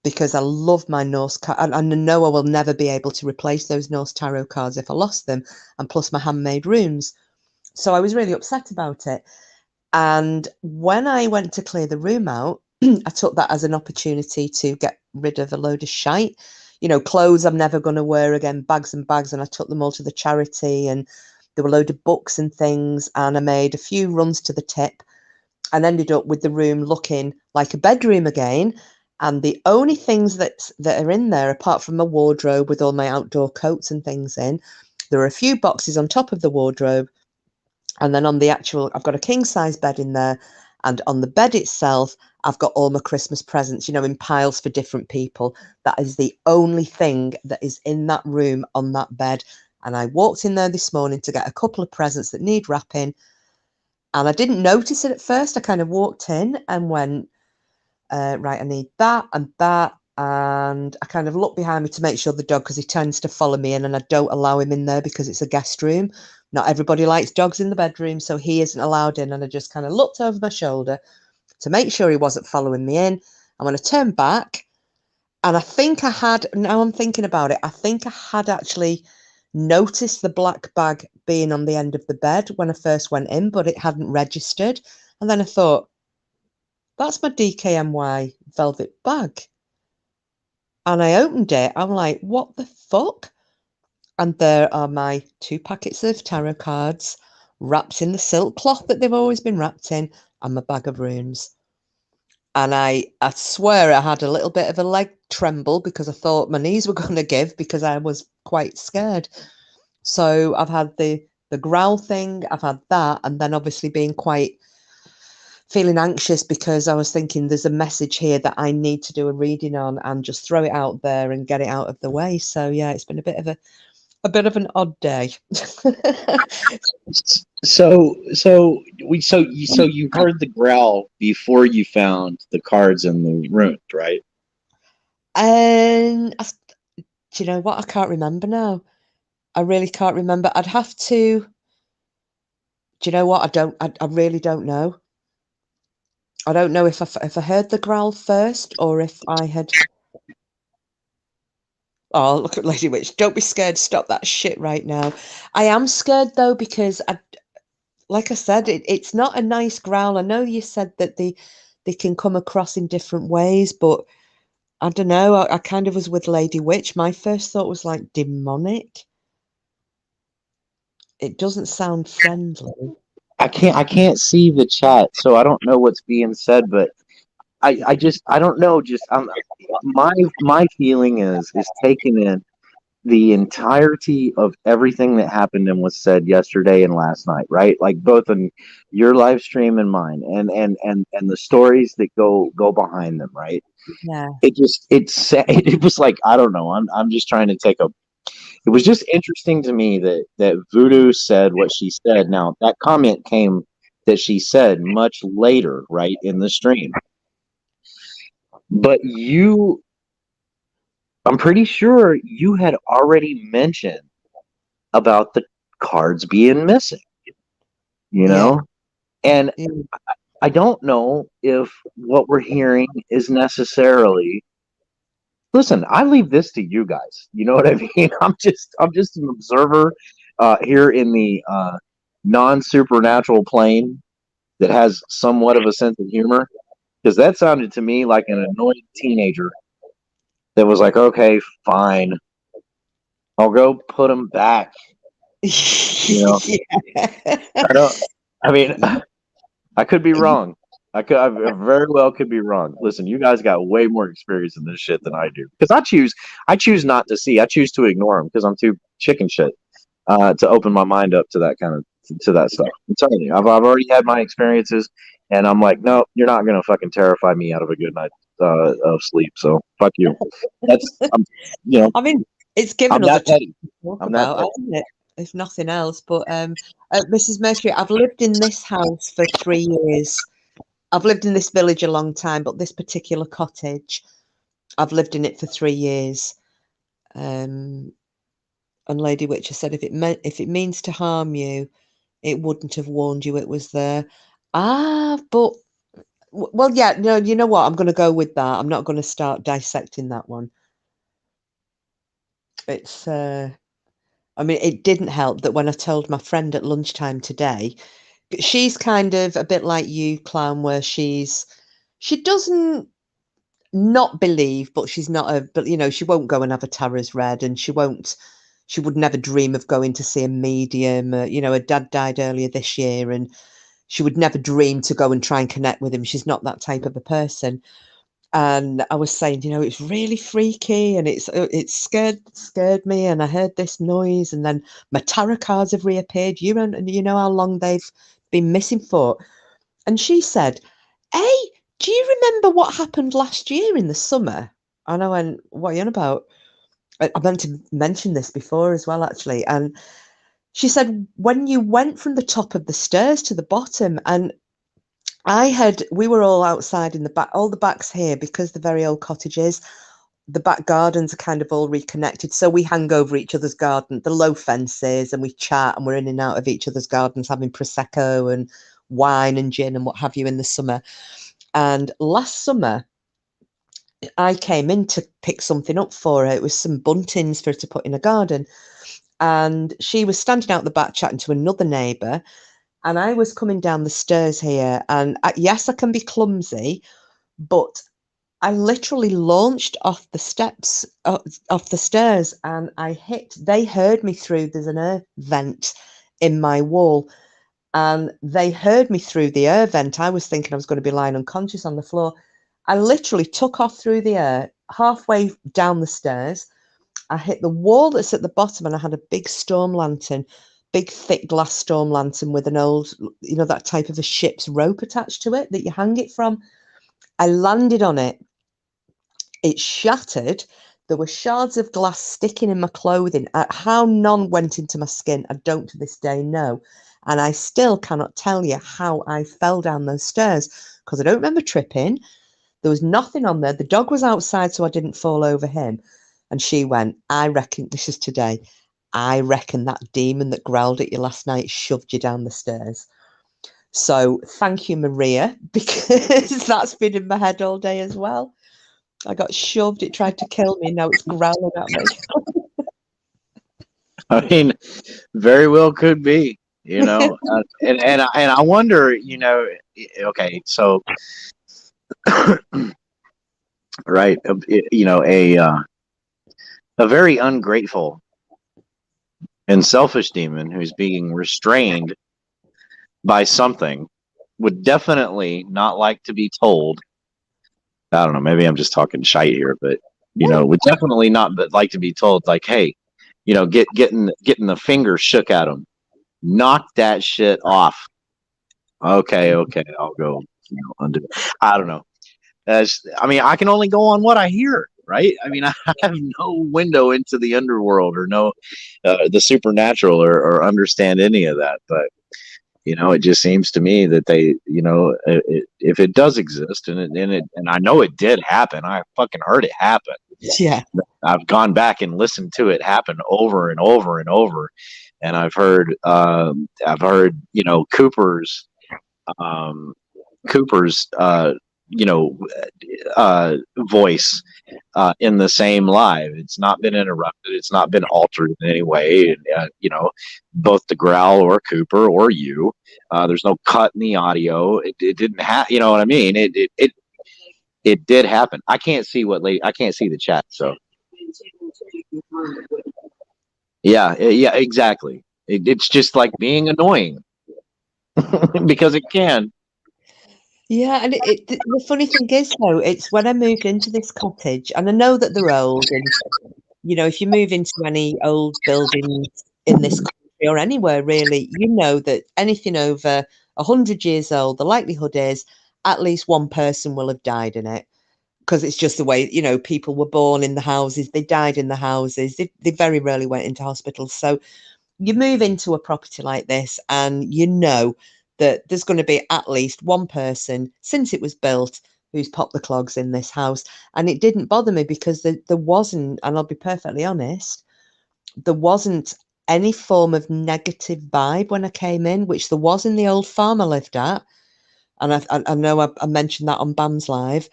because I love my Norse card, and I know I will never be able to replace those Norse tarot cards if I lost them, and plus my handmade runes. So I was really upset about it. And when I went to clear the room out, I took that as an opportunity to get rid of a load of shite, clothes I'm never going to wear again, bags and bags, and I took them all to the charity, and there were a load of books and things, and I made a few runs to the tip and ended up with the room looking like a bedroom again. And the only things that are in there, apart from my wardrobe with all my outdoor coats and things in, there are a few boxes on top of the wardrobe. And then on the actual, I've got a king size bed in there. And on the bed itself, I've got all my Christmas presents, in piles for different people. That is the only thing that is in that room on that bed. And I walked in there this morning to get a couple of presents that need wrapping. And I didn't notice it at first. I kind of walked in and went, right, I need that and that. And I kind of looked behind me to make sure the dog, because he tends to follow me in, and I don't allow him in there because it's a guest room. Not everybody likes dogs in the bedroom, so he isn't allowed in. And I just kind of looked over my shoulder to make sure he wasn't following me in. And when I turned back, and I think I had, now I'm thinking about it, I think I had actually noticed the black bag being on the end of the bed when I first went in, but it hadn't registered. And then I thought, that's my DKNY velvet bag. And I opened it. I'm like, what the fuck? And there are my 2 packets of tarot cards wrapped in the silk cloth that they've always been wrapped in, and my bag of runes. And I swear I had a little bit of a leg tremble because I thought my knees were going to give because I was quite scared. So I've had the growl thing, I've had that, and then obviously being quite feeling anxious because I was thinking there's a message here that I need to do a reading on and just throw it out there and get it out of the way. So yeah, it's been a bit of an odd day. So you heard the growl before you found the cards in the room, right? And do you know what? I can't remember now. I really can't remember. I'd have to. Do you know what? I don't. I really don't know. I don't know if I heard the growl first or if I had. Oh, look at Lady Witch! Don't be scared. Stop that shit right now. I am scared though because like I said, it's not a nice growl. I know you said that they can come across in different ways, but I don't know. I kind of was with Lady Witch. My first thought was like demonic. It doesn't sound friendly. I can't see the chat, so I don't know what's being said, but I don't know. Just my feeling is taking in the entirety of everything that happened and was said yesterday and last night, right? Like both in your live stream and mine, and the stories that go behind them, right? Yeah. It was like I don't know. I'm just trying to take a. It was just interesting to me that Voodoo said what she said. Now that comment came that she said much later, right in the stream. But I'm pretty sure you had already mentioned about the cards being missing, you Yeah. know? And Mm. I don't know if what we're hearing is necessarily listen, I leave this to you guys. You know what I mean? I'm just an observer here in the non supernatural plane that has somewhat of a sense of humor. Because that sounded to me like an annoyed teenager that was like, okay, fine, I'll go put them back. You know, Yeah. I don't. I mean, I could be wrong. I very well could be wrong. Listen, you guys got way more experience in this shit than I do. Because I choose not to see. I choose to ignore them because I'm too chicken shit to open my mind up to that kind of to that stuff. I'm telling you, I've already had my experiences, and I'm like, no, you're not gonna fucking terrify me out of a good night of sleep. So fuck you. You know, I mean, it's given I'm us a that topic petty. to talk I'm that about, petty. hasn't it? If nothing else. But Mrs. Mercury, I've lived in this house for 3 years. I've lived in this village a long time, but this particular cottage, I've lived in it for 3 years. Um, and Lady Witcher said, if it means to harm you, it wouldn't have warned you it was there. But well, yeah, no, you know what? I'm going to go with that. I'm not going to start dissecting that one. It's I mean, it didn't help that when I told my friend at lunchtime today, she's kind of a bit like you, Clown, where she doesn't not believe, but she's not but she won't go and have a tarot's read, and she would never dream of going to see a medium. Her dad died earlier this year, and she would never dream to go and try and connect with him. She's not that type of a person. And I was saying, it's really freaky, and it's scared me. And I heard this noise, and then my tarot cards have reappeared. You know how long they've been missing for. And she said, "Hey, do you remember what happened last year in the summer?" And I went, "What are you on about?" I meant to mention this before as well, actually. And she said, "When you went from the top of the stairs to the bottom." And we were all outside in the back, all the backs here, because the very old cottages, the back gardens are kind of all reconnected. So we hang over each other's garden, the low fences, and we chat, and we're in and out of each other's gardens having Prosecco and wine and gin and what have you in the summer. And last summer, I came in to pick something up for her. It was some buntings for her to put in a garden. And she was standing out the back chatting to another neighbour. And I was coming down the stairs here. And yes, I can be clumsy, but I literally launched off the steps, off the stairs, and they heard me through, there's an air vent in my wall, and they heard me through the air vent. I was thinking I was going to be lying unconscious on the floor. I literally took off through the air, halfway down the stairs. I hit the wall that's at the bottom, and I had a big storm lantern, big thick glass storm lantern with an old, that type of a ship's rope attached to it that you hang it from. I landed on it. It shattered. There were shards of glass sticking in my clothing. How none went into my skin, I don't to this day know. And I still cannot tell you how I fell down those stairs because I don't remember tripping. There was nothing on there. The dog was outside, so I didn't fall over him. And she went, I reckon, this is today, I reckon that demon that growled at you last night shoved you down the stairs. So thank you, Maria, because that's been in my head all day as well. I got shoved. It tried to kill me. Now it's growling at me. I mean, very well could be, and I wonder, okay, so right, a very ungrateful and selfish demon who's being restrained by something would definitely not like to be told. I don't know, maybe I'm just talking shite here, but would definitely not like to be told, like, hey, getting the finger shook at him, knock that shit off. Okay, I'll go undo it. I don't know. I mean, I can only go on what I hear, right? I mean, I have no window into the underworld or no the supernatural or understand any of that, but it just seems to me that they, if it does exist, and I know it did happen. I fucking heard it happen. Yeah. I've gone back and listened to it happen over and over and over, and I've heard Cooper's Cooper's voice in the same live. It's not been interrupted. It's not been altered in any way. Both the growl or Cooper or you. There's no cut in the audio. It didn't have. You know what I mean? It did happen. I can't see I can't see the chat. So yeah, exactly. It's just like being annoying because it can. Yeah, and the funny thing is, though, it's when I moved into this cottage, and I know that they're old, and if you move into any old buildings in this country or anywhere really, you know that anything over 100 years old, the likelihood is at least one person will have died in it, because it's just the way, people were born in the houses, they died in the houses, they very rarely went into hospitals. So you move into a property like this, and that there's going to be at least one person since it was built who's popped the clogs in this house. And it didn't bother me because there wasn't, and I'll be perfectly honest, there wasn't any form of negative vibe when I came in, which there was in the old farm I lived at. And I know I mentioned that on BAM's Live.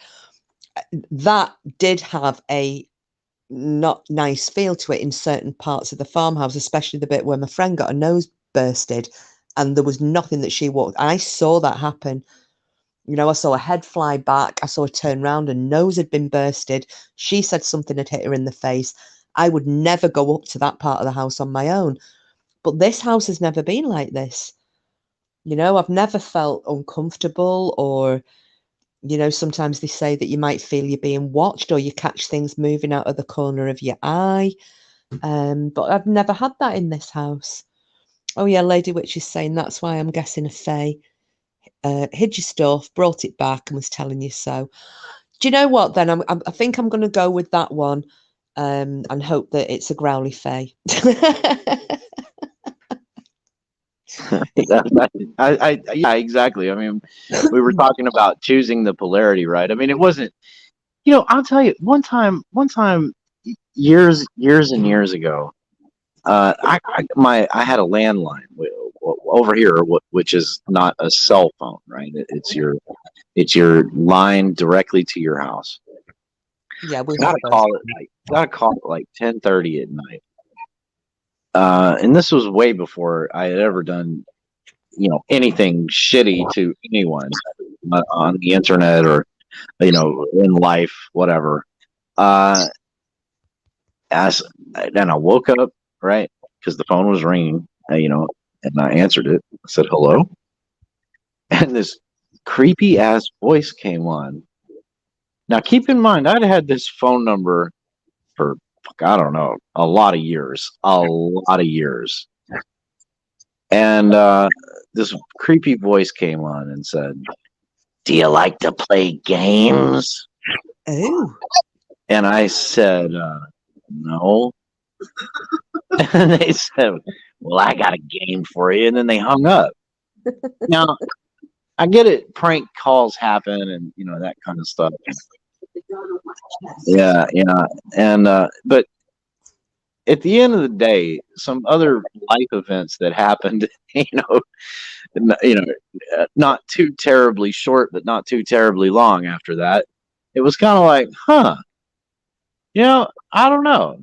That did have a not nice feel to it in certain parts of the farmhouse, especially the bit where my friend got her nose bursted and there was nothing that she walked. I saw that happen. I saw a head fly back. I saw her turn around and nose had been bursted. She said something had hit her in the face. I would never go up to that part of the house on my own. But this house has never been like this. I've never felt uncomfortable or, sometimes they say that you might feel you're being watched or you catch things moving out of the corner of your eye. But I've never had that in this house. Oh yeah, Lady Witch is saying that's why I'm guessing a fae hid your stuff, brought it back, and was telling you so. Do you know what? Then I think I'm going to go with that one, and hope that it's a growly fae. Yeah, exactly. I mean, we were talking about choosing the polarity, right? I mean, it wasn't. I'll tell you. One time, years and years ago, I had a landline over here, which is not a cell phone, right? It's your line directly to your house. Yeah, we got to call it like 10:30 at night. And this was way before I had ever done, anything shitty to anyone on the internet or, in life, whatever. Then I woke up, right, because the phone was ringing, and I answered it. I said, hello. And this creepy ass voice came on. Now, keep in mind, I'd had this phone number for, I don't know, a lot of years. A lot of years. And this creepy voice came on and said, "Do you like to play games?" Oh. And I said, "No." And they said, "Well, I got a game for you." And then they hung up. Now, I get it. Prank calls happen and, that kind of stuff. Yeah, yeah. And, but at the end of the day, some other life events that happened, not too terribly short, but not too terribly long after that. It was kind of like, I don't know,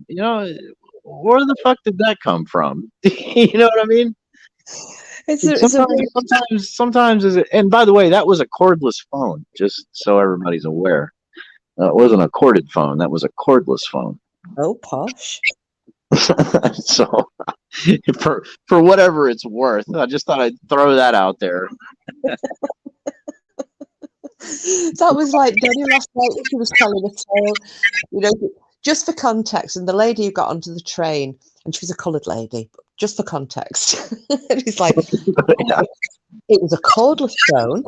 where the fuck did that come from? You know what I mean? It's a real. Sometimes is it? And by the way, that was a cordless phone. Just so everybody's aware, it wasn't a corded phone. That was a cordless phone. Oh, posh. So, for whatever it's worth, I just thought I'd throw that out there. That was like Danny last night. She was telling a tale, just for context. And the lady who got onto the train, and she was a coloured lady, but just for context. And he's like, it was a cordless phone.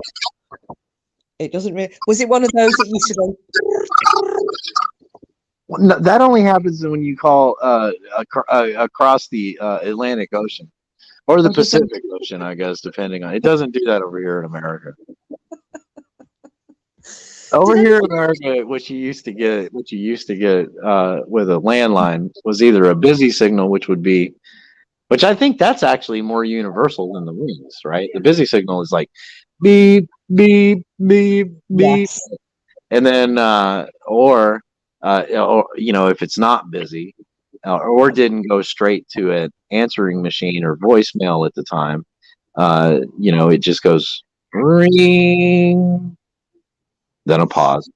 It doesn't really. Was it one of those that used to go? No, that only happens when you call across the Atlantic Ocean or the Pacific Ocean, I guess, depending on. It doesn't do that over here in America. Over here in America, what you used to get with a landline was either a busy signal, which I think that's actually more universal than the rings, right? The busy signal is like beep, beep, beep, beep. Yes. And then, or if it's not busy, or didn't go straight to an answering machine or voicemail at the time, it just goes ring, then a pause,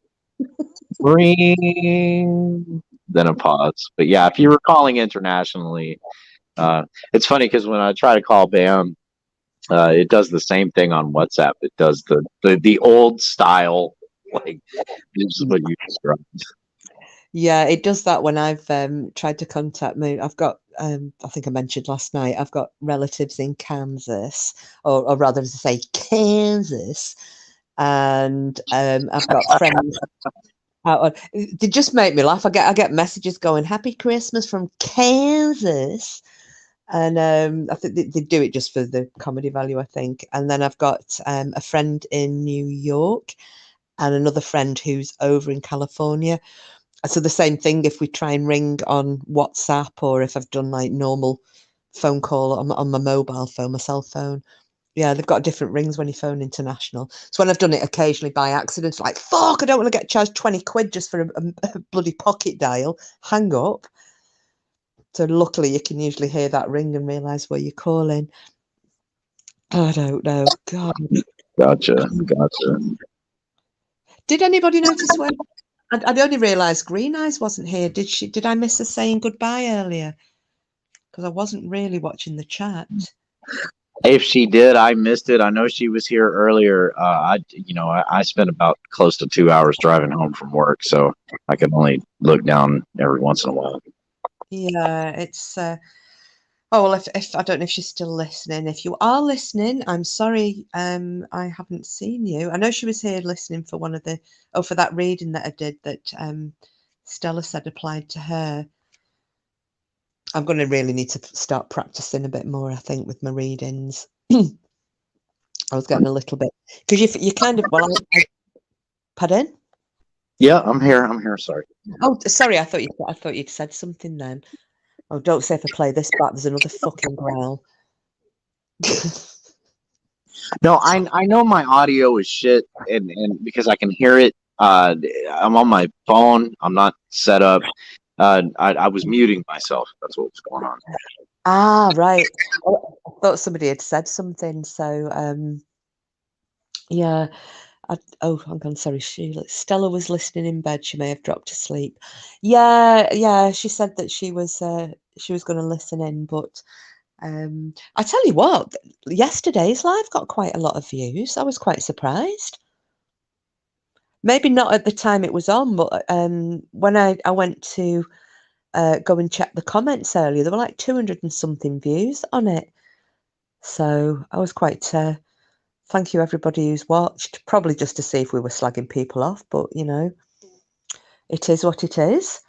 ring, then a pause. But yeah, if you were calling internationally, it's funny because when I try to call BAM, it does the same thing on WhatsApp. It does the old style, like this is what you described. Yeah, it does that when I've tried to contact me. I've got, I think I mentioned last night, I've got relatives in Kansas, or rather, as I say, Kansas, and I've got friends. They just make me laugh. I get messages going, "Happy Christmas from Kansas," and I think they do it just for the comedy value, I think. And then I've got a friend in New York and another friend who's over in California. So the same thing if we try and ring on WhatsApp, or if I've done like normal phone call on my mobile phone, my cell phone. Yeah, they've got different rings when you phone international. So when I've done it occasionally by accident, like, fuck, I don't want to get charged 20 quid just for a bloody pocket dial. Hang up. So luckily you can usually hear that ring and realise where you're calling. I don't know. God. Gotcha. Did anybody notice when I'd only realised Green Eyes wasn't here? Did I miss her saying goodbye earlier? Because I wasn't really watching the chat. If she did, I missed it. I know she was here earlier. I spent about close to 2 hours driving home from work, so I can only look down every once in a while. Yeah, it's. Oh well, if I don't know if she's still listening. If you are listening, I'm sorry. I haven't seen you. I know she was here listening for for that reading that I did that Stella said applied to her. I'm going to really need to start practicing a bit more, I think, with my readings. I was getting a little bit because you kind of pardon? Yeah, I'm here. Sorry. Oh, sorry. I thought you'd said something then. Oh, don't say if I play this back, there's another fucking growl. No, I know my audio is shit, and because I can hear it. I'm on my phone. I'm not set up. I was muting myself. That's what was going on. Ah, right. I thought somebody had said something. So, yeah. Hang on. Sorry, Stella was listening in bed. She may have dropped asleep. Yeah. She said that she was going to listen in, but I tell you what, yesterday's live got quite a lot of views. I was quite surprised. maybe not at the time it was on, but when I went to go and check the comments earlier, there were like 200 and something views on it. So I was quite, thank you everybody who's watched, probably just to see if we were slagging people off, but you know, it is what it is.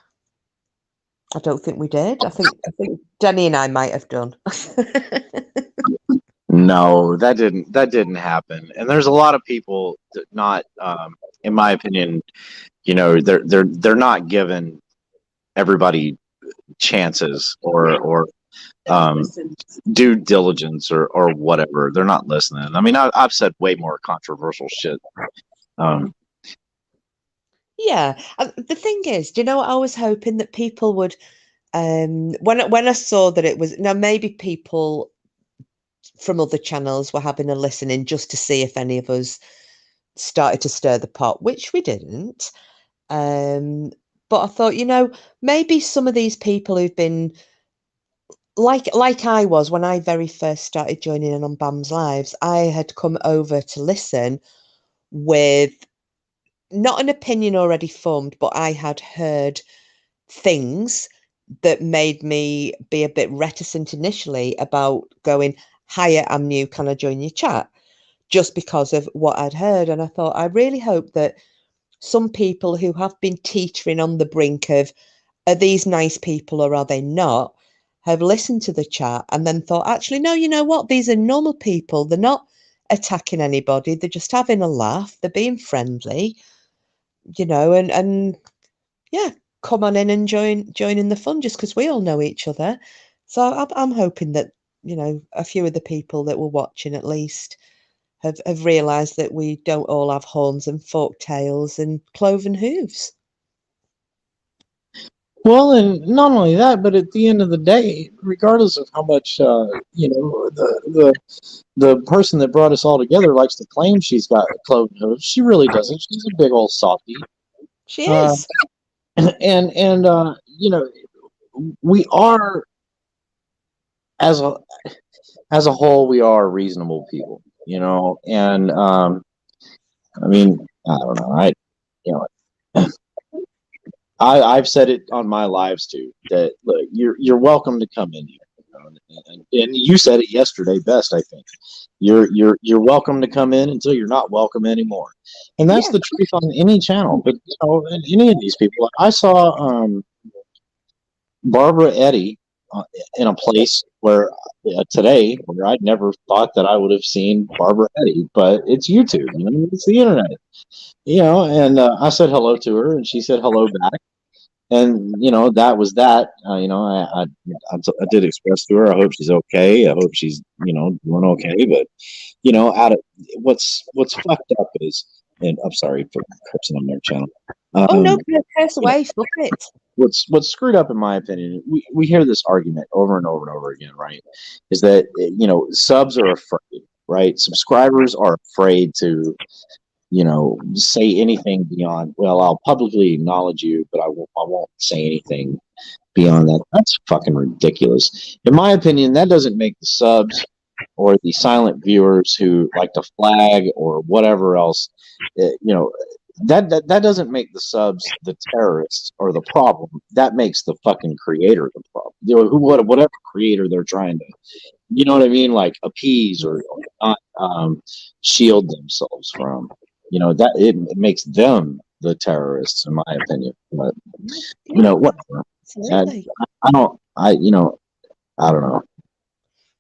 I don't think we did. I think Denny and I might have done. No, that didn't happen. And there's a lot of people that not, in my opinion, they're not giving everybody chances or due diligence or whatever. They're not listening. I mean, I've said way more controversial shit. Yeah, the thing is, do you know what I was hoping that people would, when I saw that it was now maybe people from other channels were having a listen in just to see if any of us started to stir the pot, which we didn't. But I thought, you know, maybe some of these people who've been like I was when I very first started joining in on Bam's lives, I had come over to listen with not an opinion already formed, but I had heard things that made me be a bit reticent initially about going, hiya, I'm new, can I join your chat? Just because of what I'd heard. And I thought, I really hope that some people who have been teetering on the brink of, are these nice people or are they not, have listened to the chat and then thought, actually, no, you know what? These are normal people. They're not attacking anybody. They're just having a laugh. They're being friendly, you know, and yeah, come on in and join in the fun just because we all know each other. So I'm hoping that, you know, a few of the people that were watching at least have realised that we don't all have horns and forked tails and cloven hooves. Well, and not only that, but at the end of the day, regardless of how much the person that brought us all together likes to claim she's got cloven hooves, she really doesn't. She's a big old softy. She Uh, is. and we are as a whole, we are reasonable people, and I mean, I don't know, you know. I've said it on my lives too that look, you're welcome to come in here, and you said it yesterday best. I think you're welcome to come in until you're not welcome anymore, and that's Yeah. the truth on any channel. But any of these people, I saw Barbara Eddy in a place where today where I'd never thought that I would have seen Barbara Eddy, but it's YouTube, it's the internet, and I said hello to her, and she said hello back. And that was that. I did express to her, I hope she's okay. I hope she's doing okay. But out of what's fucked up is, and I'm sorry for cursing on their channel. Oh no, curse You know, away, fuck it. what's screwed up in my opinion, we hear this argument over and over and over again, right? Is that subs are afraid, right? Subscribers are afraid to say anything beyond, well, I'll publicly acknowledge you, but I won't say anything beyond that. That's fucking ridiculous. In my opinion, that doesn't make the subs or the silent viewers who like to flag or whatever else, that doesn't make the subs the terrorists or the problem. That makes the fucking creator the problem. Whatever creator they're trying to, you know what I mean, like appease or not shield themselves from. That it makes them the terrorists, in my opinion. But whatever. Absolutely. I don't. I don't know.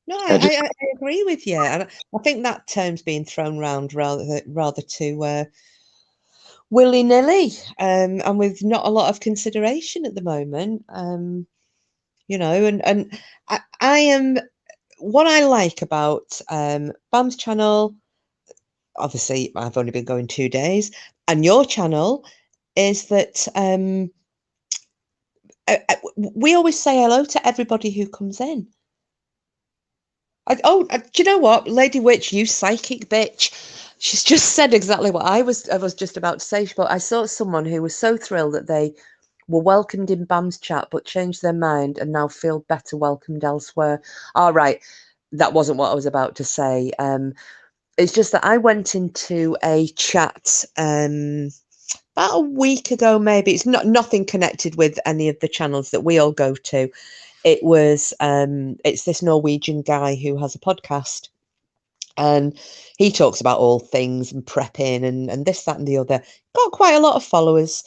No, Just, I agree with you. And I think that term's being thrown around rather too willy-nilly, and with not a lot of consideration at the moment. And I am what I like about Bam's channel, obviously I've only been going 2 days, and your channel is that we always say hello to everybody who comes in. Do you know what, Lady Witch, you psychic bitch? She's just said exactly what I was just about to say. But I saw someone who was so thrilled that they were welcomed in Bam's chat, but changed their mind and now feel better welcomed elsewhere. All right, that wasn't what I was about to say. It's just that I went into a chat about a week ago, maybe. It's nothing connected with any of the channels that we all go to. It was it's this Norwegian guy who has a podcast, and he talks about all things and prepping and this, that, and the other. Got quite a lot of followers,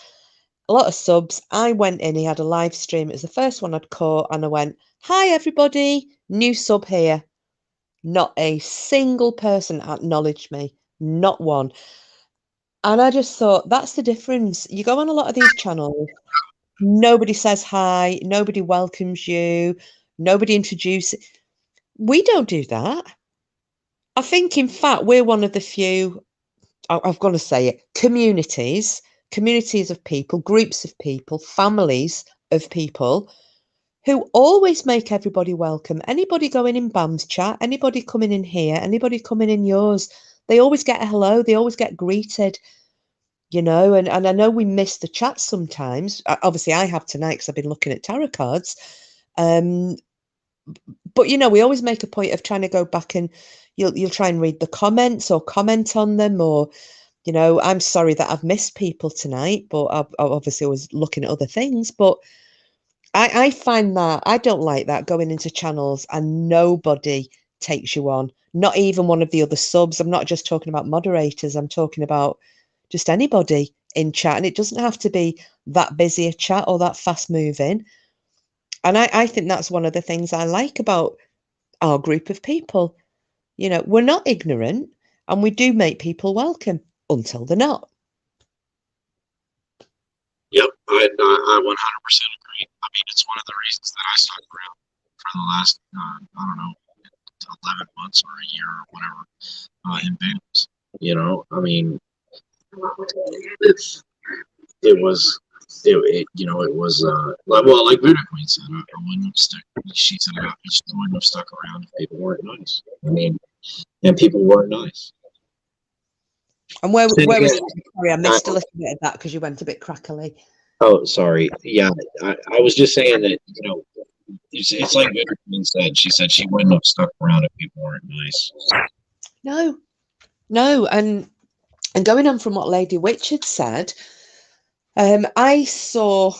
a lot of subs. I went in, he had a live stream. It was the first one I'd caught, and I went, "Hi, everybody, new sub here." Not a single person acknowledged me, not one. And I just thought, that's the difference. You go on a lot of these channels, nobody says hi, nobody welcomes you, nobody introduces. We don't do that. I think, in fact, we're one of the few, I've got to say it, communities of people, groups of people, families of people who always make everybody welcome. Anybody going in Bam's chat, anybody coming in here, anybody coming in yours, they always get a hello, they always get greeted, you know, and I know we miss the chat sometimes. Obviously, I have tonight because I've been looking at tarot cards. But, you know, we always make a point of trying to go back, and you'll try and read the comments or comment on them, or, you know, I'm sorry that I've missed people tonight, but I obviously was looking at other things. But I find that I don't like that, going into channels and nobody takes you on, not even one of the other subs. I'm not just talking about moderators, I'm talking about just anybody in chat. And it doesn't have to be that busy a chat or that fast moving. And I think that's one of the things I like about our group of people. You know, we're not ignorant, and we do make people welcome until they're not. Yep, I 100% agree. I mean, it's one of the reasons that I stuck around for the last, I don't know, 11 months or a year or whatever, in BAMS. You know, I mean, it was, you know, it was, like Buddha Queen said, I wouldn't have stuck, she said, I wouldn't have stuck around if people weren't nice. I mean, and people weren't nice. And where was sorry, I missed a little bit of that because you went a bit crackly. Oh, sorry. Yeah, I was just saying that, you know, it's like Buddha Queen said. She said she wouldn't have stuck around if people weren't nice. No, and going on from what Lady Witch had said, I saw,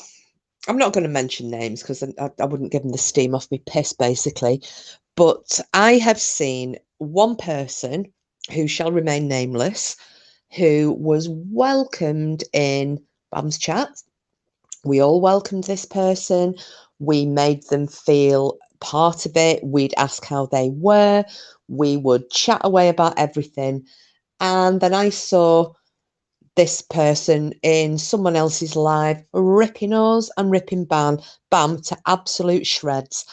I'm not going to mention names because I wouldn't give them the steam off me piss, basically, but I have seen one person who shall remain nameless who was welcomed in Bam's chat. We all welcomed this person. We made them feel part of it. We'd ask how they were. We would chat away about everything. And then I saw this person in someone else's live ripping us and ripping Bam to absolute shreds.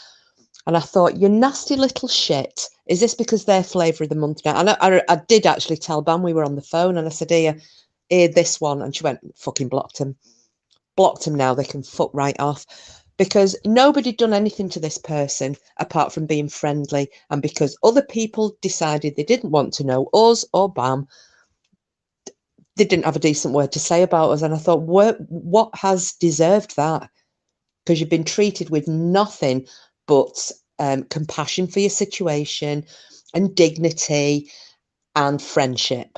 And I thought, you nasty little shit. Is this because they're flavour of the month now? And I did actually tell Bam, we were on the phone, and I said, here, this one. And she went, fucking blocked him. Blocked him now. They can fuck right off. Because nobody done anything to this person apart from being friendly. And because other people decided they didn't want to know us or Bam, they didn't have a decent word to say about us. And I thought, what has deserved that? Because you've been treated with nothing but compassion for your situation and dignity and friendship.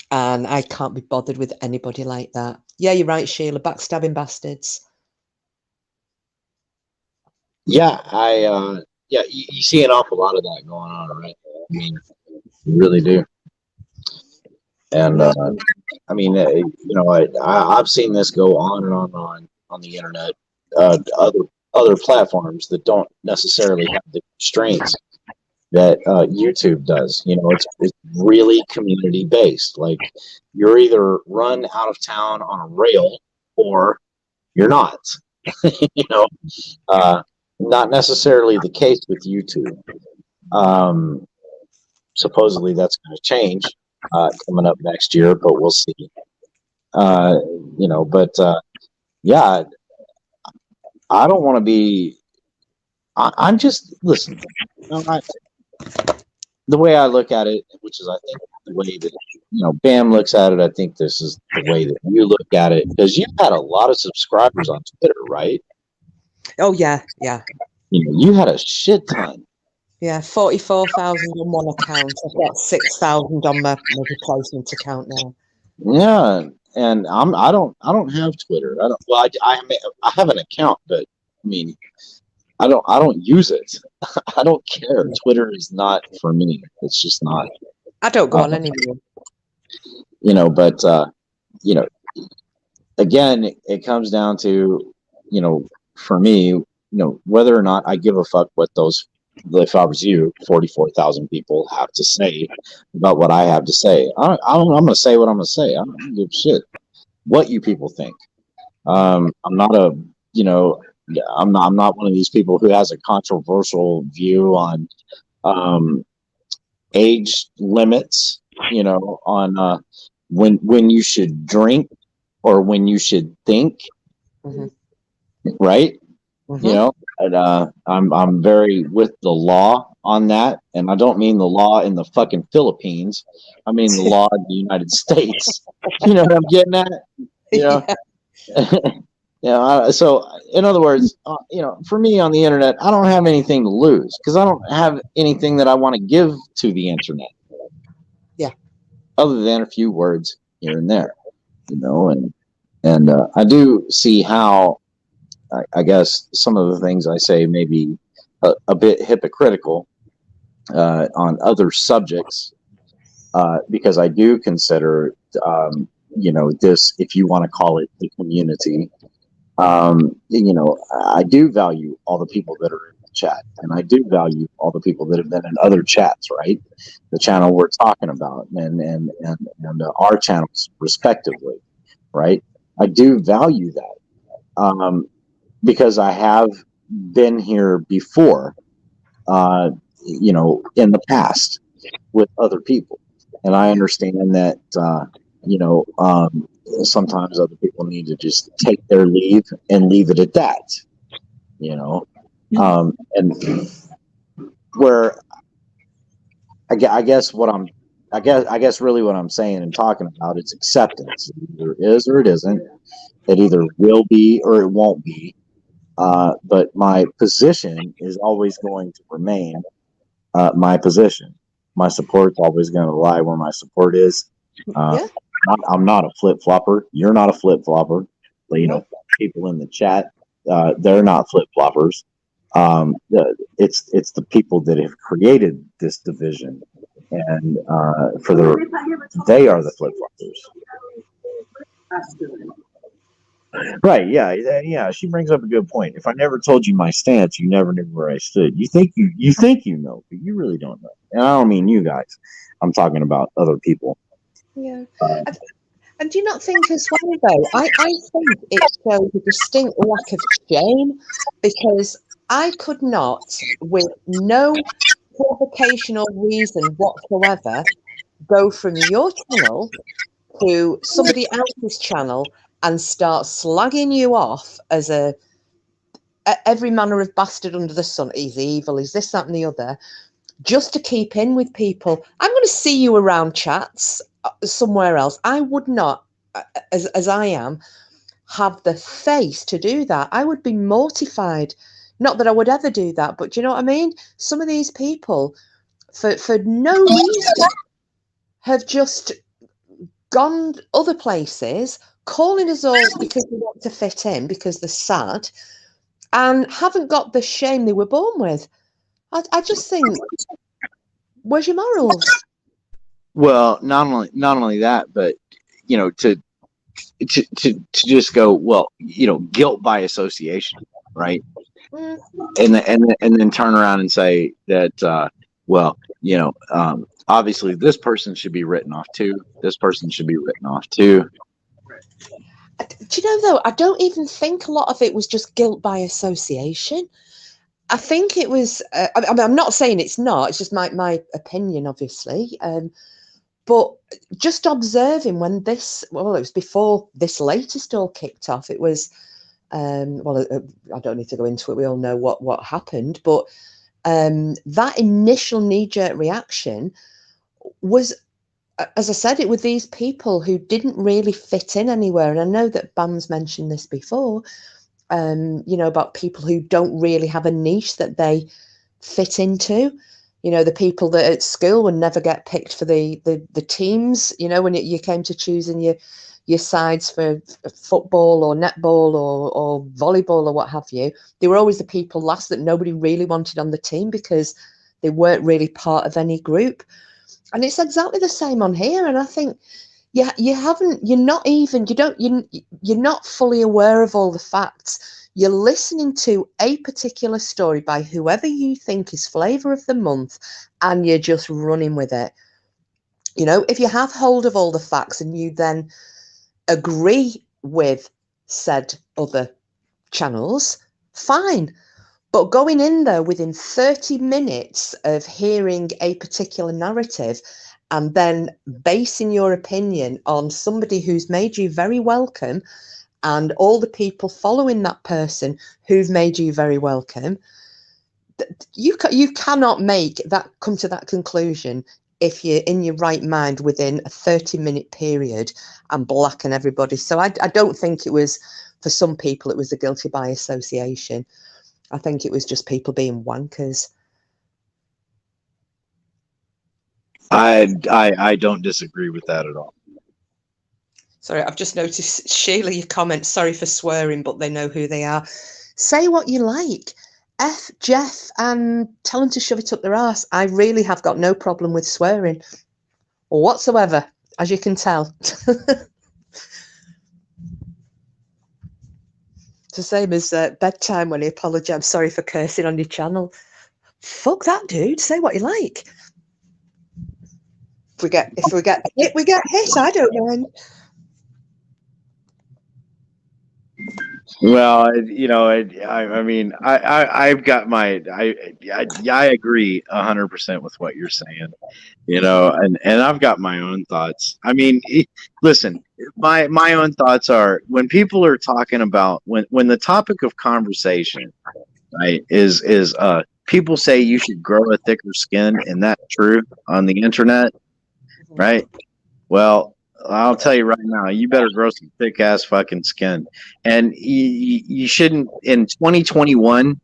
And I can't be bothered with anybody like that. Yeah, you're right, Sheila. Backstabbing bastards. Yeah, you see an awful lot of that going on, right? I mean, you really do. And I mean, you know, I've seen this go on and on the internet, other platforms that don't necessarily have the constraints that YouTube does. You know, it's really community based. Like, you're either run out of town on a rail or you're not. You know, not necessarily the case with YouTube. Supposedly that's going to change coming up next year, but we'll see. You know, but yeah, I don't want to be. I'm just listen. You know, the way I look at it, which is I think the way that Bam looks at it, I think this is the way that you look at it, because you've had a lot of subscribers on Twitter, right? Oh yeah. You know, you had a shit ton. Yeah, 44,000 on one account. I've got 6,000 on my replacement account now. Yeah, and I don't have Twitter. I don't. Well, I have an account, but I mean, I don't use it. I don't care. Twitter is not for me. It's just not. I don't go Uh, on anymore. but you know, again, it comes down to, for me, whether or not I give a fuck what those, if I was you, 44,000 people have to say about what I have to say. I'm going to say what I'm going to say. I don't give a shit what you people think. I'm not a, you know, I'm not one of these people who has a controversial view on um, age limits, on when you should drink or when you should think, Mm-hmm. right? Mm-hmm. And I'm very with the law on that, and I don't mean the law in the fucking Philippines. I mean the law in the United States. You know what I'm getting at? You know. Yeah. So in other words, for me on the internet, I don't have anything to lose because I don't have anything that I want to give to the internet. Yeah. Other than a few words here and there, and I do see how I guess some of the things I say may be a bit hypocritical on other subjects because I do consider, this, if you want to call it the community. I do value all the people that are in the chat, and I do value all the people that have been in other chats, right? The channel we're talking about, and our channels respectively, right? I do value that because I have been here before, in the past with other people, and I understand that sometimes other people need to just take their leave and leave it at that, and where I guess what I'm I guess really what I'm saying and talking about is acceptance. It either is or it isn't. It either will be or it won't be. But my position is always going to remain my position. My support's always going to lie where my support is. Yeah. I'm not a flip flopper. You're not a flip flopper. But, people in the chat, they're not flip floppers. It's the people that have created this division, and they are the flip floppers. Right? Yeah, yeah. She brings up a good point. If I never told you my stance, you never knew where I stood. You think you know, but you really don't know. And I don't mean you guys. I'm talking about other people. Yeah. And do you not think as well, though, I think it shows a distinct lack of shame because I could not, with no provocation or reason whatsoever, go from your channel to somebody else's channel and start slagging you off as every manner of bastard under the sun. He's evil, he's this, that, and the other, just to keep in with people. I'm going to see you around chats somewhere else. I would not, as I am, have the face to do that. I would be mortified. Not that I would ever do that, but do you know what I mean? Some of these people, for no reason, have just gone other places, calling us all because they want to fit in, because they're sad, and haven't got the shame they were born with. I just think, where's your morals? Well, not only that, but to just go, well, guilt by association, right? Mm. And then turn around and say that, well, obviously this person should be written off too. This person should be written off too. Do you know, though, I don't even think a lot of it was just guilt by association. I think it was, I mean, I'm not saying it's not, it's just my opinion, obviously. But just observing when it was before this latest all kicked off. It was, I don't need to go into it. We all know what happened. But that initial knee-jerk reaction was, as I said, it were these people who didn't really fit in anywhere. And I know that Bam's mentioned this before, about people who don't really have a niche that they fit into. The people that at school would never get picked for the teams, when you came to choosing your sides for football or netball or volleyball or what have you, they were always the people last that nobody really wanted on the team because they weren't really part of any group. And it's exactly the same on here. And I think, yeah, you're not fully aware of all the facts. You're listening to a particular story by whoever you think is flavour of the month, and you're just running with it. You know, if you have hold of all the facts and you then agree with said other channels, fine. But going in there within 30 minutes of hearing a particular narrative and then basing your opinion on somebody who's made you very welcome and all the people following that person who've made you very welcome, you cannot come to that conclusion if you're in your right mind within a 30-minute period and blacken everybody. So I don't think it was, for some people, it was a guilty by association. I think it was just people being wankers. I don't disagree with that at all. Sorry, I've just noticed, Sheila, your comments, sorry for swearing, but they know who they are. Say what you like. F Jeff and tell them to shove it up their arse. I really have got no problem with swearing whatsoever, as you can tell. It's the same as bedtime when he apologised. I'm sorry for cursing on your channel. Fuck that, dude. Say what you like. If we get hit, we get hit. I don't mind. Well, I mean, I've got I agree 100% with what you're saying, and I've got my own thoughts. I mean, listen, my own thoughts are when people are talking about when the topic of conversation, right, is people say you should grow a thicker skin, and that's true on the internet, right? Well, I'll tell you right now, you better grow some thick ass fucking skin. And you shouldn't, in 2021,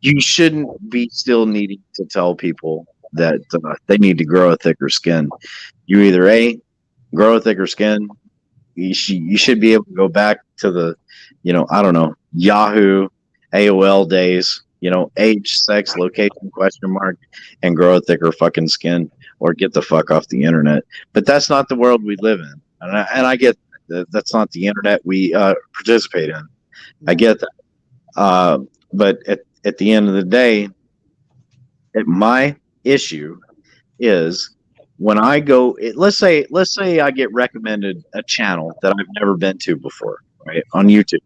you shouldn't be still needing to tell people that they need to grow a thicker skin. You either grow a thicker skin, you should be able to go back to the, I don't know, Yahoo, AOL days, age, sex, location, question mark, and grow a thicker fucking skin. Or get the fuck off the internet. But that's not the world we live in. And I get that's not the internet we participate in. I get that. But at the end of the day, my issue is when I go, let's say I get recommended a channel that I've never been to before, right, on YouTube.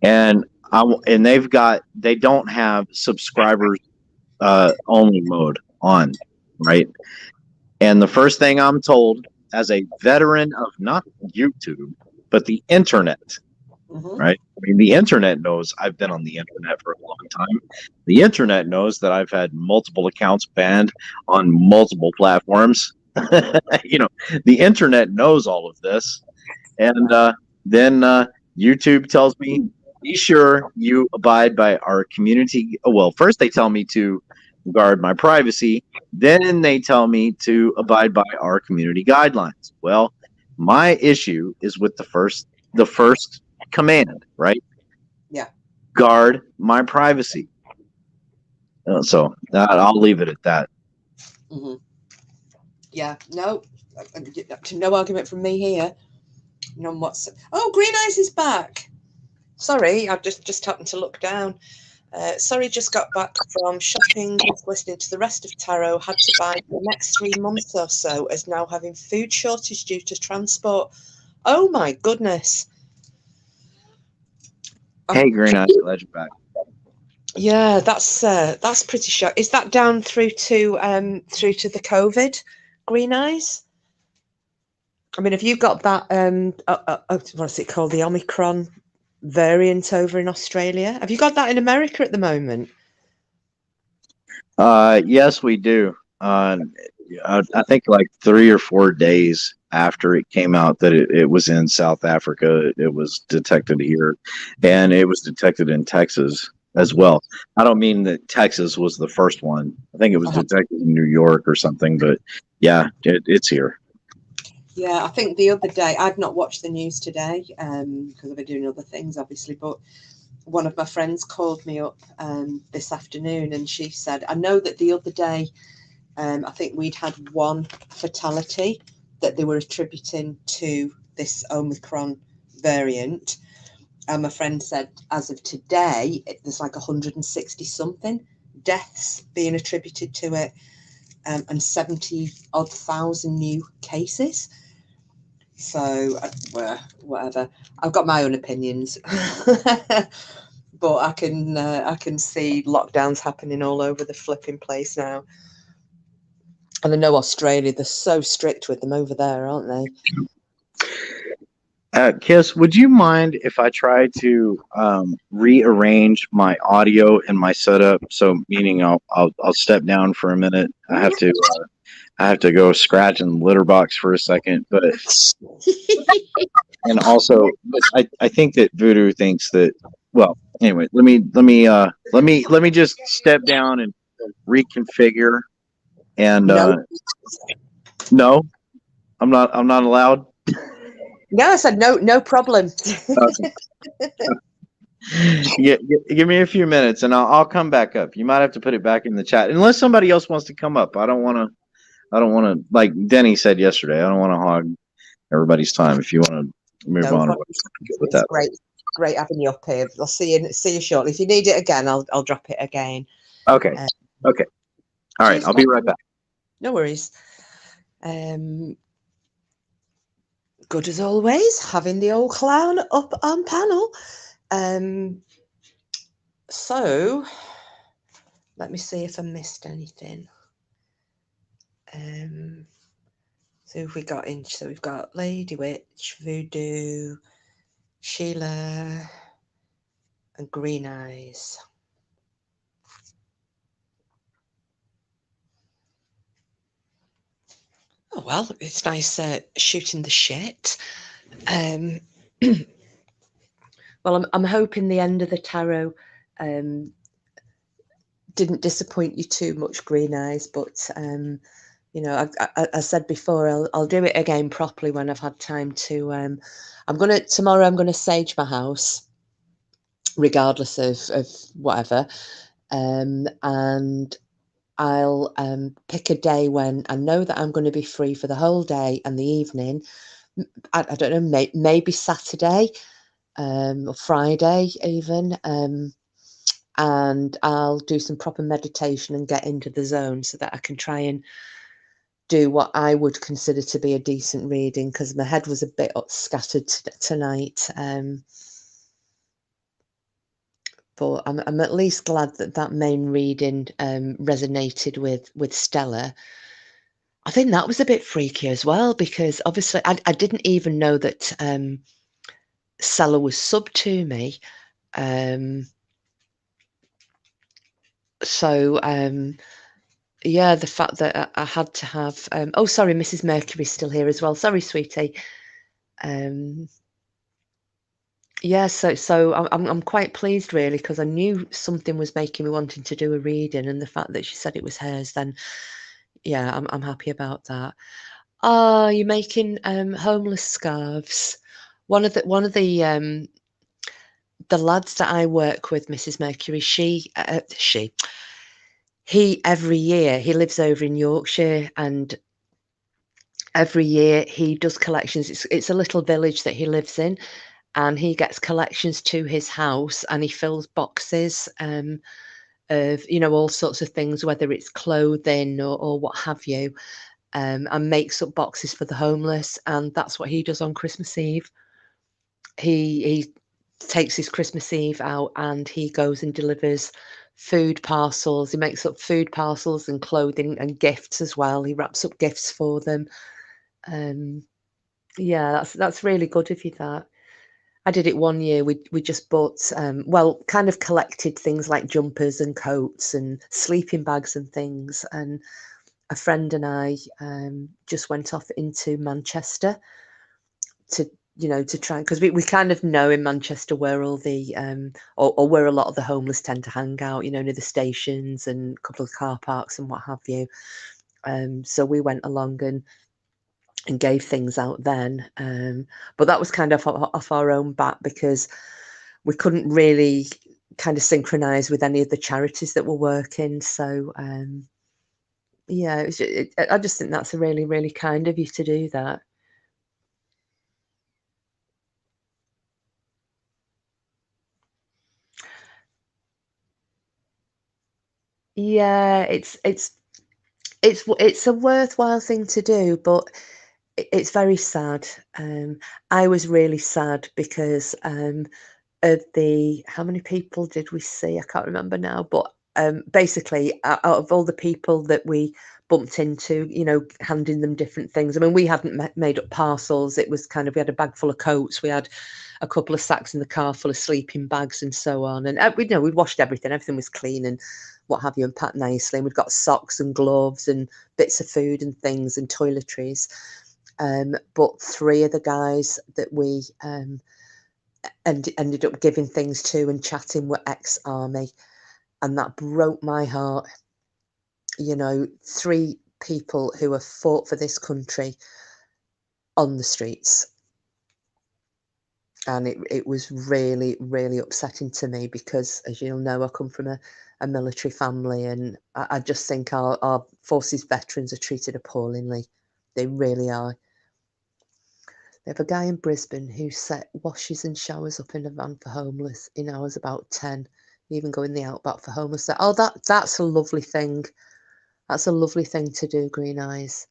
And they don't have subscribers only mode on. Right. And the first thing I'm told as a veteran of not YouTube, but the internet, right? I mean, the internet knows I've been on the internet for a long time. The internet knows that I've had multiple accounts banned on multiple platforms. The internet knows all of this. And then YouTube tells me, be sure you abide by our community. Well, first they tell me to guard my privacy. Then they tell me to abide by our community guidelines. Well, my issue is with the first command, right? Yeah. Guard my privacy. So I'll leave it at that. Mm-hmm. Yeah. No argument from me here. None whatsoever. Oh, Green Eyes is back. Sorry, I've just happened to look down. Sorry, just got back from shopping, just listening to the rest of Tarot. Had to buy for the next 3 months or so, as now having food shortage due to transport. Oh my goodness! Hey, Green Eyes, glad you're back. Yeah, that's pretty shocking. Is that down through to the COVID, Green Eyes? I mean, have you got that? What's it called? The Omicron variant over in Australia. Have you got that in America at the moment? Yes, we do. I think like 3 or 4 days after it came out that it was in South Africa, it was detected here, and it was detected in Texas as well. I don't mean that Texas was the first one. I think it was detected in New York or something, but yeah, it's here. Yeah, I think the other day, I've not watched the news today because I've been doing other things, obviously, but one of my friends called me up this afternoon and she said, I know that the other day, I think we'd had one fatality that they were attributing to this Omicron variant. And my friend said, as of today, there's like 160 something deaths being attributed to it, and 70 odd thousand new cases. So, whatever. I've got my own opinions, but I can see lockdowns happening all over the flipping place now. And I know Australia, they're so strict with them over there, aren't they? Kiss, would you mind if I try to rearrange my audio and my setup? So, meaning I'll step down for a minute. I have to go scratch in the litter box for a second, but and also I think that Voodoo thinks that. Well, anyway, let me just step down and reconfigure. And No, no, I'm not allowed. no, I said no, no problem. Yeah, give me a few minutes and I'll come back up. You might have to put it back in the chat unless somebody else wants to come up. I don't want to. Like Denny said yesterday. I don't want to hog everybody's time. If you want to move No on, problem. with It's that. great having you up here. I'll see you shortly. If you need it again, I'll drop it again. Okay. Okay. All right. Cheers, I'll be right back. No worries. Good as always, having the old clown up on panel. So let me see if I missed anything. So if we got in, so we've got Lady Witch, Voodoo, Sheila, and Green Eyes. Oh well, it's nice shooting the shit. Well, I'm hoping the end of the tarot didn't disappoint you too much, Green Eyes, but you know, I said before, I'll do it again properly when I've had time to. Tomorrow I'm gonna sage my house, regardless of whatever, and I'll pick a day when I know that I'm going to be free for the whole day and the evening. I don't know, maybe Saturday or Friday even. And I'll do some proper meditation and get into the zone so that I can try and do what I would consider to be a decent reading, because my head was a bit scattered tonight. But I'm at least glad that main reading resonated with Stella. I think that was a bit freaky as well, because obviously I didn't even know that Stella was sub to me. So yeah, the fact that I had to have oh sorry, Mrs. Mercury's still here as well. Sorry, sweetie. Yeah, so I'm quite pleased really, because I knew something was making me wanting to do a reading, and the fact that she said it was hers, then yeah, I'm happy about that. Oh, you're making homeless scarves. One of the lads that I work with, Mrs. Mercury, he every year, he lives over in Yorkshire, and every year he does collections. It's a little village that he lives in, and he gets collections to his house, and he fills boxes of, you know, all sorts of things, whether it's clothing or what have you, and makes up boxes for the homeless. And that's what he does on Christmas Eve. He takes his Christmas Eve out and he goes and delivers food parcels. He makes up food parcels and clothing and gifts as well. He wraps up gifts for them. Yeah, that's really good of you, that. I did it one year. We just bought kind of collected things like jumpers and coats and sleeping bags and things. And a friend and I just went off into Manchester to try, because we kind of know in Manchester where all the or where a lot of the homeless tend to hang out, near the stations and a couple of car parks and what have you. So we went along and and gave things out then. But that was kind of off our own bat because we couldn't really kind of synchronise with any of the charities that were working. So yeah, I just think that's a really, really kind of you to do that. Yeah, it's a worthwhile thing to do, but it's very sad. I was really sad because of how many people did we see? I can't remember now, but basically, out of all the people that we bumped into, handing them different things. I mean, we hadn't made up parcels. It was kind of, we had a bag full of coats. We had a couple of sacks in the car full of sleeping bags and so on. And we'd washed everything. Everything was clean and what have you, and packed nicely. And we'd got socks and gloves and bits of food and things and toiletries. But 3 of the guys that we ended up giving things to and chatting were ex-army, and that broke my heart. 3 people who have fought for this country on the streets, and it was really, really upsetting to me because, as you'll know, I come from a military family, and I just think our forces veterans are treated appallingly. They really are. They have a guy in Brisbane who washes and showers up in a van for homeless. I was about 10. Even go in the outback for homeless. Oh, that's a lovely thing. That's a lovely thing to do, Green Eyes.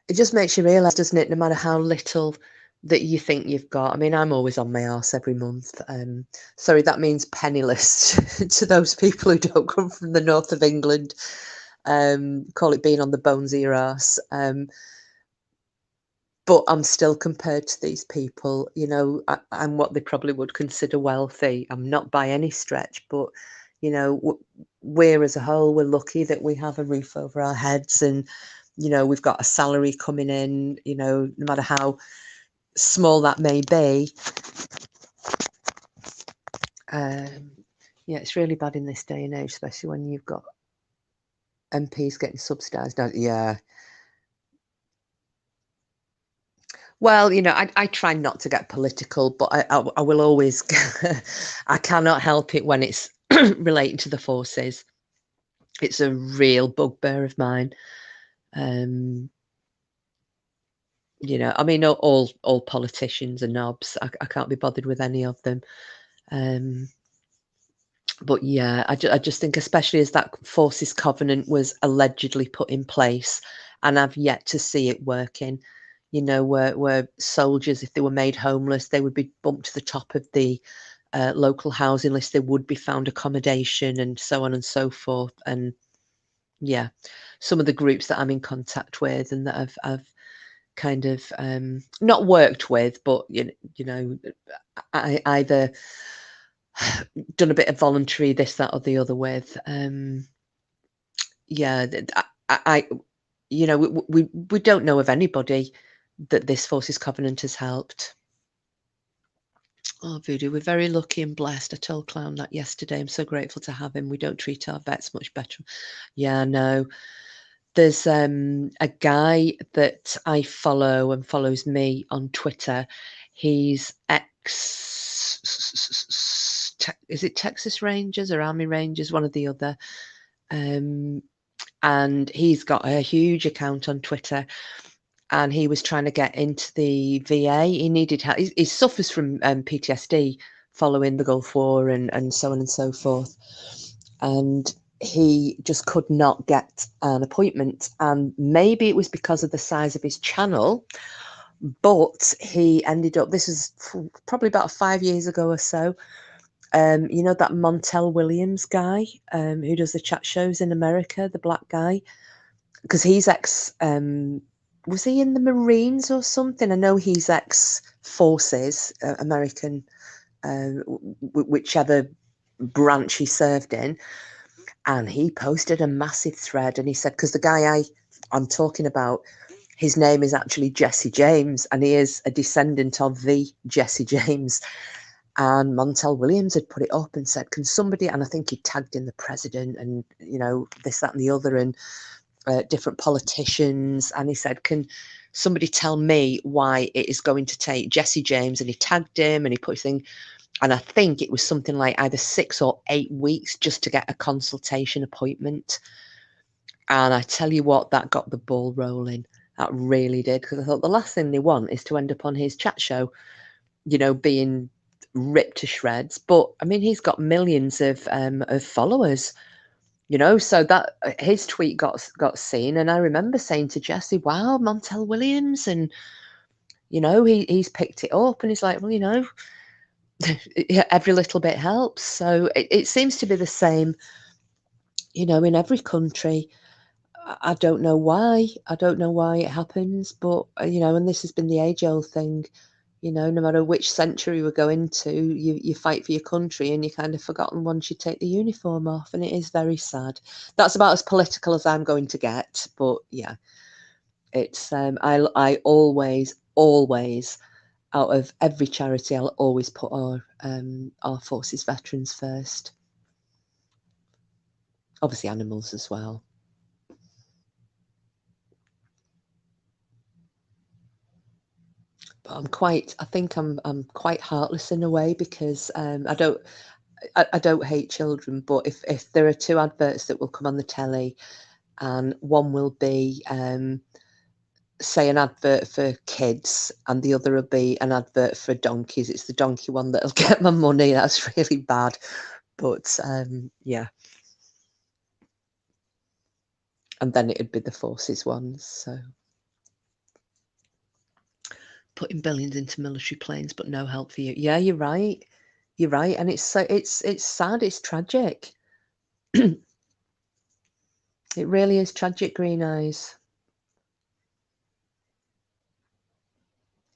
It just makes you realise, doesn't it, no matter how little that you think you've got. I mean, I'm always on my arse every month. Sorry, that means penniless to those people who don't come from the north of England. Call it being on the bones of your arse. But I'm still, compared to these people, I'm what they probably would consider wealthy. I'm not by any stretch, but, we're as a whole, we're lucky that we have a roof over our heads and, we've got a salary coming in, no matter how small that may be. Yeah, it's really bad in this day and age, especially when you've got MPs getting subsidised. Yeah. Well, I try not to get political, but I will always, I cannot help it when it's relating to the forces. It's a real bugbear of mine. I mean, all politicians are knobs. I can't be bothered with any of them. But yeah, I just think, especially as that forces covenant was allegedly put in place, and I've yet to see it working. Where soldiers, if they were made homeless, they would be bumped to the top of the local housing list. They would be found accommodation and so on and so forth. And yeah, some of the groups that I'm in contact with and that I've kind of not worked with, but I either done a bit of voluntary this, that, or the other with. Yeah, we don't know of anybody that this forces covenant has helped. Oh, Voodoo, we're very lucky and blessed. I told Clown that yesterday. I'm so grateful to have him. We don't treat our vets much better. Yeah, no. There's a guy that I follow and follows me on Twitter. He's is it Texas Rangers or Army Rangers, one or the other. And he's got a huge account on Twitter. And he was trying to get into the VA. He needed help. He suffers from PTSD following the Gulf War and so on and so forth. And he just could not get an appointment. And maybe it was because of the size of his channel, but he ended up, this is probably about 5 years ago or so. That Montel Williams guy who does the chat shows in America, the black guy, because he's was he in the Marines or something? I know he's ex-forces, American, whichever branch he served in. And he posted a massive thread, and he said, because the guy I'm talking about, his name is actually Jesse James, and he is a descendant of the Jesse James. And Montel Williams had put it up and said, can somebody, and I think he tagged in the president and, this, that, and the other. And different politicians, and he said, can somebody tell me why it is going to take Jesse James, and he tagged him and he put his thing, and I think it was something like either 6 or 8 weeks just to get a consultation appointment. And I tell you what, that got the ball rolling. That really did, because I thought the last thing they want is to end up on his chat show, you know, being ripped to shreds. But I mean, he's got millions of followers, you know, so that his tweet got seen. And I remember saying to Jesse, wow, Montel Williams, and you know, he's picked it up, and he's like, well, you know, every little bit helps. So it seems to be the same, you know, in every country. I don't know why. I don't know why it happens, but you know, and this has been the age-old thing. You know, no matter which century we go into, you fight for your country, and you're kind of forgotten once you take the uniform off, and it is very sad. That's about as political as I'm going to get, but yeah, it's I always out of every charity, I'll always put our forces veterans first. Obviously, animals as well. But I think I'm quite heartless in a way, because I don't hate children, but if there are 2 adverts that will come on the telly, and one will be say an advert for kids, and the other will be an advert for donkeys, it's the donkey one that'll get my money. That's really bad, but yeah. And then it'd be the forces ones. So putting billions into military planes, but no help for you. Yeah, you're right. You're right, and it's sad. It's tragic. It really is tragic, Green Eyes.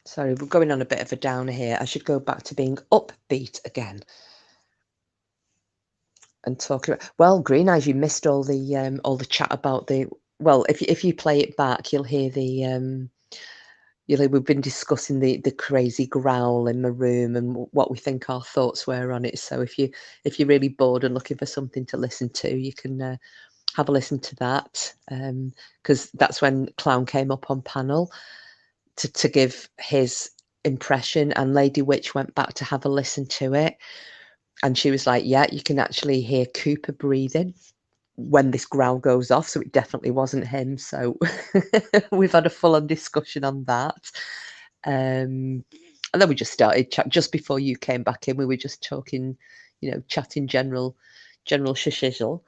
Sorry, we're going on a bit of a downer here. I should go back to being upbeat again. And talking about, well, Green Eyes, you missed all the chat about the, well, if you play it back, you'll hear the we've been discussing the crazy growl in my room and what we think our thoughts were on it. So if you're really bored and looking for something to listen to, you can have a listen to that, because that's when Clown came up on panel to give his impression, and Lady Witch went back to have a listen to it, and she was like, yeah, you can actually hear Cooper breathing when this growl goes off, so it definitely wasn't him. So we've had a full-on discussion on that, and then we just started just before you came back in. We were just talking, you know, chatting general shishizzle.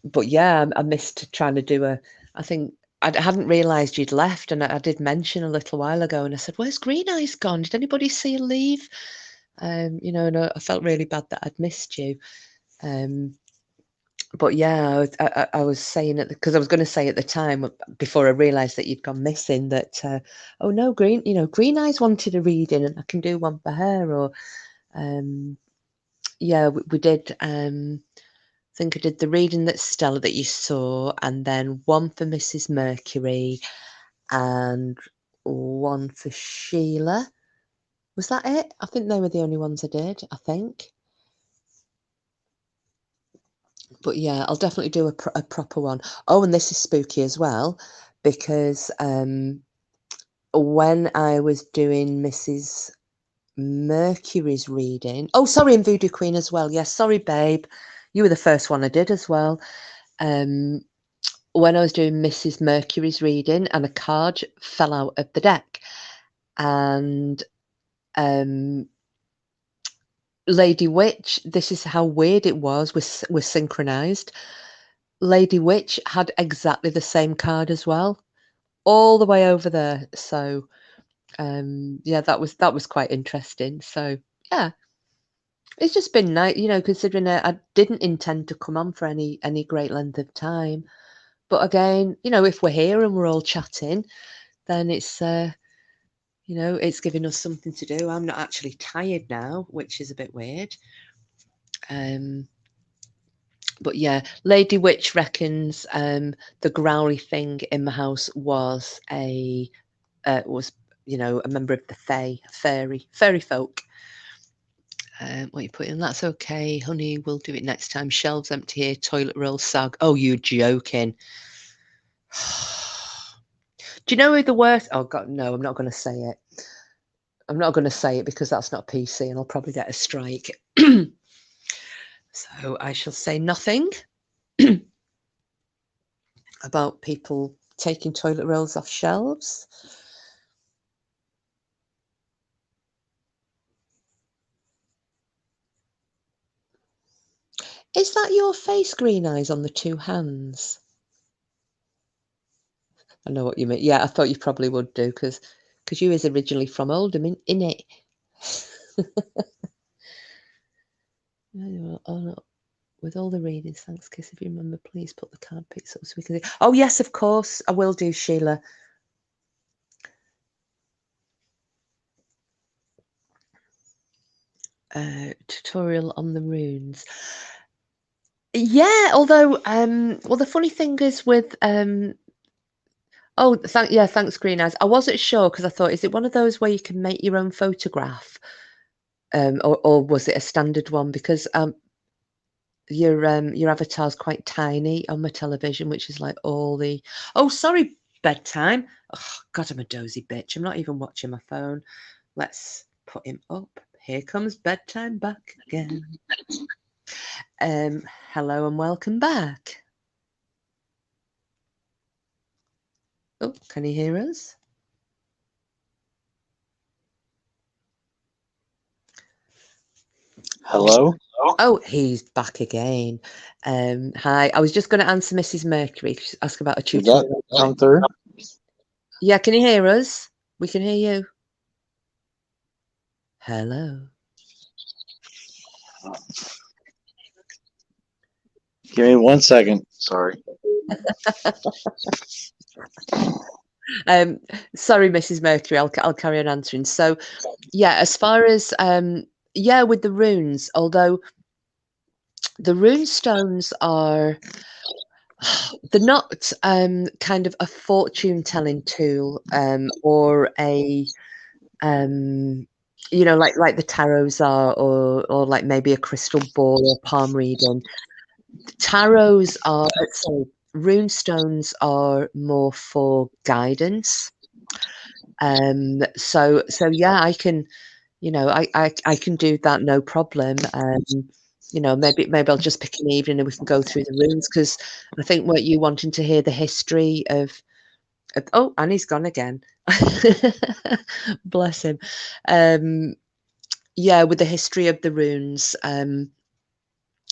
But yeah, I missed trying to do I think I hadn't realised you'd left, and I did mention a little while ago, and I said, where's Green Eyes gone? Did anybody see her leave? You know, and I felt really bad that I'd missed you. But yeah, I was saying it because I was going to say at the time, before I realised that you'd gone missing, that oh no, Green Eyes wanted a reading, and I can do one for her. Or yeah, we did. I think I did the reading that Stella that you saw, and then one for Mrs. Mercury, and one for Sheila. Was that it? I think they were the only ones I did. I think. But yeah, I'll definitely do a proper one. Oh, and this is spooky as well, because when I was doing Mrs. Mercury's reading, oh, sorry, and Voodoo Queen as well. Yes, sorry, babe. You were the first one I did as well. When I was doing Mrs. Mercury's reading, and a card fell out of the deck, and Lady Witch, this is how weird it was. We're synchronized. Lady Witch had exactly the same card as well, all the way over there. So yeah, that was quite interesting. So yeah, it's just been nice, you know, considering I didn't intend to come on for any great length of time. But again, you know, if we're here and we're all chatting, then it's you know, it's giving us something to do. I'm not actually tired now, which is a bit weird. But yeah, Lady Witch reckons the growly thing in my house was was, you know, a member of the fairy folk. What you put in? That's okay, honey. We'll do it next time. Shelves empty here. Toilet roll sag. Oh, you're joking. Do you know who the worst? Oh God, no! I'm not going to say it. I'm not going to say it because that's not PC, and I'll probably get a strike. So I shall say nothing about people taking toilet rolls off shelves. Is that your face, Green Eyes, on the two hands? I know what you mean. Yeah, I thought you probably would do because you is originally from Oldham, innit? Oh no. With all the readings, thanks, Kiss. If you remember, please put the card pics up so we can see. Oh yes, of course, I will do, Sheila. Tutorial on the runes. Yeah, although well, the funny thing is with oh, thanks, Green Eyes. I wasn't sure because I thought, is it one of those where you can make your own photograph, or was it a standard one? Because your avatar's quite tiny on my television, which is like all the. Oh, sorry, bedtime. Oh God, I'm a dozy bitch. I'm not even watching my phone. Let's put him up. Here comes bedtime back again. Hello and welcome back. Oh, can you hear us? Hello? Oh, he's back again. Hi, I was just going to answer Mrs. Mercury. Ask about a Did that tutorial. come through? Yeah, can you hear us? We can hear you. Hello. Give me 1 second. Sorry. Sorry, Mrs. Mercury. I'll carry on answering. So, yeah, as far as yeah, with the runes, although the rune stones are they're not kind of a fortune telling tool or a you know, like the tarots are, or like maybe a crystal ball or palm reading. Tarots are sorry, rune stones are more for guidance. So yeah, I can, you know, I can do that, no problem. You know, maybe I'll just pick an evening and we can go through the runes, because I think what you wanting to hear the history of oh, and he's gone again. Bless him. Yeah, with the history of the runes,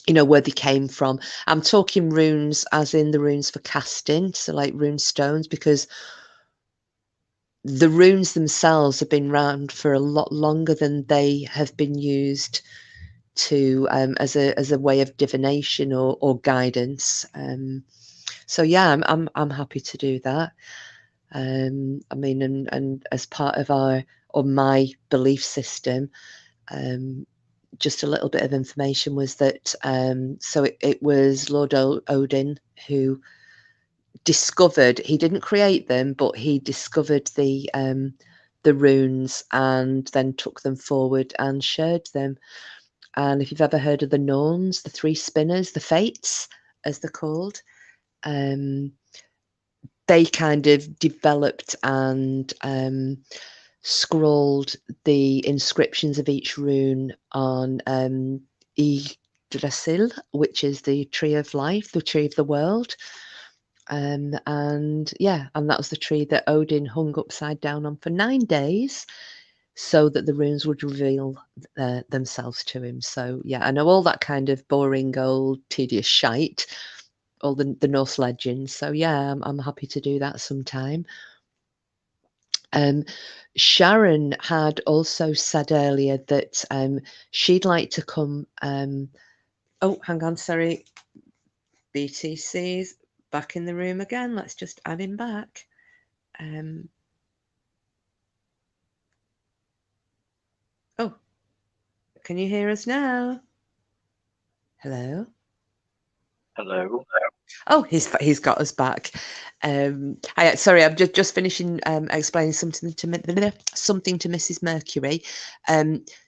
you know, where they came from. I'm talking runes as in the runes for casting, so like rune stones, because the runes themselves have been around for a lot longer than they have been used to as a way of divination or guidance. So yeah, I'm happy to do that. I mean, and as part of our or my belief system, just a little bit of information was that so it was Lord Odin who discovered, he didn't create them, but he discovered the runes and then took them forward and shared them. And if you've ever heard of the Norns, the three spinners, the Fates, as they're called, they kind of developed and scrawled the inscriptions of each rune on Yggdrasil, which is the tree of life, the tree of the world. And yeah, and that was the tree that Odin hung upside down on for 9 days so that the runes would reveal themselves to him. So yeah, I know all that kind of boring old tedious shite, all the Norse legends. So yeah, I'm happy to do that sometime. Sharon had also said earlier that she'd like to come. Oh, hang on, sorry. BTC's back in the room again. Let's just add him back. Oh, can you hear us now? Hello? Hello. Oh, he's got us back. Sorry, I'm just finishing explaining something to Mrs. Mercury.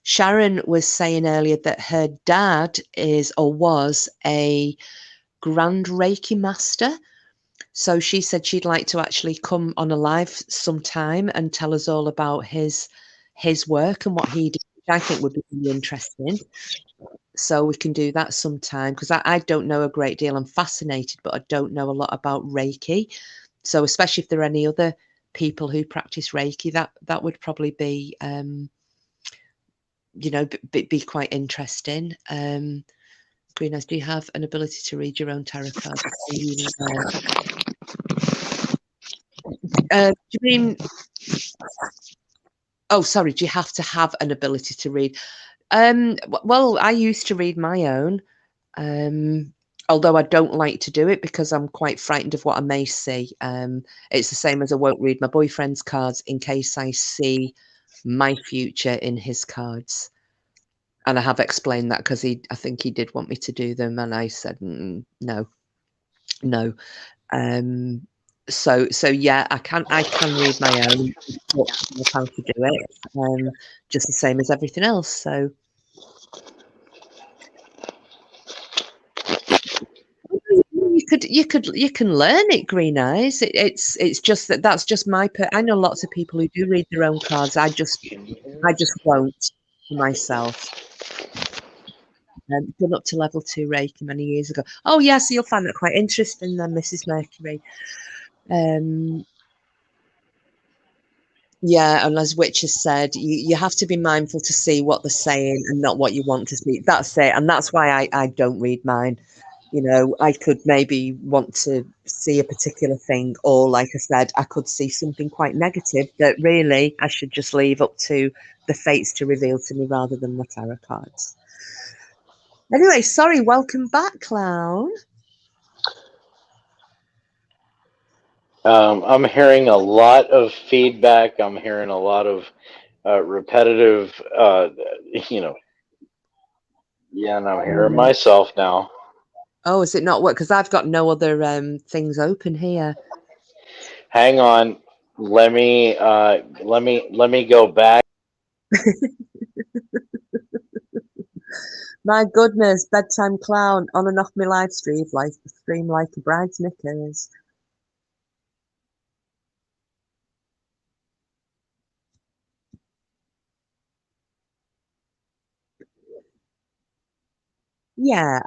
Sharon was saying earlier that her dad is or was a Grand Reiki master. So she said she'd like to actually come on a live sometime and tell us all about his work and what he did, which I think would be really interesting. So we can do that sometime, because I don't know a great deal. I'm fascinated, but I don't know a lot about Reiki. So especially if there are any other people who practice Reiki, that would probably be, be quite interesting. Green Eyes, do you have an ability to read your own tarot cards? Do you mean? Oh, sorry. Do you have to have an ability to read? Well, I used to read my own, although I don't like to do it because I'm quite frightened of what I may see. It's the same as I won't read my boyfriend's cards in case I see my future in his cards. And I have explained that because I think he did want me to do them, and I said no. So yeah, I can read my own, how to do it, just the same as everything else. So you can learn it, Green Eyes. It's just that's just my I know lots of people who do read their own cards. I just won't for myself. Done up to level 2 Reiki many years ago. Oh yeah, so you'll find that quite interesting then, Mrs. Mercury. Yeah, and as Witch has said, you have to be mindful to see what they're saying and not what you want to see. That's it. And that's why I don't read mine. I could maybe want to see a particular thing, or like I said, I could see something quite negative that really I should just leave up to the fates to reveal to me rather than the tarot cards. Anyway, sorry, welcome back, Clown. I'm hearing a lot of feedback. I'm hearing a lot of repetitive, yeah, and I'm hearing myself now. Oh, is it not work? Because I've got no other things open here. Hang on. Let me go back. My goodness, bedtime clown on and off my live stream like a bride's knickers. Yeah,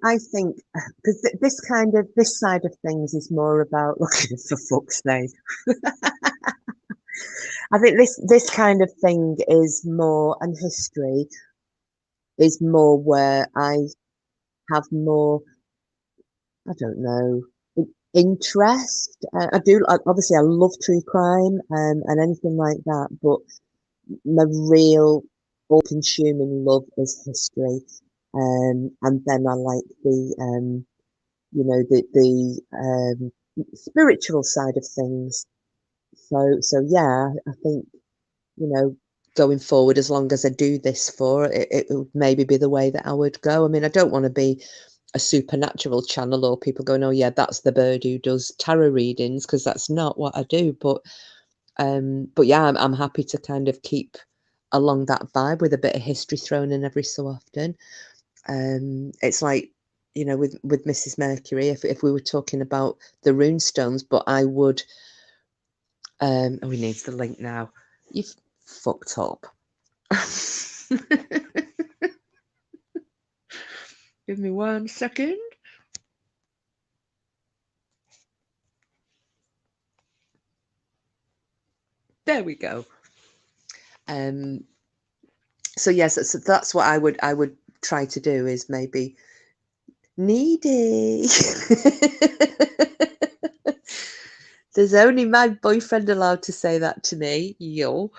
I think because this side of things is more about looking for fuck's sake. I think this kind of thing is more, and history is more where I have more, I don't know, interest. Obviously I love true crime and anything like that, but my real all-consuming love is history. And then I like the spiritual side of things. So yeah, I think, going forward, as long as I do this it would maybe be the way that I would go. I mean, I don't want to be a supernatural channel or people going, oh yeah, that's the bird who does tarot readings, because that's not what I do. But yeah, I'm happy to kind of keep along that vibe with a bit of history thrown in every so often. It's like, with Mrs. Mercury, if we were talking about the rune stones, but I would oh, he needs the link now. You've fucked up. Give me 1 second. There we go. So yes, so that's what I would try to do, is maybe needy. There's only my boyfriend allowed to say that to me. Yo.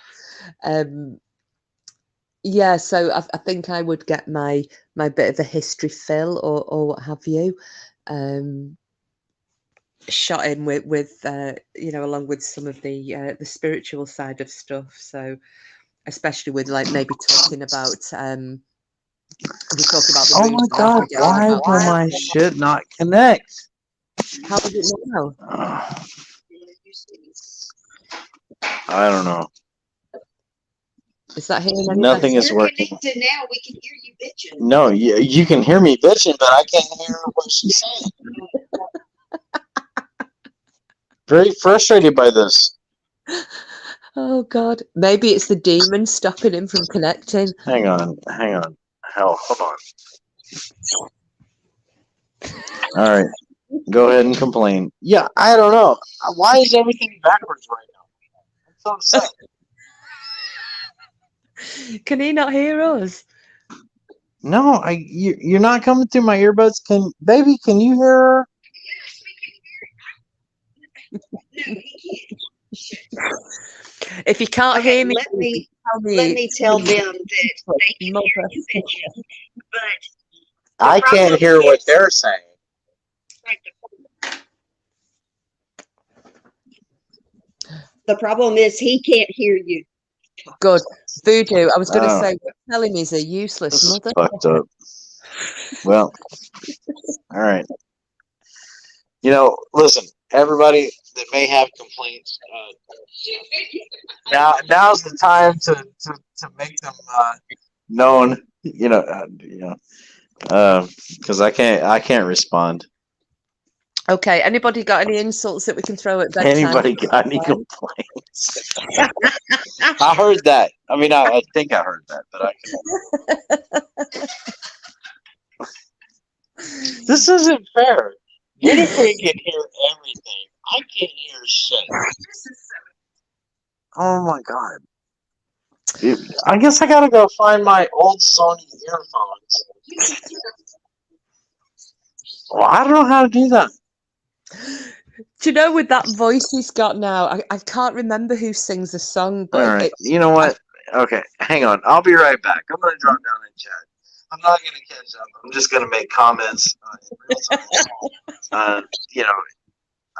Yeah, so I think I would get my bit of a history fill or what have you, shot in with along with some of the spiritual side of stuff. So especially with like maybe talking about we talked about the Oh my god, why will my shit not connect? How is it now? I don't know. Is that hearing any Nothing better? is working. Connected now. We can hear you bitching. No, you can hear me bitching, but I can't hear what she's saying. Very frustrated by this. Oh God, maybe it's the demon stopping him from connecting. Hang on. Hell, hold on. All right, go ahead and complain. Yeah, I don't know. Why is everything backwards right now? I'm so upset. Can he not hear us? No, you're not coming through my earbuds. Can you hear her? No, he can't. If you can't Okay, hear me, let me tell tell them that they can hear you bitching, but I can't hear what they're saying. the problem is he can't hear you. Good. Voodoo, I was going to Oh. say, what you're telling me is a useless This is mother. fucked up. Well, all right. Listen, everybody that may have complaints, now's the time to make them known. Because I can't respond. Okay, anybody got any insults that we can throw at bedtime? Anybody got any complaints? I heard that. I mean, I think I heard that, but this isn't fair. Winifred can hear everything. I can't hear shit. Oh my God. I guess I gotta go find my old Sony earphones. Well, I don't know how to do that. Do you know, with that voice he's got now, I can't remember who sings the song, but all right. You know what? Okay, hang on. I'll be right back. I'm gonna drop down in chat. I'm not gonna catch up. I'm just gonna make comments in real time.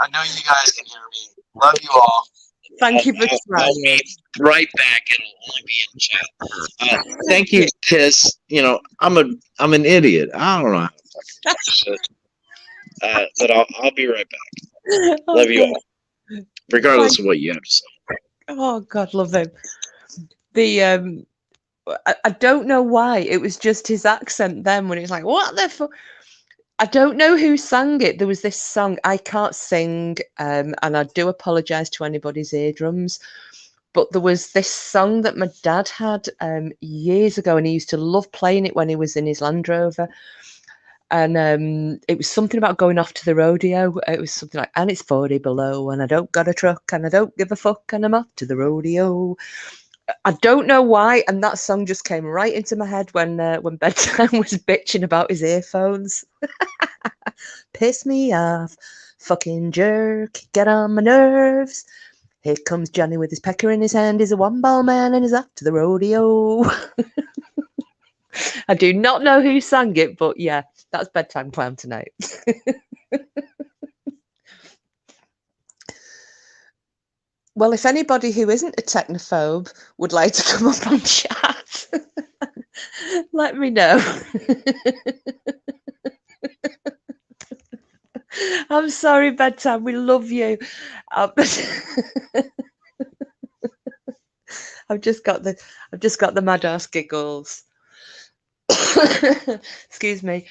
I know you guys can hear me. Love you all. Thank you for trying. I'll be right back. It'll only be in chat. Thank you, because I'm an idiot. I don't know how to fucking do shit. But I'll be right back. Love you all, regardless of what you have to say. Oh God, love him. The I don't know why it was just his accent then when he was like, "What the fuck." I don't know who sang it. There was this song, I can't sing, and I do apologise to anybody's eardrums, but there was this song that my dad had years ago, and he used to love playing it when he was in his Land Rover. And it was something about going off to the rodeo. It was something like, and it's 40 below, and I don't got a truck, and I don't give a fuck, and I'm off to the rodeo. I don't know why, and that song just came right into my head when bedtime was bitching about his earphones. Piss me off, fucking jerk, get on my nerves. Here comes Johnny with his pecker in his hand. He's a one-ball man and he's off to the rodeo. I do not know who sang it, but yeah, that's Bedtime Clown tonight. Well, if anybody who isn't a technophobe would like to come up on chat, let me know. I'm sorry, Bedtime. We love you. I've just got the mad ass giggles. Excuse me.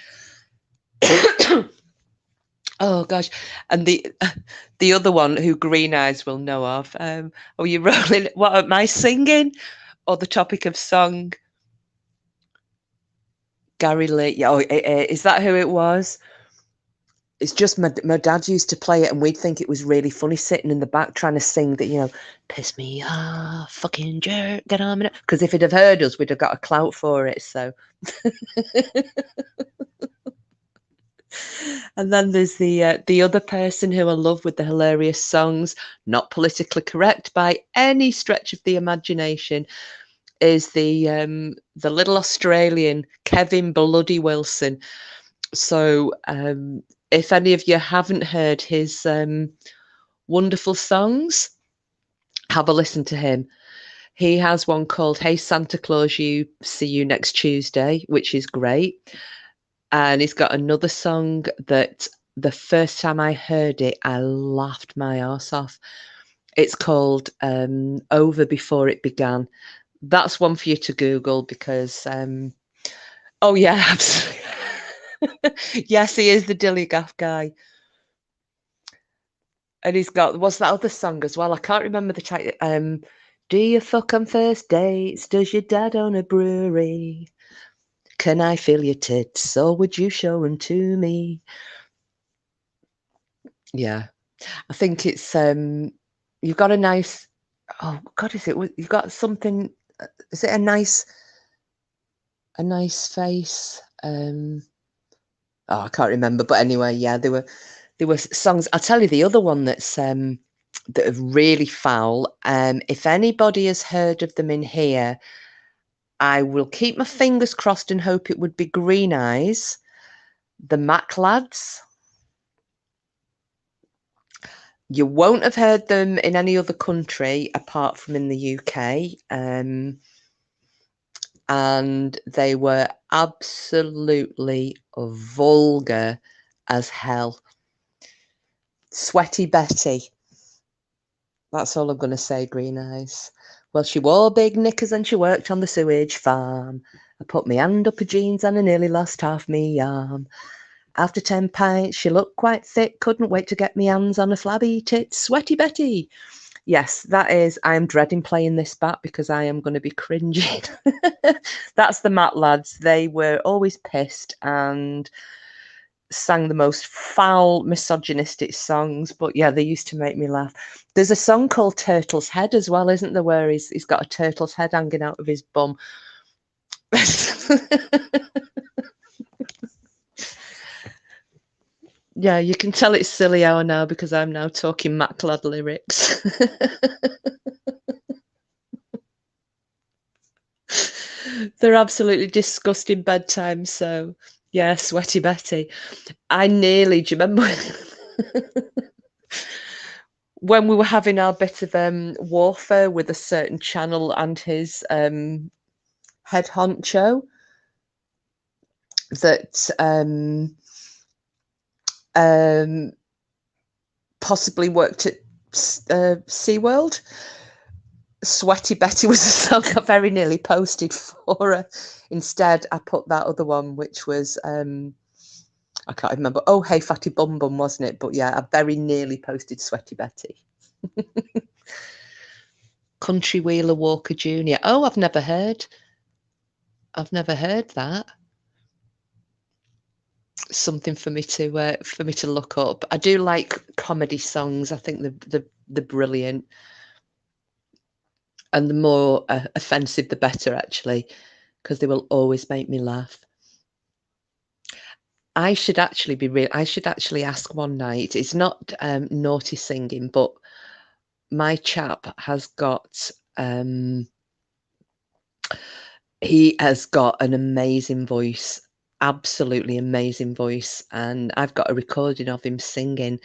Oh gosh, and the other one who Green Eyes will know of. Are you rolling? What am I singing, or the topic of song? Gary Lee. Yeah, is that who it was? It's just my dad used to play it, and we'd think it was really funny sitting in the back trying to sing that, piss me off, fucking jerk, get on me. Because if he'd have heard us, we'd have got a clout for it. So. And then there's the other person who I love with the hilarious songs, not politically correct by any stretch of the imagination, is the little Australian Kevin Bloody Wilson. So if any of you haven't heard his wonderful songs, have a listen to him. He has one called Hey Santa Claus, see you next Tuesday, which is great. And he's got another song that the first time I heard it, I laughed my arse off. It's called Over Before It Began. That's one for you to Google because, oh yeah, absolutely. Yes, he is the Dilly Gaff guy. And he's got, what's that other song as well? I can't remember the title. Do you fuck on first dates? Does your dad own a brewery? Can I feel your tits or would you show them to me? Yeah, I think it's, you've got a nice, oh God, is it, you've got something, is it a nice face? Oh, I can't remember, but anyway, yeah, there were songs. I'll tell you the other one that's that are really foul. If anybody has heard of them in here, I will keep my fingers crossed and hope it would be Green Eyes, the Mac Lads. You won't have heard them in any other country apart from in the UK. And they were absolutely vulgar as hell. Sweaty Betty. That's all I'm going to say, Green Eyes. Well, she wore big knickers and she worked on the sewage farm. I put my hand up her jeans and I nearly lost half me arm. After 10 pints, she looked quite thick. Couldn't wait to get me hands on a flabby tit. Sweaty Betty. Yes, that is. I am dreading playing this back because I am going to be cringing. That's the Matt Lads. They were always pissed and sang the most foul, misogynistic songs. But yeah, they used to make me laugh. There's a song called Turtle's Head as well, isn't there, where he's got a turtle's head hanging out of his bum. Yeah, you can tell it's silly hour now because I'm now talking Maclad lyrics. They're absolutely disgusting bedtime. So, yeah, Sweaty Betty. I nearly, do you remember when we were having our bit of warfare with a certain channel and his head honcho that possibly worked at SeaWorld? Sweaty Betty was a song I very nearly posted for her. Instead, I put that other one, which was, I can't remember. Oh, Hey Fatty Bum Bum, wasn't it? But yeah, I very nearly posted Sweaty Betty. Country Wheeler Walker Jr. Oh, I've never heard that. Something for me to look up. I do like comedy songs. I think they're brilliant. And the more offensive, the better, actually, because they will always make me laugh. I should actually ask one night. It's not naughty singing, but my chap has got. He has got an amazing voice, absolutely amazing voice, and I've got a recording of him singing.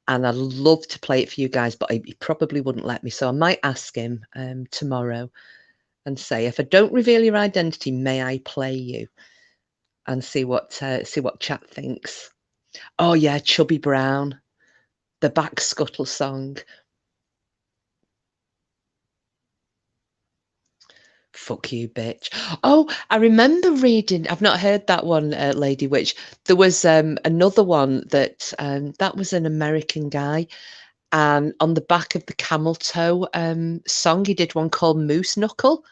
And I'd love to play it for you guys, but he probably wouldn't let me. So I might ask him tomorrow and say, if I don't reveal your identity, may I play you? And see what chat thinks. Oh yeah, Chubby Brown, the Back Scuttle song. Fuck you, bitch. Oh, I remember reading. I've not heard that one, Lady Witch. There was another one that was an American guy, and on the back of the Camel Toe song, he did one called Moose Knuckle.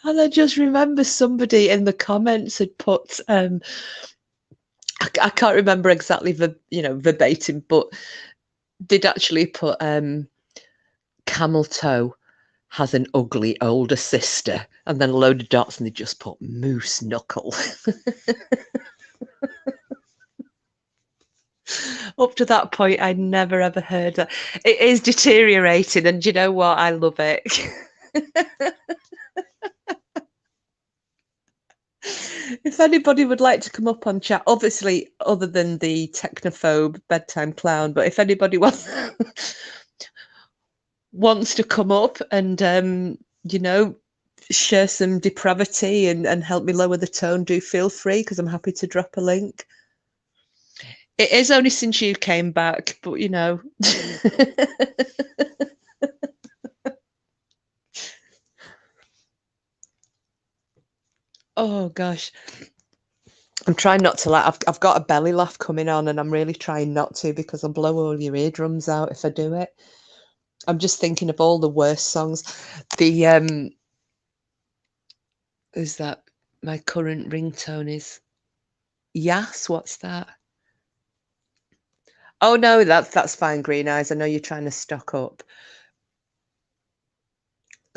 And I just remember somebody in the comments had put, I can't remember exactly verbatim, but they'd actually put Camel Toe has an ugly older sister, and then a load of dots, and they just put Moose Knuckle. Up to that point, I never ever heard that. It is deteriorating, and you know what? I love it. If anybody would like to come up on chat, obviously other than the technophobe bedtime clown, but if anybody wants to come up and share some depravity and help me lower the tone, do feel free, because I'm happy to drop a link. It is only since you came back, but you know. Oh gosh. I'm trying not to laugh. I've got a belly laugh coming on, and I'm really trying not to, because I'll blow all your eardrums out if I do it. I'm just thinking of all the worst songs. The is that my current ringtone is Yas? What's that? Oh no, that's fine, Green Eyes. I know you're trying to stock up.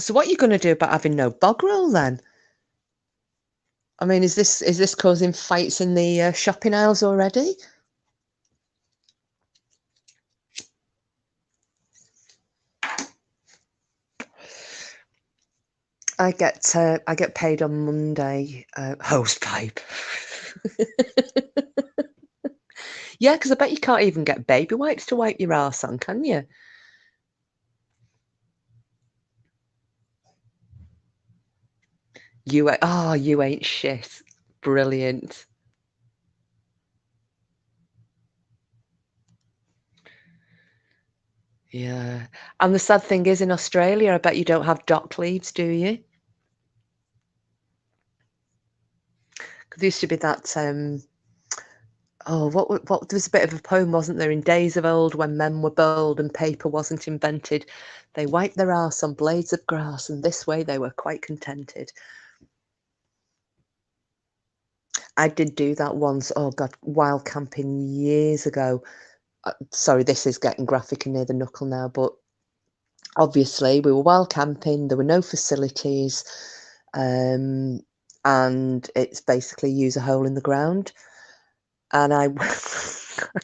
So what are you going to do about having no bog roll then? I mean, is this causing fights in the shopping aisles already? I get paid on Monday. Hose pipe. Yeah, because I bet you can't even get baby wipes to wipe your arse on, can you? You ain't shit. Brilliant. Yeah. And the sad thing is, in Australia, I bet you don't have dock leaves, do you? Because there used to be that what there was a bit of a poem, wasn't there? In days of old, when men were bold and paper wasn't invented, they wiped their arse on blades of grass, and this way they were quite contented. I did do that once. Oh God, wild camping years ago. Sorry, this is getting graphic and near the knuckle now, but obviously we were wild camping. There were no facilities, and it's basically use a hole in the ground. And I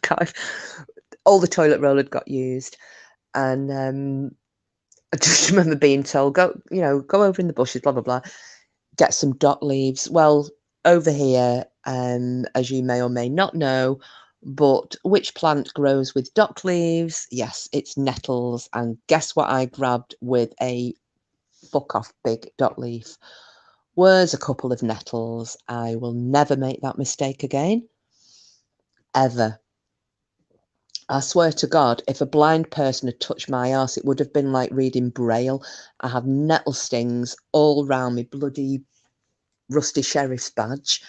can't, all the toilet roll had got used, and I just remember being told, go over in the bushes, blah blah blah, get some dock leaves. Well, over here, as you may or may not know, but which plant grows with dock leaves? Yes, it's nettles. And guess what I grabbed with a fuck off big dock leaf? Was a couple of nettles. I will never make that mistake again. Ever. I swear to God, if a blind person had touched my arse, it would have been like reading Braille. I have nettle stings all round me, bloody rusty sheriff's badge.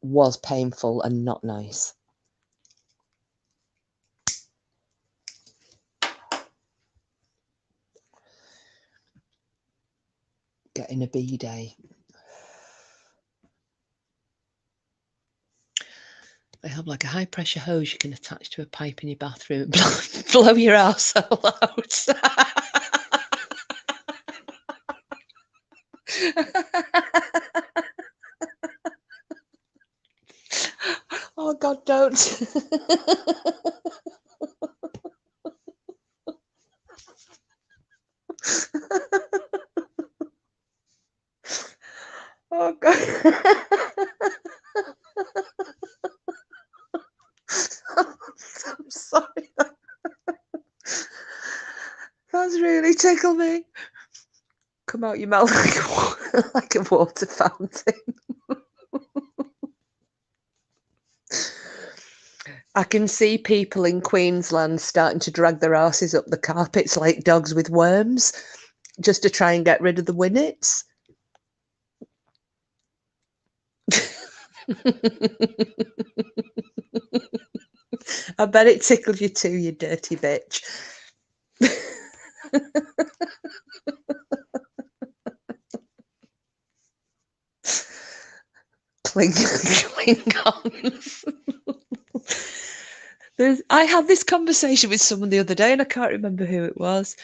Was painful and not nice. Getting a B-day. They have like a high pressure hose you can attach to a pipe in your bathroom and blow your arsehole out. Oh God, don't. Oh God. I'm sorry. That's really tickled me. Come out your mouth like a water fountain. I can see people in Queensland starting to drag their asses up the carpets like dogs with worms, just to try and get rid of the winnets. I bet it tickled you too, you dirty bitch. Klingons. I had this conversation with someone the other day, and I can't remember who it was.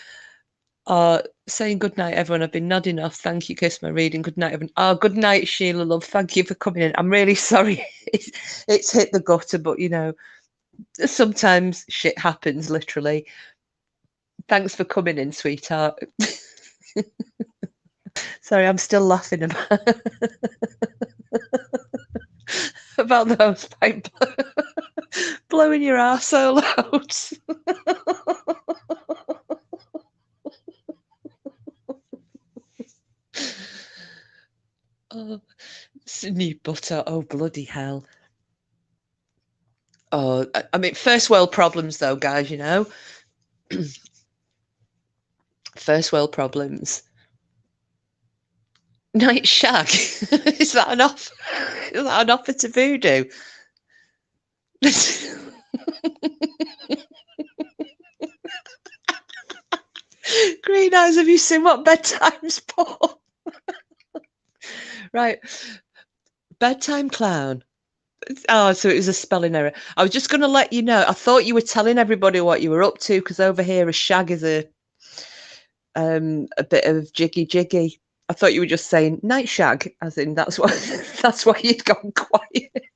Saying good night, everyone. I've been nodding off. Thank you, kiss my reading. Good night, everyone. Oh, good night, Sheila, love. Thank you for coming in. I'm really sorry. It's hit the gutter, but you know, sometimes shit happens, literally. Thanks for coming in, sweetheart. Sorry, I'm still laughing about the hose pipe blowing your arsehole out. Oh, it's a new butter. Oh, bloody hell. Oh, I mean, first world problems, though, guys, you know. First world problems. Night shag. Is that an offer? Is that an offer to Voodoo? Green eyes, have you seen what bedtime's for? Right. Bedtime clown. Oh, so it was a spelling error. I was just going to let you know. I thought you were telling everybody what you were up to, because over here a shag is a bit of jiggy. I thought you were just saying night shag, as in that's why you'd gone quiet.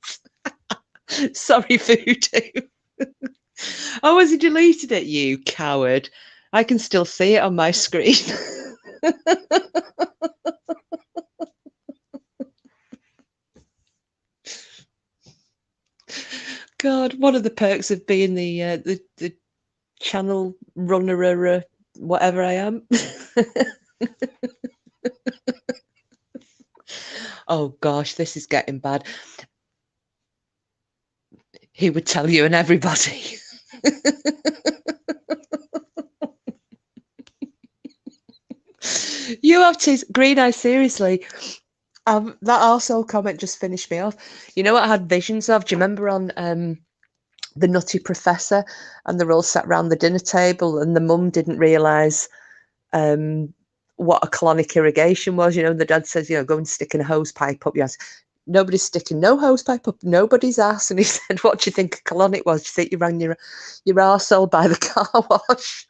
Sorry, Voodoo. Oh, has he deleted it, you coward? I can still see it on my screen. God, one of the perks of being the channel runner, whatever I am. Oh gosh, this is getting bad. He would tell you and everybody. You have to, Green Eye, seriously. That arsehole comment just finished me off. You know what I had visions of? Do you remember on The Nutty Professor, and they're all sat around the dinner table, and the mum didn't realise what a colonic irrigation was, you know, and the dad says, you know, go and stick in a hose pipe up your ass. Nobody's sticking no hose pipe up nobody's ass. And he said, what do you think a colonic was? Do you think you ran your arsehole by the car wash?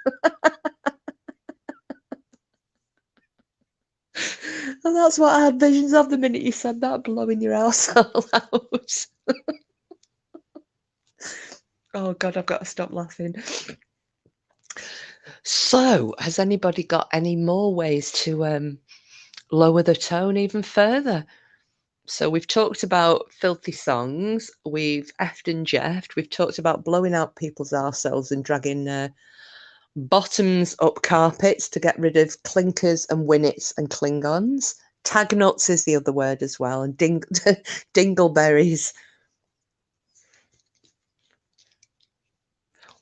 And that's what I had visions of the minute you said that, blowing your arsehole out. Oh God, I've got to stop laughing. So, has anybody got any more ways to lower the tone even further? So we've talked about filthy songs, we've effed and jeffed, we've talked about blowing out people's arseholes and dragging bottoms up carpets to get rid of clinkers and winnets and Klingons. Tag nuts is the other word as well, and dingleberries.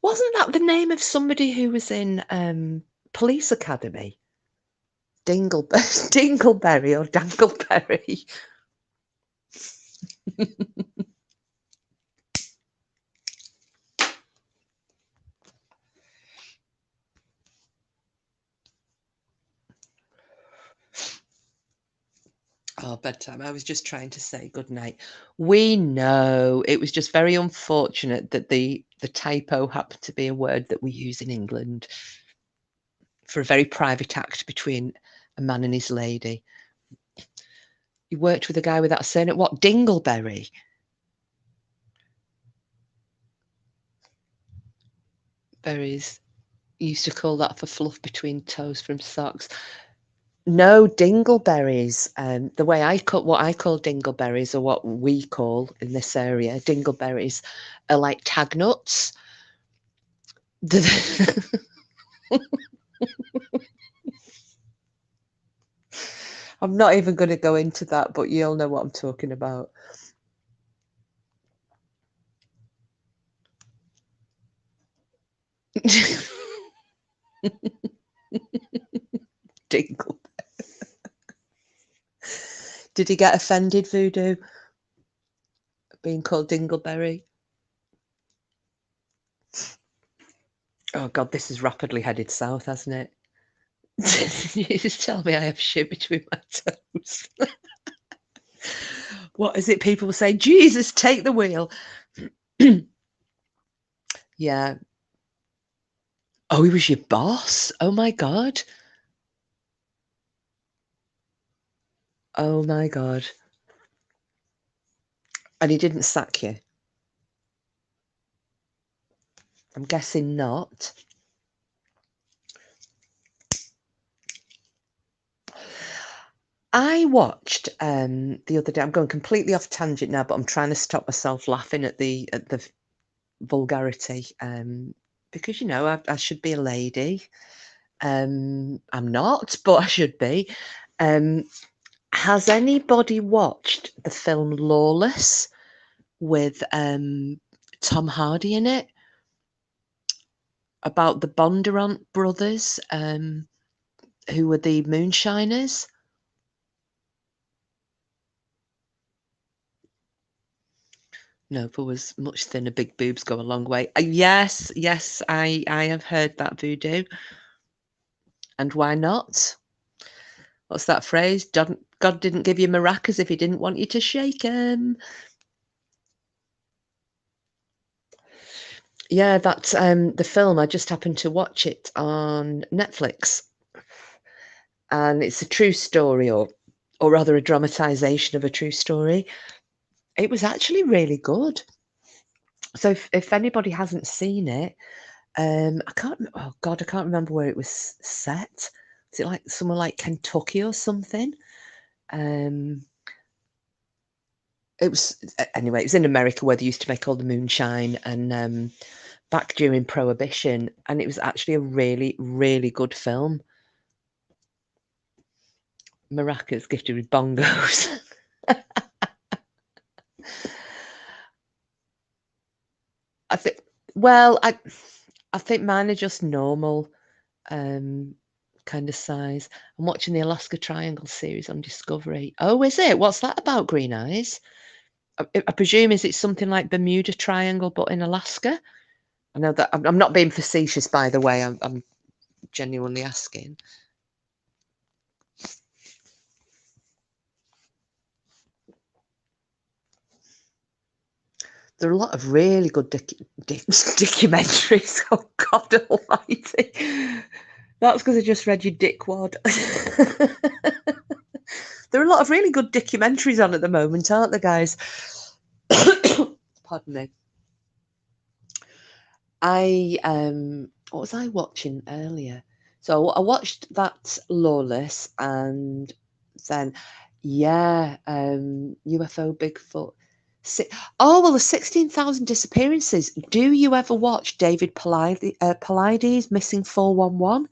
Wasn't that the name of somebody who was in Police Academy? Dingleberry or Dangleberry? Oh, bedtime. I was just trying to say good night. We know it was just very unfortunate that the typo happened to be a word that we use in England for a very private act between a man and his lady. You worked with a guy without saying it. What? Dingleberry? Berries. You used to call that for fluff between toes from socks. No, dingleberries. The way what I call dingleberries, or what we call in this area, dingleberries, are like tag nuts. I'm not even going to go into that, but you all know what I'm talking about. Dingle. Did he get offended, Voodoo, being called Dingleberry? Oh God, this is rapidly headed south, hasn't it? You just tell me I have shit between my toes. What is it? People say, Jesus, take the wheel. Yeah. Oh, he was your boss? Oh my God. Oh my God. And he didn't sack you? I'm guessing not. I watched the other day. I'm going completely off tangent now, but I'm trying to stop myself laughing at the vulgarity, because you know I should be a lady. I'm not, but I should be. Has anybody watched the film Lawless with Tom Hardy in it? About the Bondurant brothers, who were the moonshiners? No, if there was much thinner, big boobs go a long way. Yes, I have heard that, Voodoo. And why not? What's that phrase? God didn't give you maracas if he didn't want you to shake them. Yeah, that's the film. I just happened to watch it on Netflix. And it's a true story, or rather a dramatization of a true story. It was actually really good. So if anybody hasn't seen it, I can't. Oh God, I can't remember where it was set. Is it like somewhere like Kentucky or something? It was anyway. It was in America where they used to make all the moonshine, and back during Prohibition, and it was actually a really, really good film. Maracas gifted with bongos. I think. Well, I think mine are just normal, kind of size. I'm watching the Alaska Triangle series on Discovery. Oh, is it? What's that about, Green Eyes? I presume is it something like Bermuda Triangle but in Alaska? I know that I'm not being facetious, by the way. I'm genuinely asking. There are a lot of really good documentaries. Oh God Almighty! That's because I just read your dickwad. There are a lot of really good documentaries on at the moment, aren't there, guys? Pardon me. What was I watching earlier? So I watched that Lawless, and then UFO Bigfoot. Oh well, the 16,000 disappearances. Do you ever watch David Paulides Missing 411?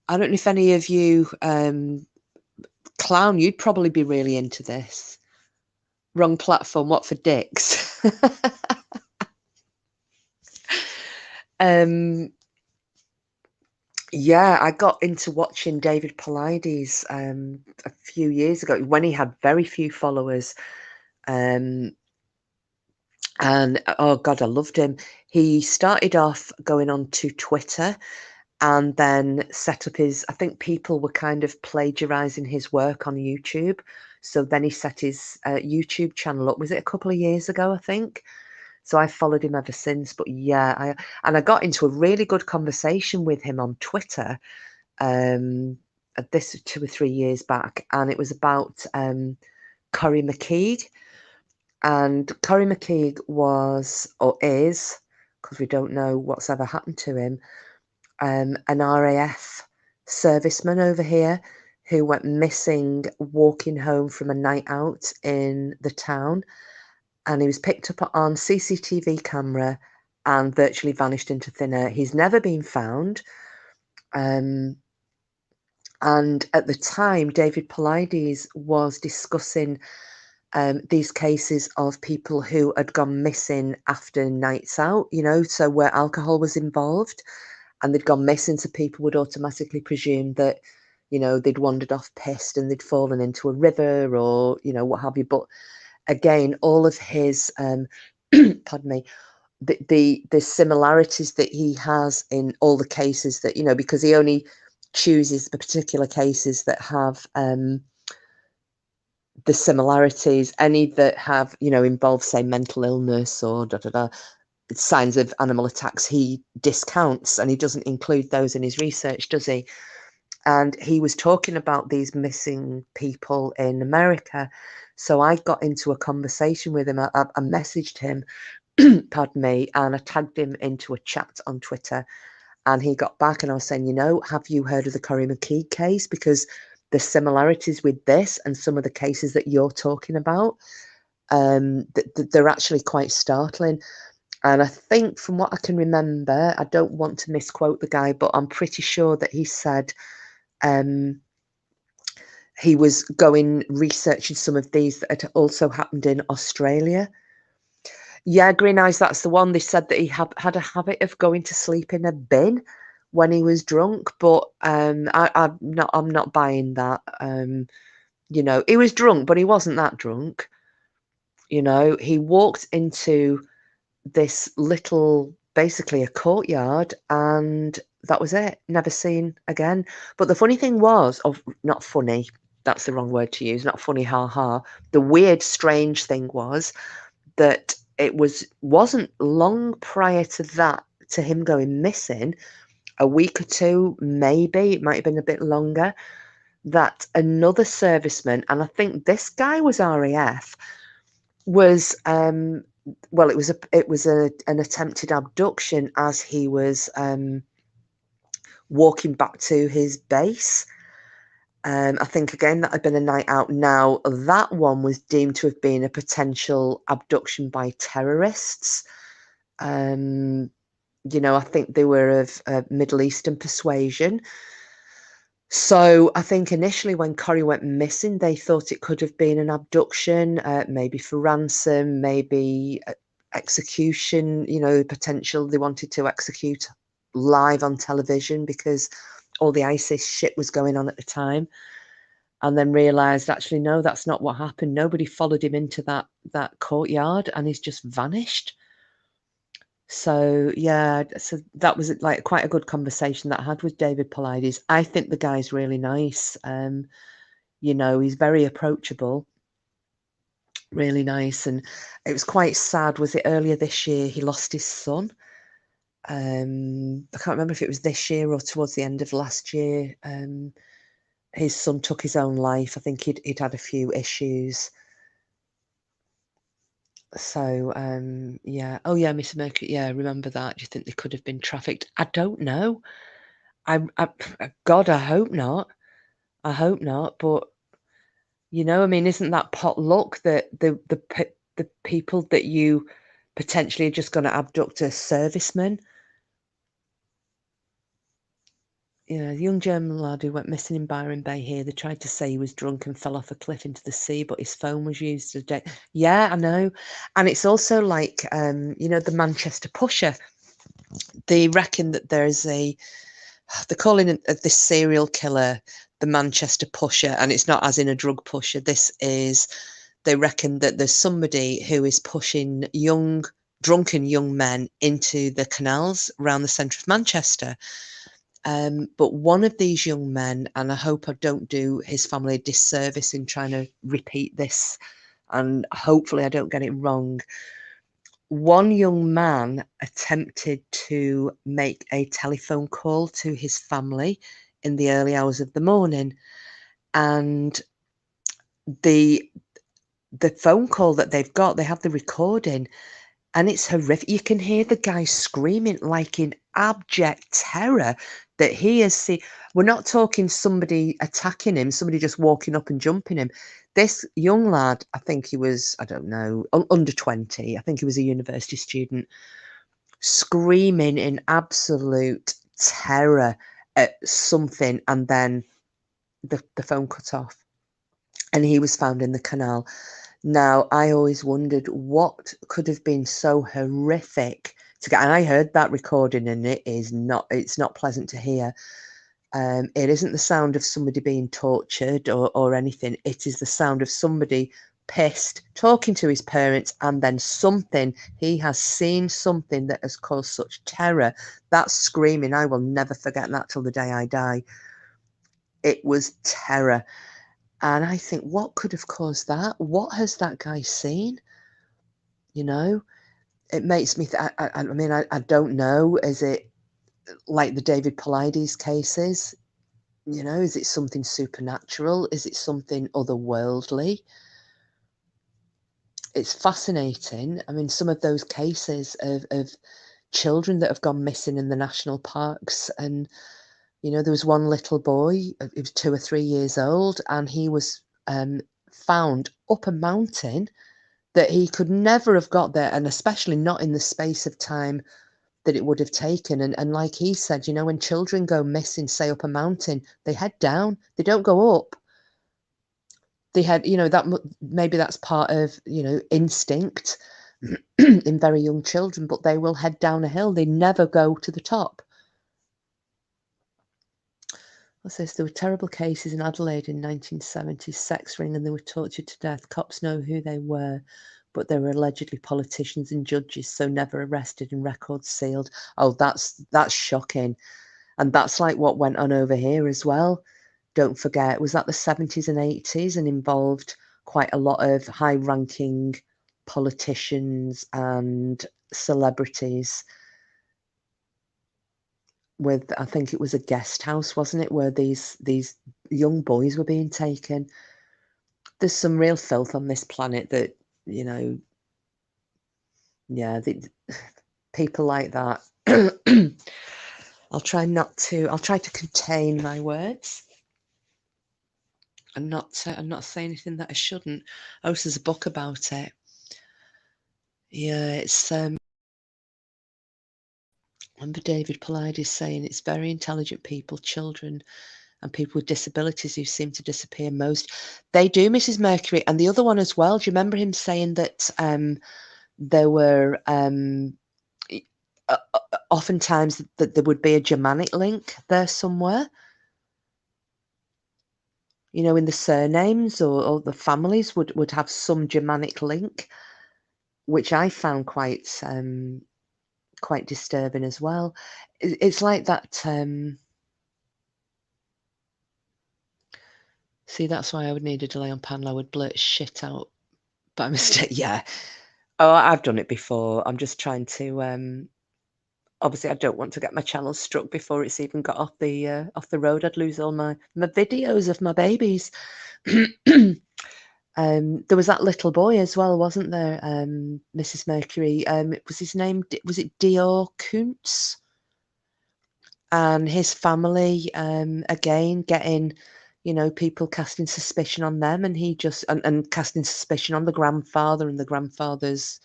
I don't know if any of you, Clown, you'd probably be really into this. Wrong platform. What for dicks? Yeah, I got into watching David Paulides a few years ago when he had very few followers. And oh God, I loved him. He started off going on to Twitter and then set up his, I think people were kind of plagiarizing his work on YouTube. So then he set his YouTube channel up. Was it a couple of years ago, I think? So I followed him ever since. But yeah, I got into a really good conversation with him on Twitter this 2 or 3 years back, and it was about Corrie McKeague. And Corrie McKeague was, or is, because we don't know what's ever happened to him, an RAF serviceman over here who went missing walking home from a night out in the town, and he was picked up on CCTV camera and virtually vanished into thin air. He's never been found. And at the time, David Paulides was discussing these cases of people who had gone missing after nights out, so where alcohol was involved and they'd gone missing, so people would automatically presume that, they'd wandered off pissed and they'd fallen into a river or, what have you. But again, all of his, pardon me, the similarities that he has in all the cases that, because he only chooses the particular cases that have the similarities, any that have, involve, say, mental illness or signs of animal attacks, he discounts, and he doesn't include those in his research, does he? And he was talking about these missing people in America. So I got into a conversation with him. I messaged him, pardon me, and I tagged him into a chat on Twitter. And he got back and I was saying, have you heard of the Corrie McKeague case? Because the similarities with this and some of the cases that you're talking about, they're actually quite startling. And I think from what I can remember, I don't want to misquote the guy, but I'm pretty sure that he said he was going researching some of these that had also happened in Australia. Yeah, Green Eyes, that's the one. They said that he had a habit of going to sleep in a bin when he was drunk, but I'm not buying that. You know, he was drunk, but he wasn't that drunk. You know, he walked into this little, basically a courtyard, and that was it. Never seen again. But the funny thing was, not funny, that's the wrong word to use, not funny, ha ha. The weird, strange thing was that it wasn't long prior to that, to him going missing, a week or two, maybe, it might have been a bit longer, that another serviceman, and I think this guy was RAF, was well, it was an attempted abduction as he was walking back to his base. I think again that had been a night out. Now that one was deemed to have been a potential abduction by terrorists. You know, I think they were of Middle Eastern persuasion. So I think initially when Corrie went missing, they thought it could have been an abduction, maybe for ransom, maybe execution, you know, potential they wanted to execute live on television because all the ISIS shit was going on at the time. And then realised, actually, no, that's not what happened. Nobody followed him into that courtyard and he's just vanished. So yeah, so that was like quite a good conversation that I had with David Paulides. I think the guy's really nice. You know, he's very approachable, really nice. And it was quite sad. Was it earlier this year he lost his son? I can't remember if it was this year or towards the end of last year. His son took his own life. I think he'd had a few issues. So yeah. Oh yeah, Mr. Mercury. Yeah, remember that. Do you think they could have been trafficked? I don't know. God, I hope not. I hope not. But you know, I mean, isn't that pot luck that the people that you potentially are just going to abduct a serviceman? You know, the young German lad who went missing in Byron Bay here, they tried to say he was drunk and fell off a cliff into the sea, but his phone was used as a Yeah, I know. And it's also like, you know, the Manchester pusher. They reckon that there's they're calling this serial killer the Manchester pusher, and it's not as in a drug pusher. This is, they reckon that there's somebody who is pushing drunken young men into the canals around the centre of Manchester. But one of these young men, and I hope I don't do his family a disservice in trying to repeat this, and hopefully I don't get it wrong. One young man attempted to make a telephone call to his family in the early hours of the morning, and the phone call that they've got, they have the recording, and it's horrific. You can hear the guy screaming like in abject terror that he has seen. We're not talking somebody attacking him, somebody just walking up and jumping him. This young lad, I think he was, I don't know, under 20. I think he was a university student, screaming in absolute terror at something, and then the phone cut off and he was found in the canal. Now, I always wondered what could have been so horrific to get. And I heard that recording, and it's not pleasant to hear. It isn't the sound of somebody being tortured or anything. It is the sound of somebody pissed, talking to his parents, and then he has seen something that has caused such terror. That screaming, I will never forget that till the day I die. It was terror. And I think, what could have caused that? What has that guy seen? You know, it makes me, I mean, I don't know. Is it like the David Paulides cases? You know, is it something supernatural? Is it something otherworldly? It's fascinating. I mean, some of those cases of children that have gone missing in the national parks, and you know, there was one little boy, he was 2 or 3 years old, and he was found up a mountain that he could never have got there, and especially not in the space of time that it would have taken. And like he said, you know, when children go missing, say up a mountain, they head down, they don't go up. they had, maybe that's part of, instinct in very young children, but they will head down a hill. They never go to the top. What's this? There were terrible cases in Adelaide in 1970, sex ring, and they were tortured to death. Cops know who they were, but they were allegedly politicians and judges, so never arrested and records sealed. Oh, that's shocking. And that's like what went on over here as well. Don't forget, it was that the 70s and 80s and involved quite a lot of high-ranking politicians and celebrities. With, I think it was a guest house, wasn't it, where these young boys were being taken. There's some real filth on this planet that, people like that. I'll try to contain my words and not say anything that I shouldn't. Oh, so there's a book about it. Yeah, it's remember David Paulides saying it's very intelligent people, children and people with disabilities who seem to disappear most. They do, Mrs. Mercury. And the other one as well, do you remember him saying that there were oftentimes that there would be a Germanic link there somewhere? In the surnames or the families would have some Germanic link, which I found quite disturbing as well. It's like that. See, that's why I would need a delay on panel. I would blurt shit out by mistake. Yeah. Oh, I've done it before. I'm just trying to. Obviously, I don't want to get my channel struck before it's even got off the road. I'd lose all my videos of my babies. There was that little boy as well, wasn't there, Mrs. Mercury? Was his name? Was it Dior Kuntz? And his family, again, getting, people casting suspicion on them, and he just and casting suspicion on the grandfather and the grandfather's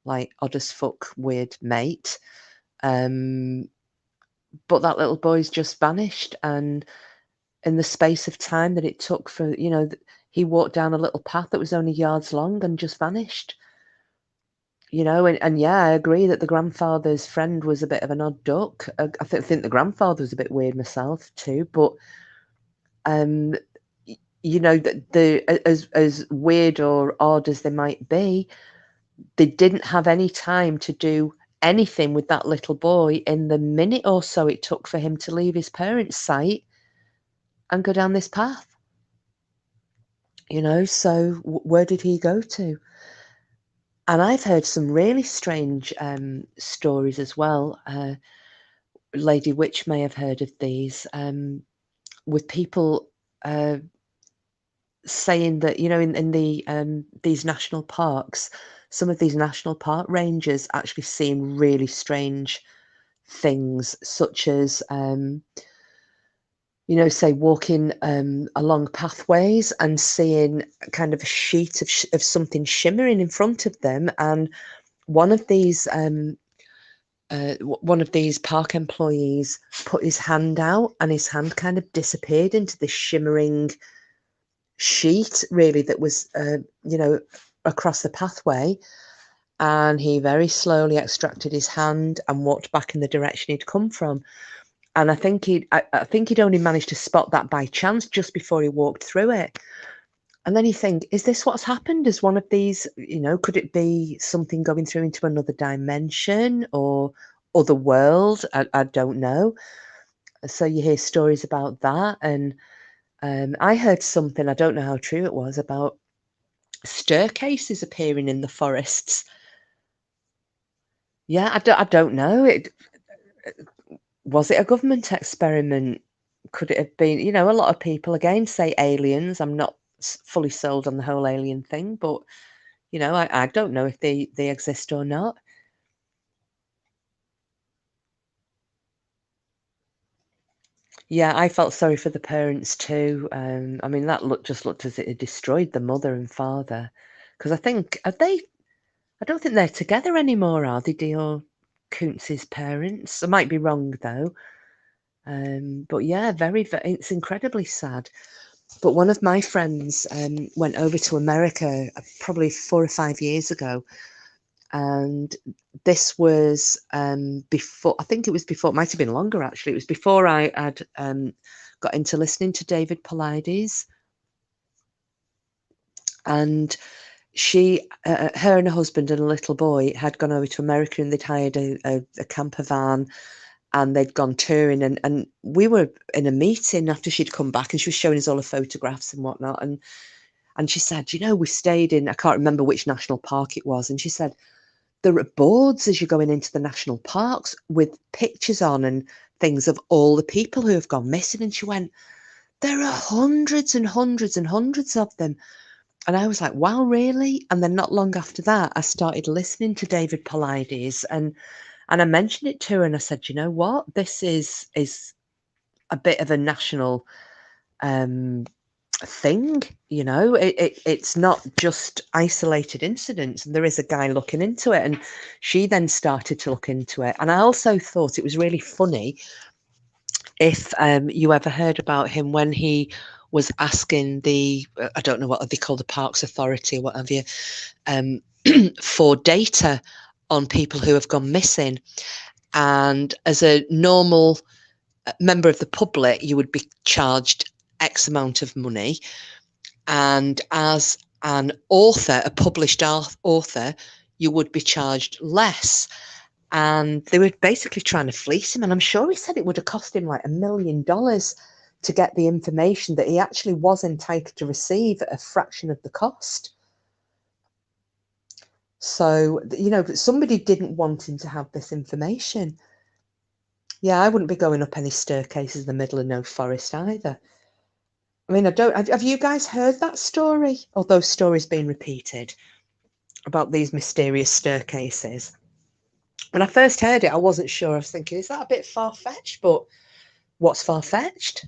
like odd as fuck weird mate. But that little boy's just vanished, and in the space of time that it took for, he walked down a little path that was only yards long and just vanished. And yeah, I agree that the grandfather's friend was a bit of an odd duck. I think the grandfather was a bit weird myself too, but as weird or odd as they might be, they didn't have any time to do anything with that little boy in the minute or so it took for him to leave his parents' sight and go down this path. So where did he go to? And I've heard some really strange stories as well. Lady Witch may have heard of these, with people saying that, in the these national parks, some of these national park rangers actually seeing really strange things, such as say walking along pathways and seeing kind of a sheet of something shimmering in front of them, and one of these park employees put his hand out, and his hand kind of disappeared into this shimmering sheet, really, that was across the pathway, and he very slowly extracted his hand and walked back in the direction he'd come from. And I think he'd only managed to spot that by chance just before he walked through it. And then you think, is this what's happened? Is one of these, could it be something going through into another dimension or other world? I don't know. So you hear stories about that. And I heard something, I don't know how true it was, about staircases appearing in the forests. Yeah, I don't know. Was it a government experiment? Could it have been, a lot of people again say aliens. I'm not fully sold on the whole alien thing, but, I don't know if they exist or not. Yeah, I felt sorry for the parents too. I mean, that just looked as it had destroyed the mother and father. Because I don't think they're together anymore, are they, Dior Kuntz's parents? I might be wrong though. But yeah, very, very, it's incredibly sad. But one of my friends went over to America probably 4 or 5 years ago, and this was before. I think it was before. It might have been longer actually. It was before I had got into listening to David Paulides, and she, her and her husband and a little boy had gone over to America, and they'd hired a camper van, and they'd gone touring, and we were in a meeting after she'd come back, and she was showing us all the photographs and whatnot, and she said, you know, we stayed in, I can't remember which national park it was, and she said, there are boards as you're going into the national parks with pictures on and things of all the people who have gone missing. And she went, there are hundreds and hundreds and hundreds of them. And I was like, wow, really? And then not long after that, I started listening to David Paulides, and I mentioned it to her, and I said, you know what? This is a bit of a national thing, you know. It's not just isolated incidents. There is a guy looking into it, and she then started to look into it. And I also thought it was really funny if you ever heard about him when he was asking the, I don't know what they call, the Parks Authority or what have you, for data on people who have gone missing. And as a normal member of the public, you would be charged X amount of money. And as an author, a published author, you would be charged less. And they were basically trying to fleece him. And I'm sure he said it would have cost him like $1 million to get the information that he actually was entitled to receive at a fraction of the cost. So, you know, somebody didn't want him to have this information. Yeah, I wouldn't be going up any staircases in the middle of no forest either. I mean, have you guys heard that story? Or those stories being repeated about these mysterious staircases? When I first heard it, I wasn't sure. I was thinking, is that a bit far-fetched? But what's far-fetched?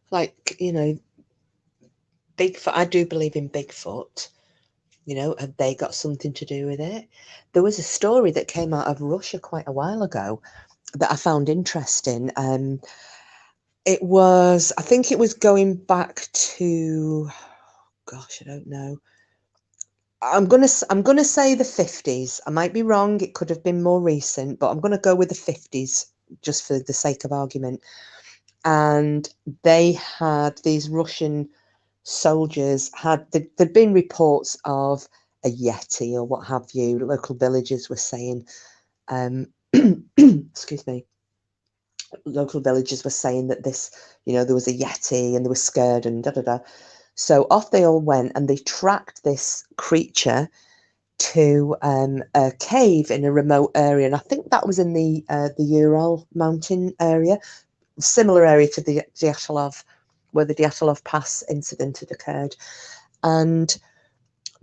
Like, you know, Bigfoot, I do believe in Bigfoot. You know, have they got something to do with it? There was a story that came out of Russia quite a while ago that I found interesting. It was, I think it was going back to, gosh, I don't know. I'm gonna say the 50s. I might be wrong. It could have been more recent, but I'm gonna go with the 50s just for the sake of argument. And they had, these Russian soldiers had, there'd been reports of a Yeti or what have you. Local villagers were saying, excuse me, local villagers were saying that this, you know, there was a Yeti and they were scared and da da da. So off they all went, and they tracked this creature to a cave in a remote area, and I think that was in the Ural mountain area, similar area to the Dyatlov, where the Dyatlov Pass incident had occurred. And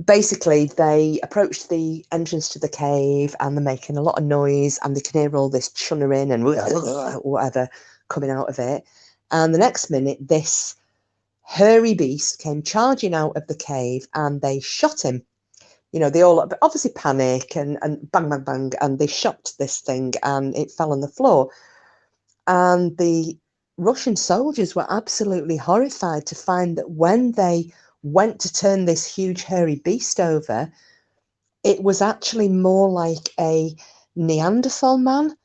basically they approached the entrance to the cave, and they're making a lot of noise, and they can hear all this chunnering and whatever coming out of it. And the next minute, this hairy beast came charging out of the cave, and they shot him. You know, they all obviously panic and bang, bang, bang, and they shot this thing, and it fell on the floor. And the Russian soldiers were absolutely horrified to find that when they went to turn this huge hairy beast over, it was actually more like a Neanderthal man,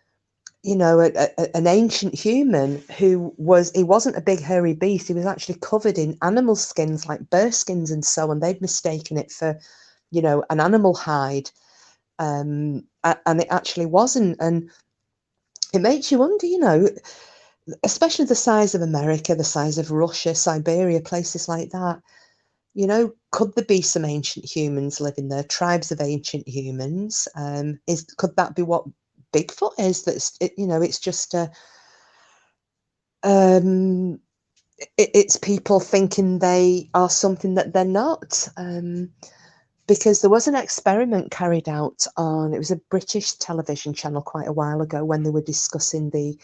you know, an ancient human who he wasn't a big hairy beast. He was actually covered in animal skins like bear skins and so on. They'd mistaken it for, you know, an animal hide, and it actually wasn't. And it makes you wonder, you know, especially the size of America, the size of Russia, Siberia, places like that. You know, could there be some ancient humans living there, tribes of ancient humans? Could that be what Bigfoot is? You know, it's just it's people thinking they are something that they're not. Because there was an experiment carried out on, it was a British television channel quite a while ago, when they were discussing the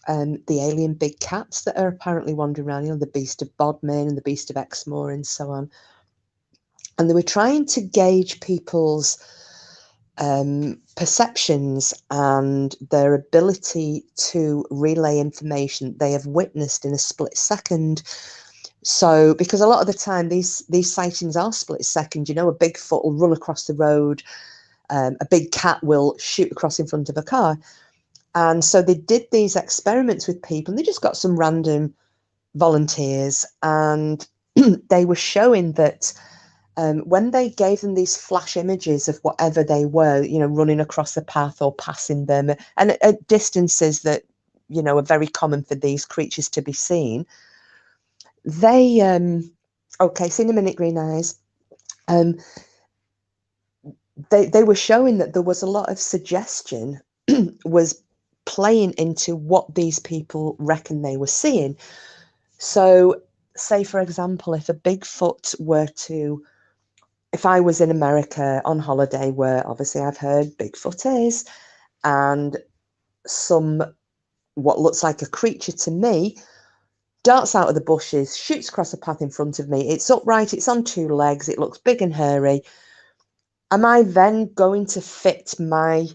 alien big cats that are apparently wandering around, you know, the Beast of Bodmin and the Beast of Exmoor and so on. And they were trying to gauge people's perceptions and their ability to relay information they have witnessed in a split second. So, because a lot of the time these sightings are split second, you know, a Bigfoot will run across the road, a big cat will shoot across in front of a car. And so they did these experiments with people, and they just got some random volunteers, and they were showing that when they gave them these flash images of whatever they were, you know, running across the path or passing them, and at distances that, you know, are very common for these creatures to be seen, they, okay, see in a minute, Green Eyes, they were showing that there was a lot of suggestion was playing into what these people reckon they were seeing. So, say, for example, if a Bigfoot were to, if I was in America on holiday, where obviously I've heard Bigfoot is, and some what looks like a creature to me darts out of the bushes, shoots across the path in front of me, it's upright, it's on two legs, it looks big and hairy, am I then going to fit my,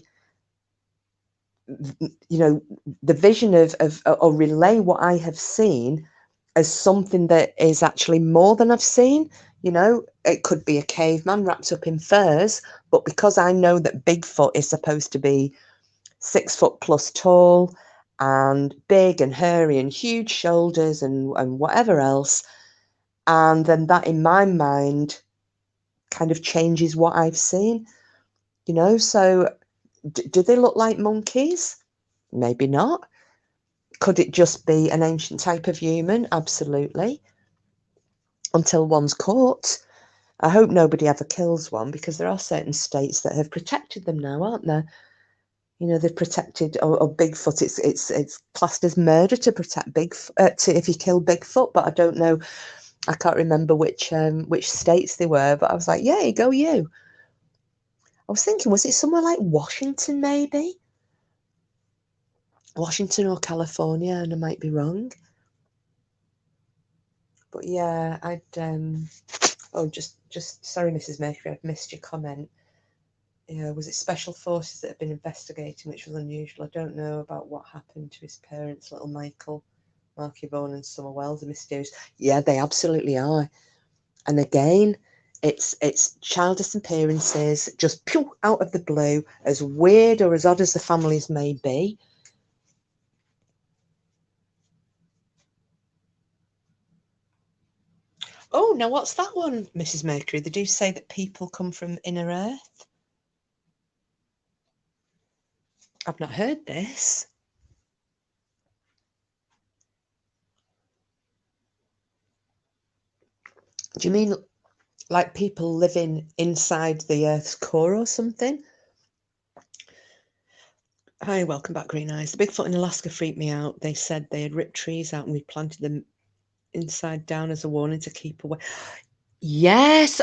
you know, the vision of or relay what I have seen as something that is actually more than I've seen? You know, it could be a caveman wrapped up in furs, but because I know that Bigfoot is supposed to be 6 foot plus tall and big and hairy and huge shoulders and whatever else, and then that in my mind kind of changes what I've seen, you know. So do they look like monkeys? Maybe not. Could it just be an ancient type of human? Absolutely. Until one's caught. I hope nobody ever kills one, because there are certain states that have protected them now, aren't there? You know, they've protected or Bigfoot. It's classed as murder to protect Bigfoot if you kill Bigfoot. But I don't know. I can't remember which states they were. But I was like, yeah, you go you. I was thinking, was it somewhere like Washington, maybe? Washington or California, and I might be wrong. But yeah, I'd oh, just sorry, Mrs. Mercury, I've missed your comment. Yeah, was it special forces that have been investigating, which was unusual? I don't know about what happened to his parents, little Michael, Marky Vaughan and Summer Wells, the mysterious. Yeah, they absolutely are. And again, it's child disappearances, just pew, out of the blue, as weird or as odd as the families may be. Oh, now what's that one, Mrs. Mercury? They do say that people come from inner Earth. I've not heard this. Do you mean like people living inside the Earth's core or something? Hi, welcome back, Green Eyes. The Bigfoot in Alaska freaked me out. They said they had ripped trees out and we planted them inside down as a warning to keep away. Yes,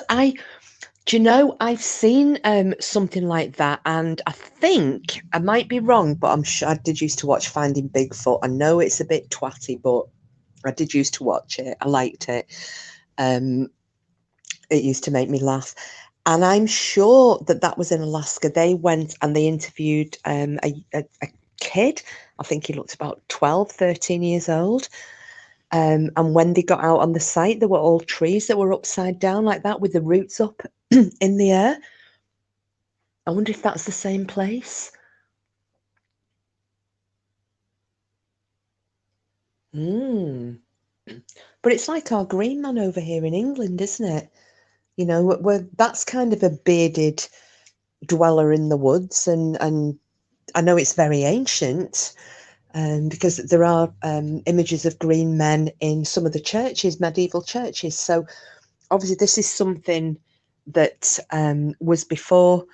do you know, I've seen something like that, and I think I might be wrong, but I'm sure I did used to watch Finding Bigfoot. I know it's a bit twatty, but I did used to watch it. I liked it. It used to make me laugh. And I'm sure that was in Alaska. They went and they interviewed a kid. I think he looked about 12, 13 years old. And when they got out on the site, there were all trees that were upside down like that with the roots up in the air. I wonder if that's the same place. But it's like our green man over here in England, isn't it? You know, that's kind of a bearded dweller in the woods, and I know it's very ancient, because there are images of green men in some of the churches, medieval churches. So obviously this is something that was before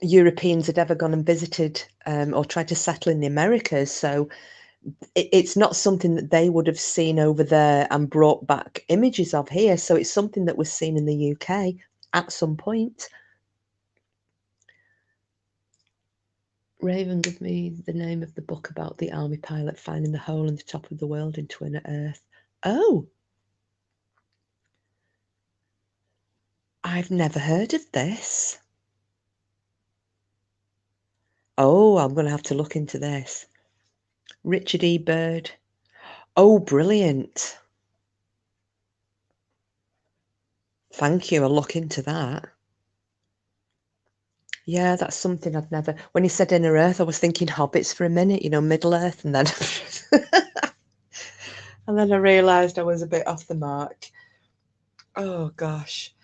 Europeans had ever gone and visited or tried to settle in the Americas. So it's not something that they would have seen over there and brought back images of here. So it's something that was seen in the UK at some point. Raven, give me the name of the book about the army pilot finding the hole in the top of the world into inner Earth. Oh, I've never heard of this. Oh, I'm going to have to look into this. Richard E. Bird. Oh, brilliant. Thank you. I'll look into that. Yeah, that's something I'd never... When you said Inner Earth, I was thinking Hobbits for a minute, you know, Middle Earth, and then... and then I realised I was a bit off the mark. Oh, gosh.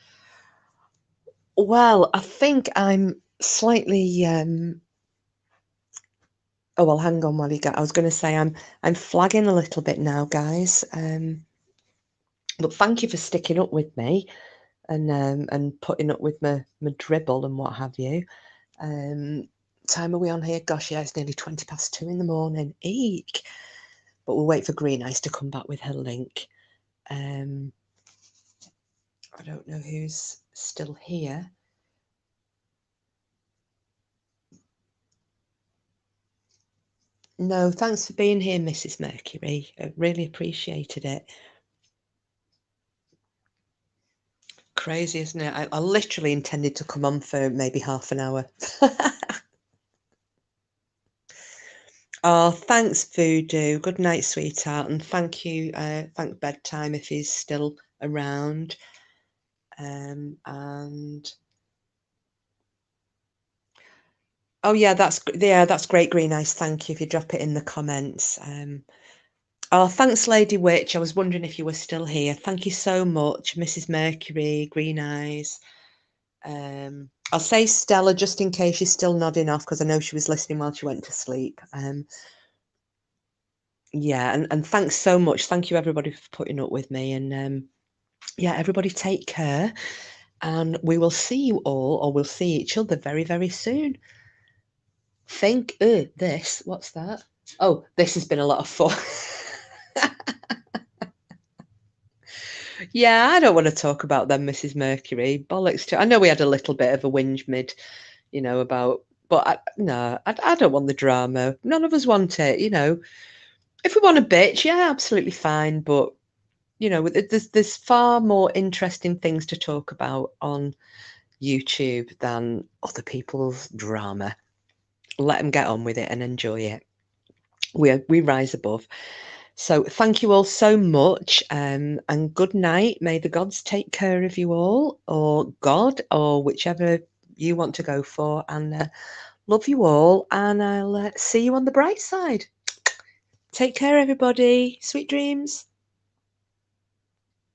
Well, I think I'm slightly... Oh, well, hang on while you go. I was going to say I'm flagging a little bit now, guys. But thank you for sticking up with me and putting up with my dribble and what have you. Time are we on here? Gosh, yeah, it's nearly 2:20 in the morning. Eek. But we'll wait for Green Eyes to come back with her link. I don't know who's still here. No, thanks for being here, Mrs. Mercury. I really appreciated it. Crazy, isn't it? I literally intended to come on for maybe half an hour. Oh, thanks, Voodoo. Good night, sweetheart. And thank you. Thank Bedtime if he's still around. And oh yeah, that's great, Green Eyes. Thank you if you drop it in the comments. Oh, thanks, Lady Witch. I was wondering if you were still here. Thank you so much, Mrs. Mercury, Green Eyes. I'll say Stella just in case she's still nodding off because I know she was listening while she went to sleep. Yeah, and thanks so much. Thank you everybody for putting up with me. And yeah, everybody take care. And we will see you all, or we'll see each other very, very soon. This, what's that? Oh, this has been a lot of fun. Yeah, I don't want to talk about them, Mrs. Mercury. Bollocks to... I know we had a little bit of a whinge mid, you know, about... But I don't want the drama. None of us want it, you know. If we want a bitch, yeah, absolutely fine. But, you know, there's far more interesting things to talk about on YouTube than other people's drama. Let them get on with it and enjoy it. We rise above. So thank you all so much, and good night. May the gods take care of you all, or God, or whichever you want to go for. And love you all, and I'll see you on the bright side. Take care, everybody. Sweet dreams.